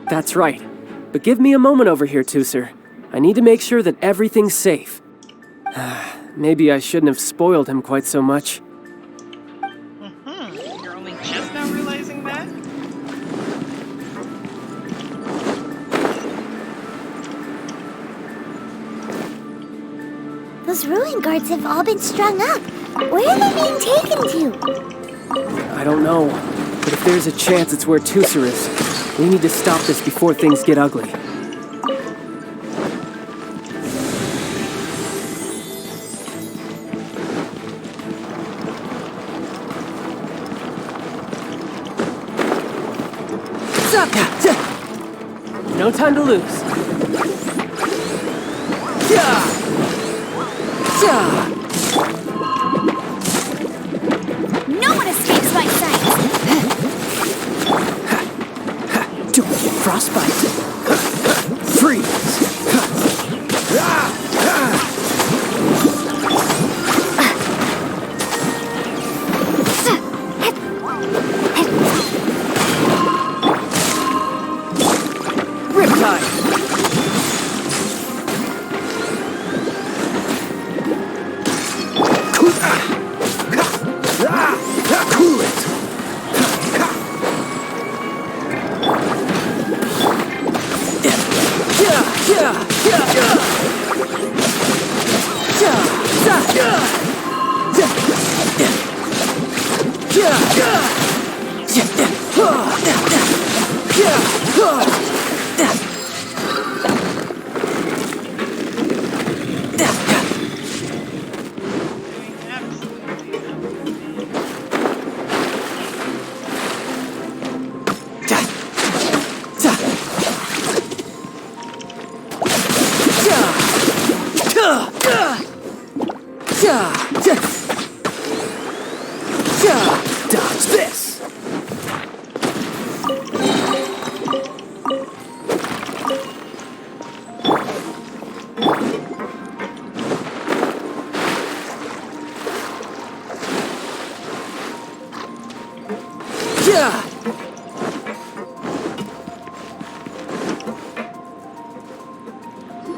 That's right. But give me a moment over here, Toother. I need to make sure that everything's safe. Maybe I shouldn't have spoiled him quite so much. You're only just now realizing that? Those ruin guards have all been strung up. Where are they being taken to? I don't know. But if there's a chance it's where Toother is, we need to stop this before things get ugly. No time to lose. No one escapes my sight! Don't get frostbite. Freeze. Riptide. Cool it! Dodge this.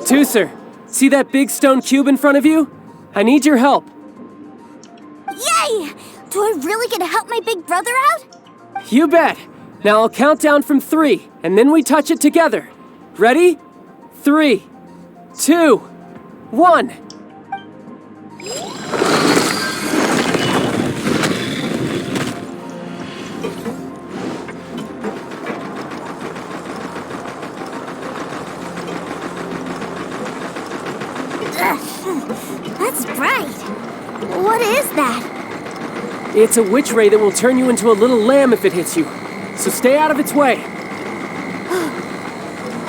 Tooser, see that big stone cube in front of you? I need your help. Yay! Do I really get to help my big brother out? You bet. Now I'll count down from 3, and then we touch it together. Ready? 3, 2, 1. That's bright. What is that? It's a witch ray that will turn you into a little lamb if it hits you. So stay out of its way.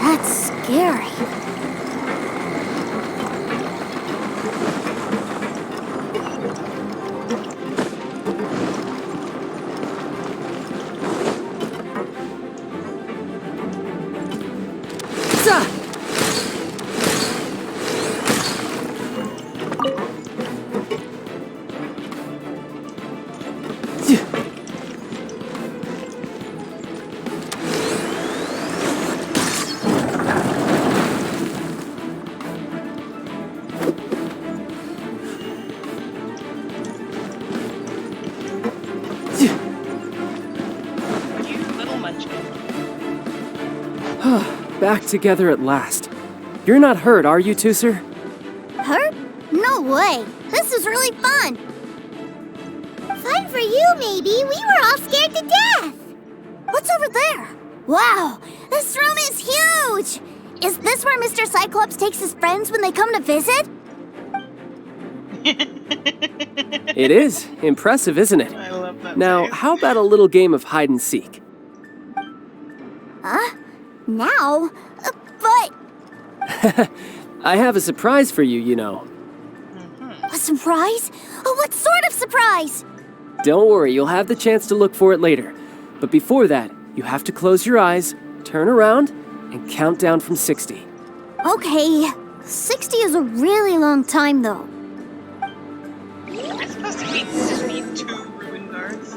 That's scary. Back together at last. You're not hurt, are you, Tooser? Hurt? No way. This is really fun. Fun for you, maybe. We were all scared to death. What's over there? Wow, this room is huge. Is this where Mr. Cyclops takes his friends when they come to visit? It is. Impressive, isn't it? I love that. Now, how about a little game of hide and seek? Huh? Now? But... I have a surprise for you, you know. A surprise? Oh, what sort of surprise? Don't worry, you'll have the chance to look for it later. But before that, you have to close your eyes, turn around, and count down from 60. Okay. 60 is a really long time, though. Am I supposed to need 2 ruin guards?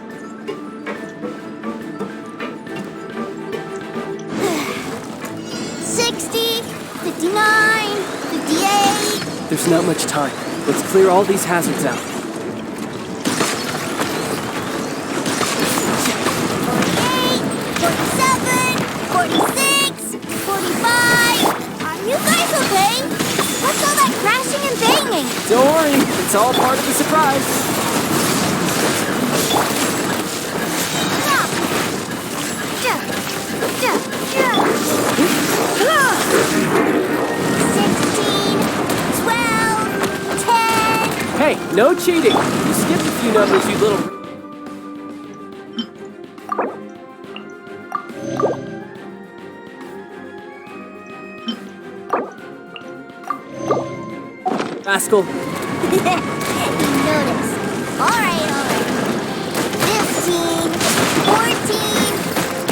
60, 59, 58. There's not much time. Let's clear all these hazards out. 47, 46, 45. Are you guys okay? What's all that crashing and banging? Don't worry, it's all part of the surprise. Hey, no cheating! You skipped a few numbers, you little... rascal. You noticed. Alright. 15, 14,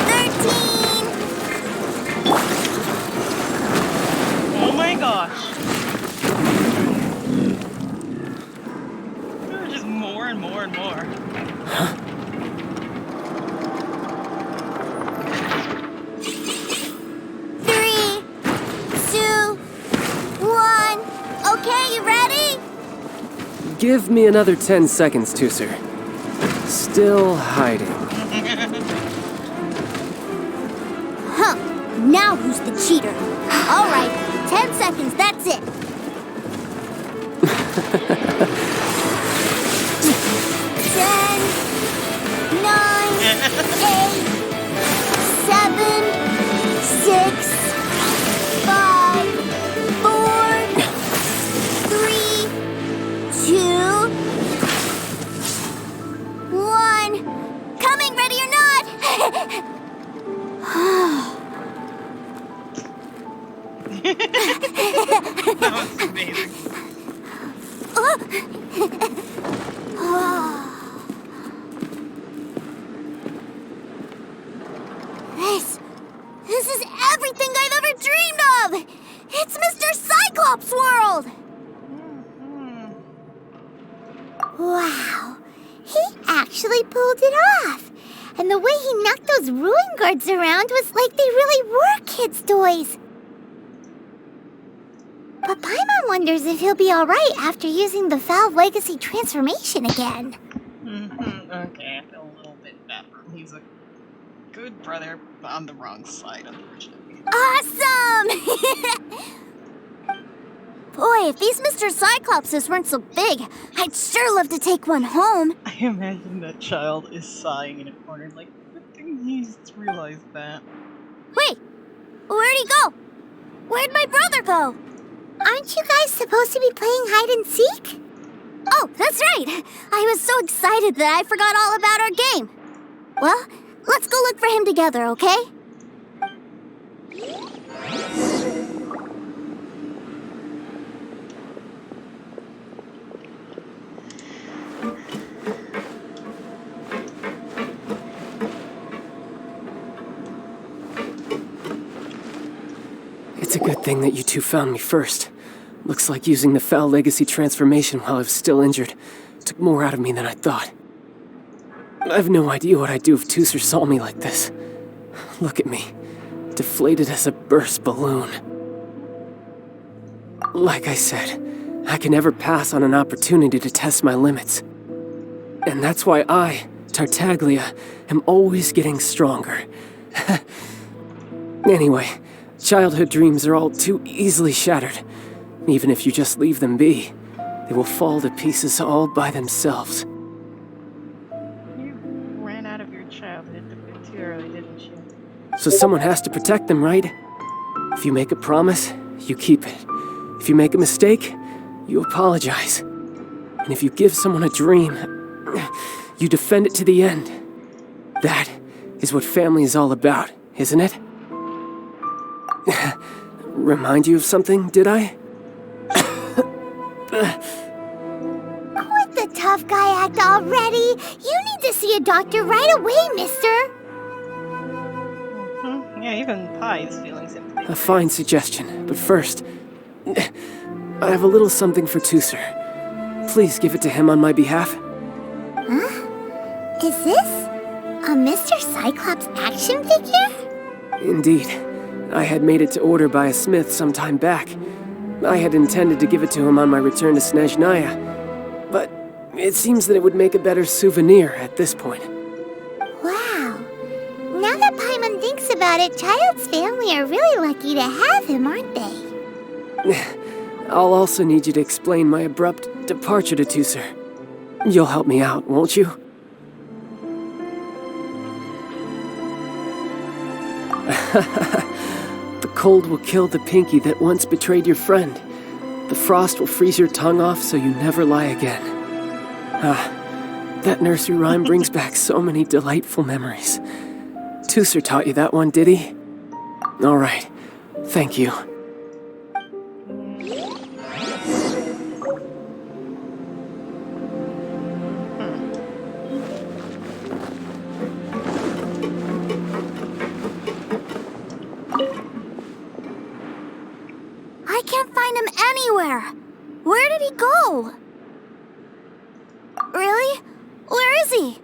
13. Oh my gosh. There are just more and more and more. Huh? 3, 2, 1. Okay, you ready? Give me another 10 seconds, Tusser. Still hiding. Huh. Now who's the cheater? Alright, 10 seconds, that's it. 10, 9, 8, 7, 6, 5, 4, 3, 2, 1. Coming, ready or not? That was amazing. This is everything I've ever dreamed of! It's Mr. Cyclops' world! Wow, he actually pulled it off. And the way he knocked those ruin guards around was like they really were kids' toys. But Paimon wonders if he'll be alright after using the Valve Legacy transformation again. Okay, I feel a little bit bad for him. He's a good brother, but on the wrong side, unfortunately. Awesome! Boy, if these Mr. Cyclopses weren't so big, I'd sure love to take one home. I imagine that child is sighing in a corner, like, good thing he just realized that. Wait, where'd he go? Where'd my brother go? Aren't you guys supposed to be playing hide and seek? Oh, that's right! I was so excited that I forgot all about our game. Well, let's go look for him together, okay? It's a good thing that you two found me first. Looks like using the Foul Legacy transformation while I was still injured took more out of me than I thought. I have no idea what I'd do if Tusser saw me like this. Look at me, deflated as a burst balloon. Like I said, I can never pass on an opportunity to test my limits. And that's why I, Tartaglia, am always getting stronger. Anyway, childhood dreams are all too easily shattered. Even if you just leave them be, they will fall to pieces all by themselves. You ran out of your childhood a bit too early, didn't you? So someone has to protect them, right? If you make a promise, you keep it. If you make a mistake, you apologize. And if you give someone a dream, you defend it to the end. That is what family is all about, isn't it? Remind you of something, did I? Quit the tough guy act already! You need to see a doctor right away, mister! Yeah, even Pie's feeling sympathy. A fine suggestion, but first, I have a little something for Tusser. Please give it to him on my behalf. Huh? Is this a Mr. Cyclops action figure? Indeed. I had made it to order by a smith some time back. I had intended to give it to him on my return to Snezhnaya, but it seems that it would make a better souvenir at this point. Wow. Now that Paimon thinks about it, Child's family are really lucky to have him, aren't they? I'll also need you to explain my abrupt departure to Tusser. You'll help me out, won't you? The cold will kill the pinky that once betrayed your friend. The frost will freeze your tongue off so you never lie again. Ah, that nursery rhyme brings back so many delightful memories. Tusser taught you that one, did he? All right, thank you. anywhere. Where did he go? Really? Where is he?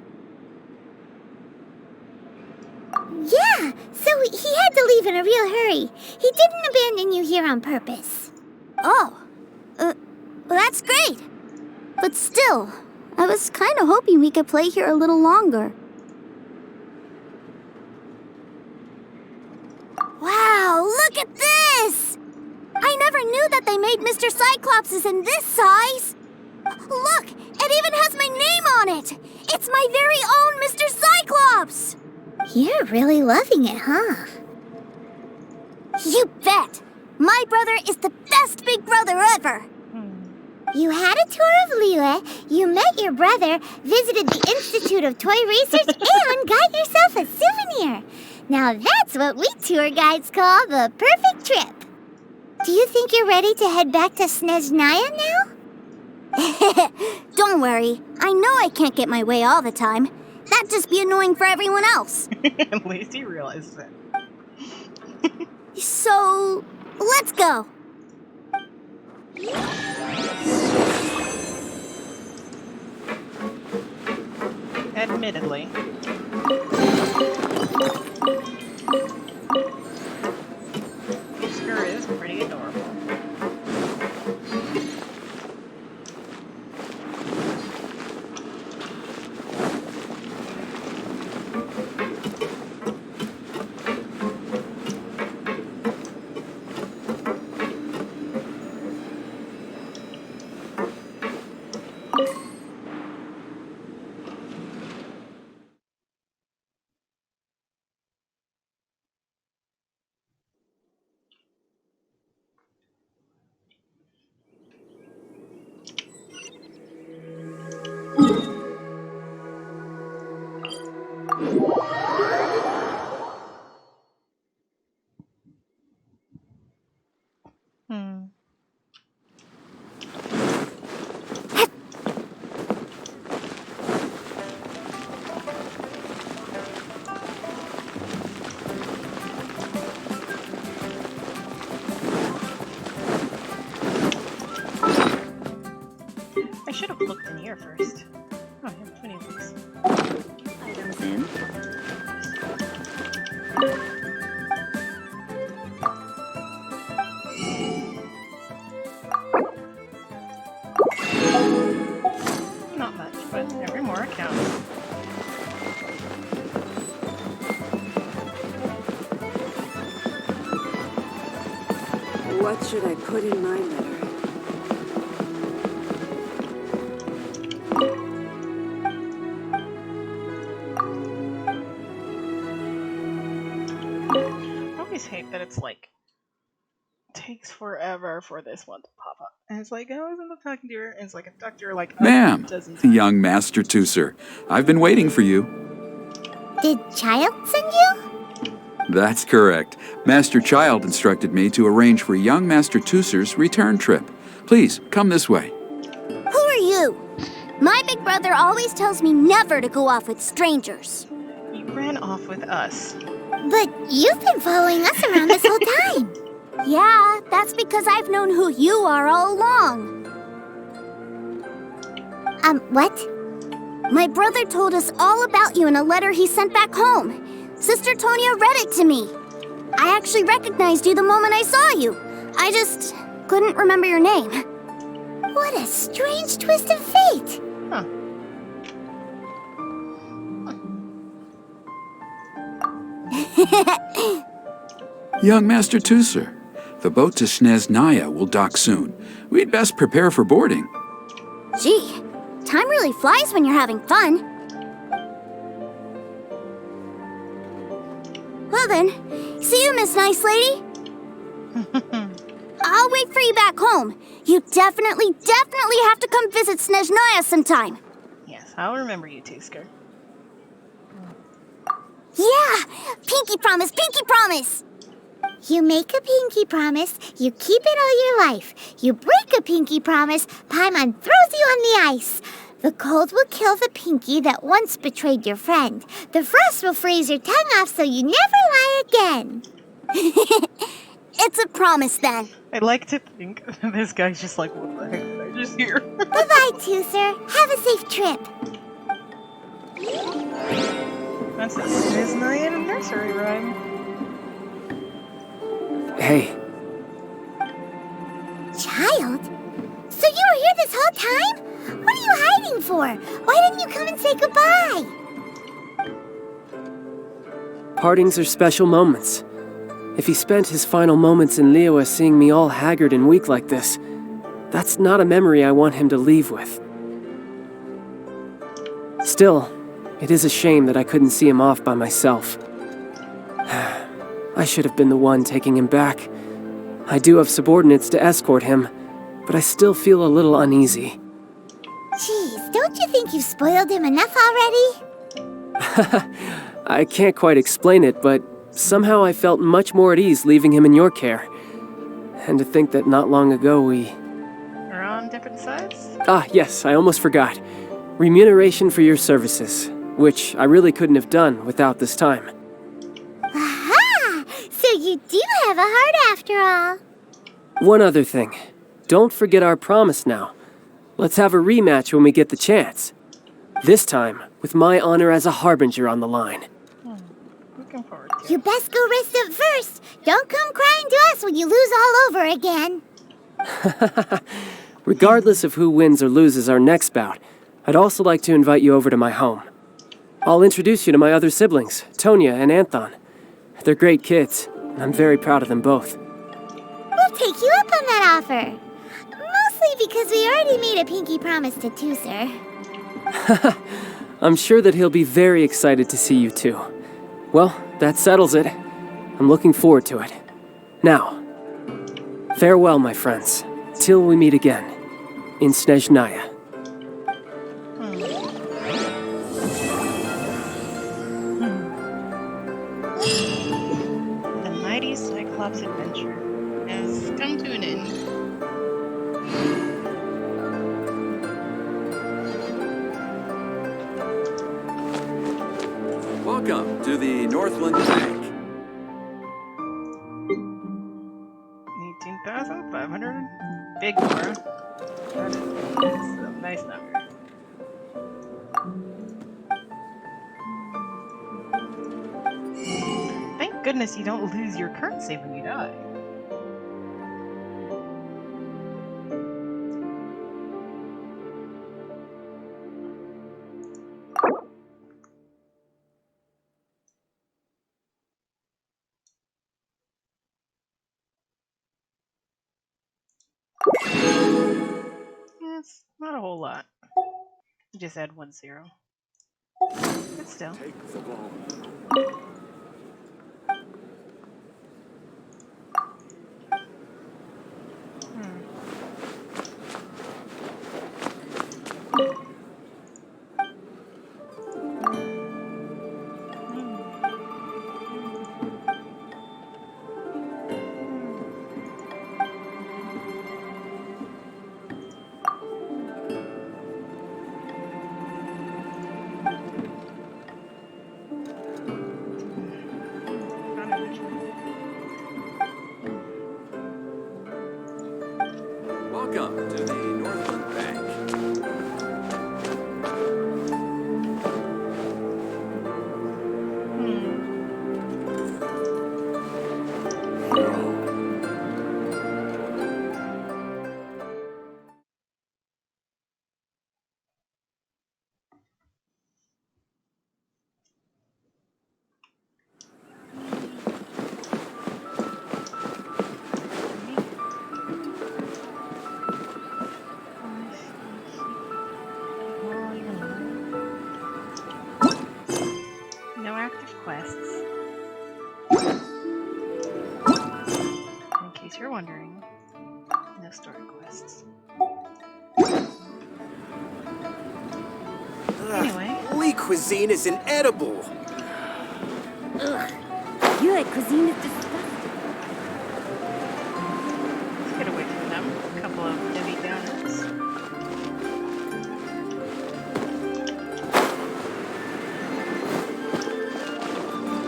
Yeah, so he had to leave in a real hurry. He didn't abandon you here on purpose. Oh, well, that's great. But still, I was kind of hoping we could play here a little longer. Wow, look at this! I never knew that they made Mr. Cyclopses in this size. Look, it even has my name on it. It's my very own Mr. Cyclops. You're really loving it, huh? You bet! My brother is the best big brother ever! You had a tour of Liyue, you met your brother, visited the Institute of Toy Research, and got yourself a souvenir! Now that's what we tour guides call the perfect trip! Do you think you're ready to head back to Snezhnaya now? Don't worry, I know I can't get my way all the time. That'd just be annoying for everyone else. At least he realizes it. So, let's go. Admittedly. Whisker is pretty adorable. I should have looked in here first. Oh, I have 20 books. Items in. Not much, but every more counts. What should I put in my letter? I always hate that it's like takes forever for this one to pop up. And it's like, oh, I was in the talking to her, and it's like a doctor like Ma'am, doesn't. young Master Tooser, I've been waiting for you. Did Child send you? That's correct. Master Child instructed me to arrange for young Master Tooser's return trip. Please, come this way. Who are you? My big brother always tells me never to go off with strangers. You ran off with us. But you've been following us around this whole time. Yeah, that's because I've known who you are all along. What? My brother told us all about you in a letter he sent back home. Sister Tonia read it to me. I actually recognized you the moment I saw you. I just couldn't remember your name. What a strange twist of fate. Huh. Young Master Tooser, the boat to Snezhnaya will dock soon. We'd best prepare for boarding. Gee, time really flies when you're having fun. Well then, see you, Miss Nice Lady. I'll wait for you back home. You definitely have to come visit Snezhnaya sometime. Yes, I'll remember you, Tusker. Yeah! Pinky promise, pinky promise! You make a pinky promise, you keep it all your life. You break a pinky promise, Paimon throws you on the ice. The cold will kill the pinky that once betrayed your friend. The frost will freeze your tongue off so you never lie again. It's a promise then. I like to think this guy's just like, what the heck did I just hear? Bye-bye, Tooser. Have a safe trip. That's a Sniznian nursery rhyme. Hey, Child? So you were here this whole time? What are you hiding for? Why didn't you come and say goodbye? partings are special moments. If he spent his final moments in Liyue seeing me all haggard and weak like this, that's not a memory I want him to leave with. Still, it is a shame that I couldn't see him off by myself. I should have been the one taking him back. I do have subordinates to escort him, but I still feel a little uneasy. Jeez, don't you think you've spoiled him enough already? I can't quite explain it, but somehow I felt much more at ease leaving him in your care. And to think that not long ago We're on different sides? Ah, yes, I almost forgot. Remuneration for your services, which I really couldn't have done without this time. Aha! So you do have a heart after all. One other thing. Don't forget our promise now. Let's have a rematch when we get the chance. This time, with my honor as a harbinger on the line. Looking forward to it. You best go rest up first. Don't come crying to us when you lose all over again. Regardless of who wins or loses our next bout, I'd also like to invite you over to my home. I'll introduce you to my other siblings, Tonya and Anthon. They're great kids, and I'm very proud of them both. We'll take you up on that offer. Mostly because we already made a pinky promise to Tooser. I'm sure that he'll be very excited to see you too. Well, that settles it. I'm looking forward to it. Now, farewell, my friends, till we meet again in Snezhnaya. The mighty Cyclops adventure has come to an end. Welcome to the Northland Bank. 18,500? Big more. That is a nice number. Thank goodness you don't lose your currency when you die. It's not a whole lot. You just add 1 0. But still. Take the ball. Welcome to the Northland Bank. No active quests. In case you're wondering, no story quests. Anyway. Lee cuisine is inedible. Ugh. Good cuisine is disgusting. Let's get away from them. A couple of Debbie Downers.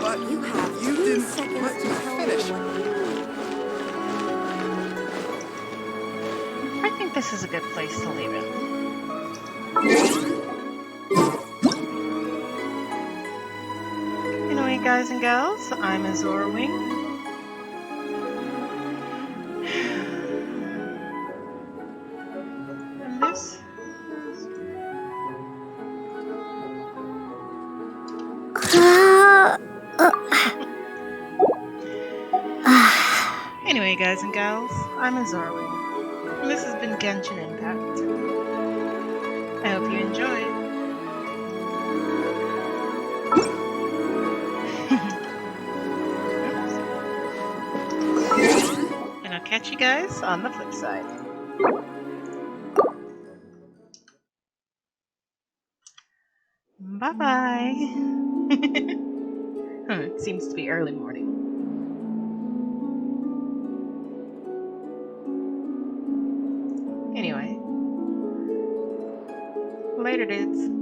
But You have you 2 didn't seconds let to me tell finish. me what think this is a good place to leave it. Anyway, guys and gals, I'm Azora Wing. And this Anyway, guys and gals, I'm Azora Wing. And this has been Genshin Impact. I hope you enjoyed. And I'll catch you guys on the flip side. Bye-bye. It seems to be early morning. Anyway. Later, dudes.